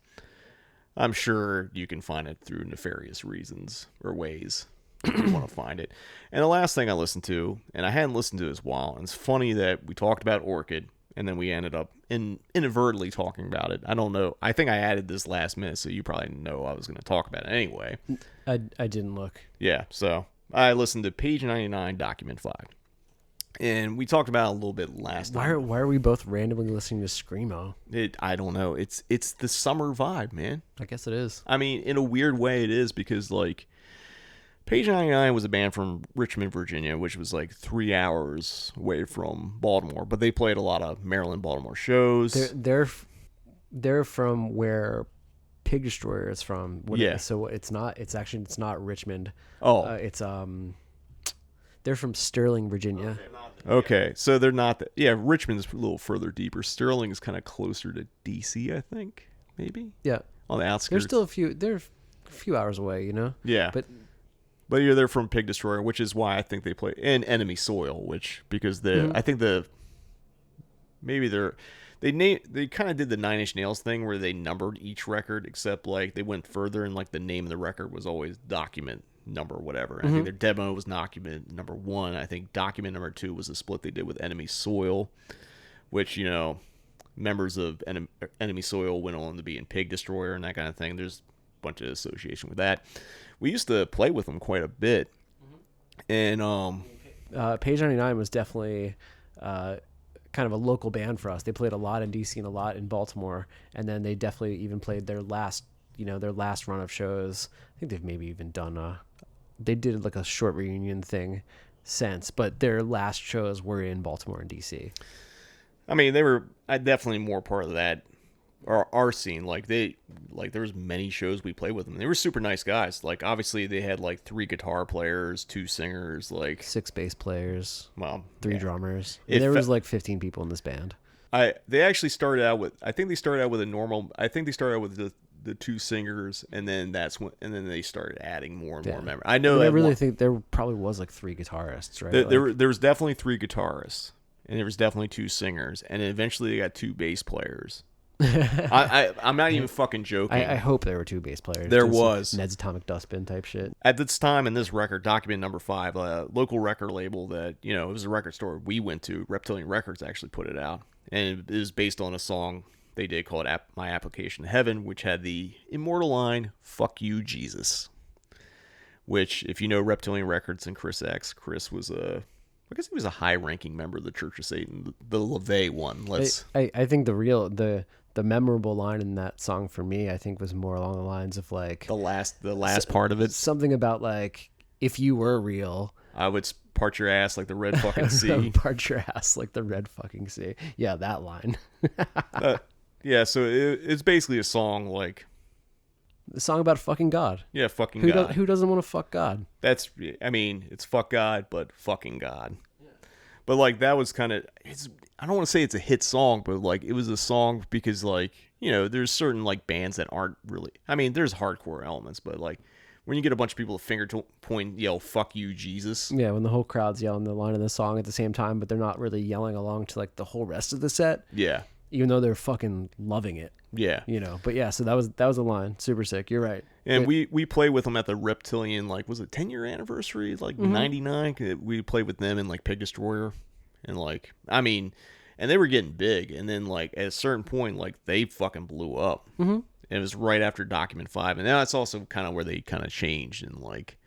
I'm sure you can find it through nefarious reasons or ways if you want to find it. And the last thing I listened to, and I hadn't listened to this in a while, and it's funny that we talked about Orchid, and then we ended up inadvertently talking about it. I don't know. I think I added this last minute, so you probably know I was going to talk about it anyway. I didn't look. Yeah, so I listened to Page 99, Document 5. And we talked about it a little bit last time. Why are we both randomly listening to Screamo? I don't know. It's the summer vibe, man. I guess it is. I mean, in a weird way it is, because like Page 99 was a band from Richmond, Virginia, which was like 3 hours away from Baltimore, but they played a lot of Maryland, Baltimore shows. They're from where Pig Destroyer is from. Yeah. So it's not Richmond. Oh. They're from Sterling, Virginia. Okay, so they're not that. Yeah, Richmond's a little further deeper. Sterling is kind of closer to DC, I think, maybe. Yeah, on the outskirts. They're still a few hours away, you know. Yeah, but yeah, they're from Pig Destroyer, which is why I think they play in Enemy Soil, because I think they kind of did the 9 Inch Nails thing where they numbered each record, except like they went further and like the name of the record was always Document number whatever. And I think their demo was Document number 1. I think Document number 2 was a split they did with Enemy Soil, which, you know, members of Enemy Soil went on to be in Pig Destroyer and that kind of thing. There's a bunch of association with that. We used to play with them quite a bit. And Page 99 was definitely kind of a local band for us. They played a lot in DC and a lot in Baltimore, and then they definitely even played their last run of shows. I think they've maybe even done they did like a short reunion thing since, but their last shows were in Baltimore and DC. I mean, they were definitely more part of that, or our scene. Like there was many shows we played with them. They were super nice guys. Like obviously they had like 3 guitar players, 2 singers, like 6 bass players, 3 yeah. drummers. There was like 15 people in this band. They actually started out with, I think they started out with the 2 singers, and then they started adding more and more members. I really think there probably was like 3 guitarists, right? There was definitely 3 guitarists, and there was definitely 2 singers, and then eventually they got 2 bass players. I'm not even fucking joking. I hope there were 2 bass players. There was Ned's Atomic Dustbin type shit. At this time in this record, Document number 5, a local record label that, you know, it was a record store we went to, Reptilian Records, actually put it out, and it was based on a song they did called My Application to Heaven, which had the immortal line, "Fuck you, Jesus." Which, if you know Reptilian Records and Chris was I guess he was a high-ranking member of the Church of Satan, the LaVey one. I think the memorable line in that song for me, I think, was more along the lines of like the last part of it. Something about like, if you were real, I would part your ass like the red fucking sea. Part your ass like the red fucking sea. Yeah, that line. Yeah, so it's basically a song like... A song about fucking God. Yeah, fucking God. Who doesn't want to fuck God? I mean, it's fuck God, but fucking God. Yeah. But, like, that was kind of... I don't want to say it's a hit song, but, like, it was a song because, like, you know, there's certain, like, bands that aren't really... I mean, there's hardcore elements, but, like, when you get a bunch of people to finger point, yell, fuck you, Jesus. Yeah, when the whole crowd's yelling the line of the song at the same time, but they're not really yelling along to, like, the whole rest of the set. Yeah. Even though they're fucking loving it. Yeah. You know, but yeah, so that was a line. Super sick. You're right. And we played with them at the Reptilian, like, was it 10-year anniversary? Like, 99? We played with them in, like, Pig Destroyer. And, like, I mean, and they were getting big. And then, like, at a certain point, like, they fucking blew up. Mm-hmm. And it was right after Document 5. And that's also kind of where they kind of changed and, like,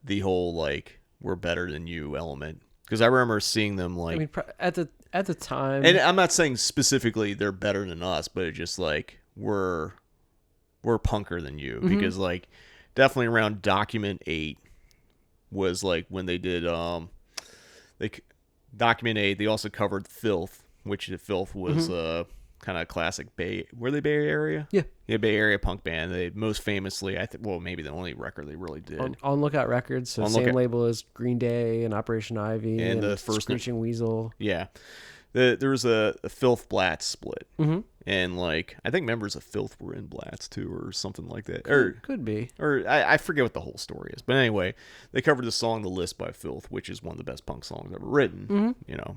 the whole, like, we're better than you element. Because I remember seeing them, like... I mean, at the time... And I'm not saying specifically they're better than us, but it's just, like, we're punker than you. Mm-hmm. Because, like, definitely around Document 8 was, like, when they did... Document 8, they also covered Filth, which Filth was kind of classic Bay... Were they Bay Area? Yeah. Yeah, Bay Area punk band. They most famously, maybe the only record they really did. On Lookout Records, so same label as Green Day and Operation Ivy and the first Screeching Weasel. Yeah. There was a Filth Blatz split. Mm-hmm. And, like, I think members of Filth were in Blatz, too, or something like that. Could be. Or I forget what the whole story is. But anyway, they covered the song The List by Filth, which is one of the best punk songs ever written. Mm-hmm. You know,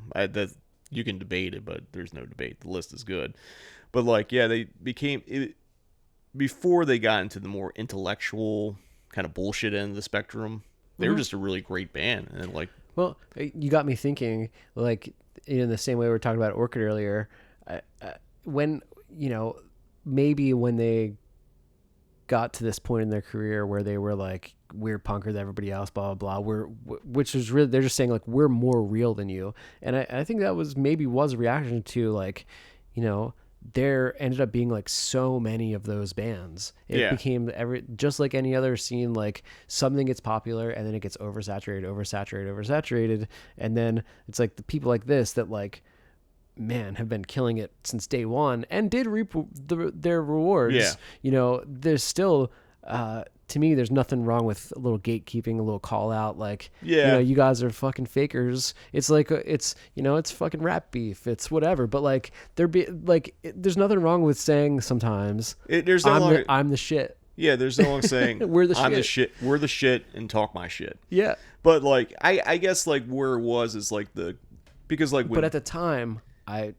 you can debate it, but there's no debate. The List is good. But, like, yeah, they became... Before they got into the more intellectual kind of bullshit end of the spectrum, they were just a really great band. And, like... Well, you got me thinking, like, in the same way we were talking about Orchid earlier, when, you know, maybe when they got to this point in their career where they were like, we're punker than everybody else, blah, blah, blah, which is really, they're just saying, like, we're more real than you. And I think that was a reaction to, like, you know, there ended up being like so many of those bands. It became just like any other scene, like something gets popular and then it gets oversaturated. And then it's like the people like this that, like, man, have been killing it since day one and did reap their rewards. Yeah. You know, there's still, to me, there's nothing wrong with a little gatekeeping, a little call out, like, you know, you guys are fucking fakers. It's like, it's, you know, it's fucking rap beef. It's whatever. But, like, there's nothing wrong with saying sometimes, I'm the shit. Yeah, there's no one saying, we're the I'm shit. the shit. We're the shit and talk my shit. Yeah. But, like, I guess, like, where it was is, like, because, like... But at the time, I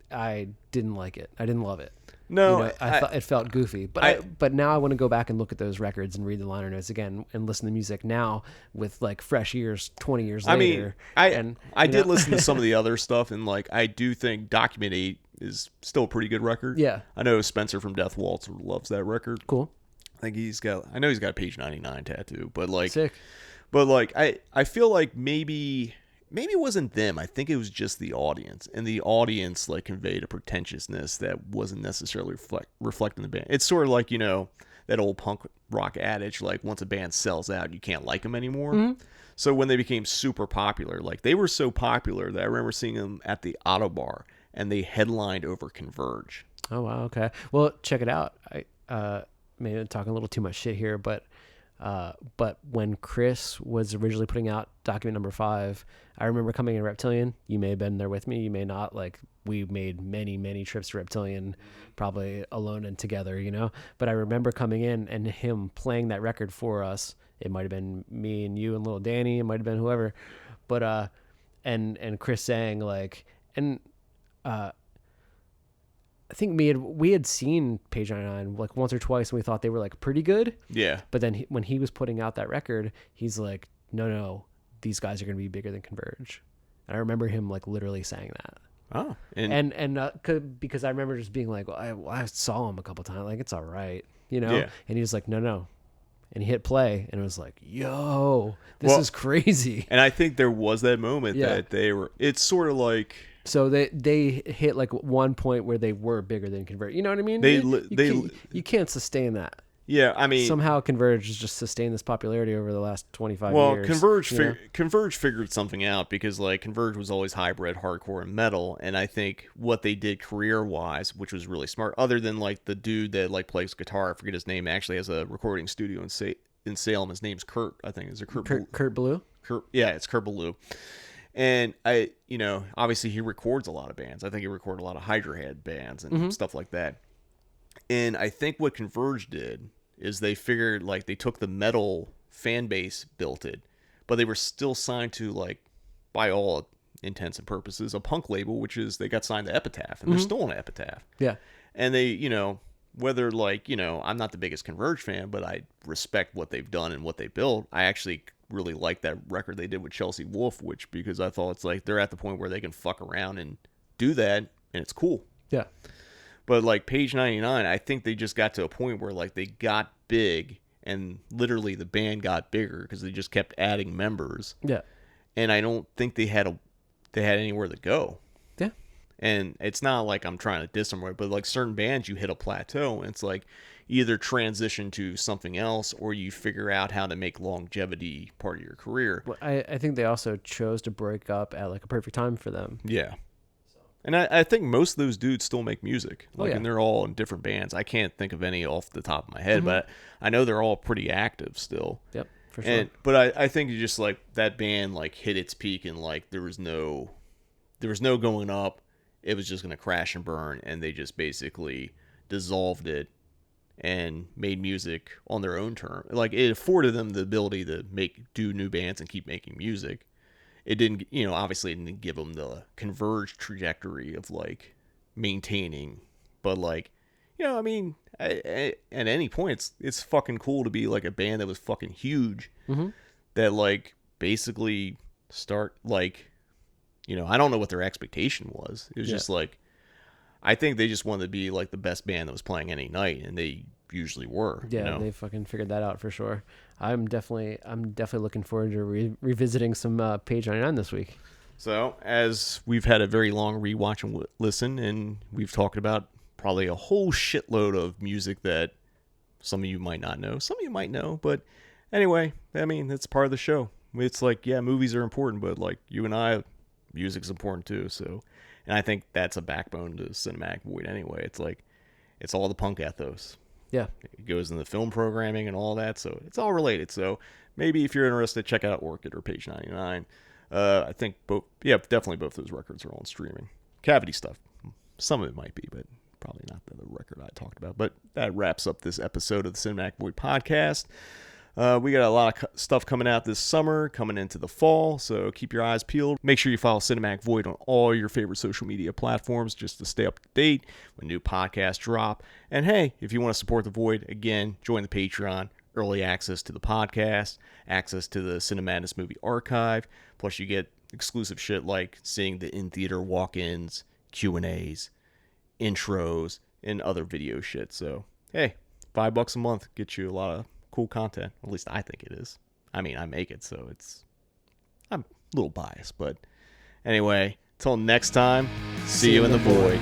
didn't like it. I didn't love it. No, you know, I thought it felt goofy, but now I want to go back and look at those records and read the liner notes again and listen to music now with, like, fresh ears 20 years later. I mean, I did listen to some of the other stuff, and, like, I do think Document 8 is still a pretty good record. Yeah. I know Spencer from Death Waltz loves that record. Cool. I know he's got a page 99 tattoo, but, like, sick. But, like, I feel like maybe it wasn't them. I think it was just the audience, and the audience, like, conveyed a pretentiousness that wasn't necessarily reflecting the band. It's sort of like, you know, that old punk rock adage, like, once a band sells out, you can't like them anymore. Mm-hmm. So when they became super popular, like, they were so popular that I remember seeing them at the Auto Bar, and they headlined over Converge. Oh, wow, okay. Well, check it out. I maybe I'm talking a little too much shit here, but when Chris was originally putting out Document number 5, I remember coming in Reptilian. You may have been there with me. You may not. Like, we made many, many trips to Reptilian, probably alone and together, you know? But I remember coming in and him playing that record for us. It might have been me and you and little Danny. It might have been whoever. But, and Chris saying, like, and, I think we had seen Page 99 like once or twice, and we thought they were, like, pretty good. Yeah. But then when he was putting out that record, he's like, no, these guys are going to be bigger than Converge. And I remember him, like, literally saying that. Oh. And because I remember just being like, well, I saw him a couple times, like, it's all right, you know? Yeah. And he was like, no. And he hit play, and it was like, yo, this is crazy. And I think there was that moment that it's sort of like... So they hit, like, one point where they were bigger than Converge. You know what I mean? You can't sustain that. Yeah, I mean, somehow Converge has just sustained this popularity over the last 25 well, years. Converge figured something out because like Converge was always hybrid hardcore and metal, and I think what they did career-wise, which was really smart, other than like the dude that like plays guitar, I forget his name, actually has a recording studio in Salem. His name's Kurt, I think. Is it Kurt Blue? Yeah, it's Kurt Blue. And obviously he records a lot of bands. I think he recorded a lot of Hydra Head bands and stuff like that. And I think what Converge did is they figured, like, they took the metal fan base, built it, but they were still signed to, like, by all intents and purposes, a punk label, which is they got signed to Epitaph, and they're still on Epitaph. Yeah. And they, whether, like, I'm not the biggest Converge fan, but I respect what they've done and what they built. I actually really like that record they did with Chelsea Wolfe, because I thought it's like they're at the point where they can fuck around and do that, and it's cool. Yeah. But like Page 99, I think they just got to a point where like they got big, and literally the band got bigger because they just kept adding members. Yeah. And I don't think they had anywhere to go. Yeah. And it's not like I'm trying to diss them, right? But like certain bands, you hit a plateau, and it's like either transition to something else or you figure out how to make longevity part of your career. Well, I think they also chose to break up at like a perfect time for them. Yeah. And I think most of those dudes still make music. And they're all in different bands. I can't think of any off the top of my head, but I know they're all pretty active still. Yep, for sure. But I think you just like that band like hit its peak, and like there was no going up. It was just gonna crash and burn, and they just basically dissolved it and made music on their own term. Like it afforded them the ability to do new bands and keep making music. It didn't, obviously it didn't give them the Converge trajectory of like maintaining, but like, I mean, at any point, it's fucking cool to be like a band that was fucking huge, that like basically start like, I don't know what their expectation was. It was just like, I think they just wanted to be like the best band that was playing any night, and they usually were. Yeah, they fucking figured that out for sure. I'm definitely looking forward to revisiting some Page 99 this week. So, as we've had a very long rewatch and listen, and we've talked about probably a whole shitload of music that some of you might not know, some of you might know, but anyway, I mean, it's part of the show. It's like, yeah, movies are important, but like you and I, music's important too. So, and I think that's a backbone to Cinematic Void anyway. It's like, it's all the punk ethos. Yeah. It goes in the film programming and all that, so it's all related. So maybe if you're interested, check out Orchid or Page 99. I think definitely both those records are on streaming. Cavity stuff, some of it might be, but probably not the record I talked about. But that wraps up this episode of the Cinematic Void podcast. We got a lot of stuff coming out this summer, coming into the fall, so keep your eyes peeled. Make sure you follow Cinematic Void on all your favorite social media platforms just to stay up to date when new podcasts drop. And hey, if you want to support the Void, again, join the Patreon. Early access to the podcast, access to the Cinemadness movie archive, plus you get exclusive shit like seeing the in-theater walk-ins, Q&As, intros, and other video shit. So, hey, $5 a month gets you a lot of cool content. At least I think it is. I mean, I make it, so I'm a little biased. But anyway, until next time, see you in the void.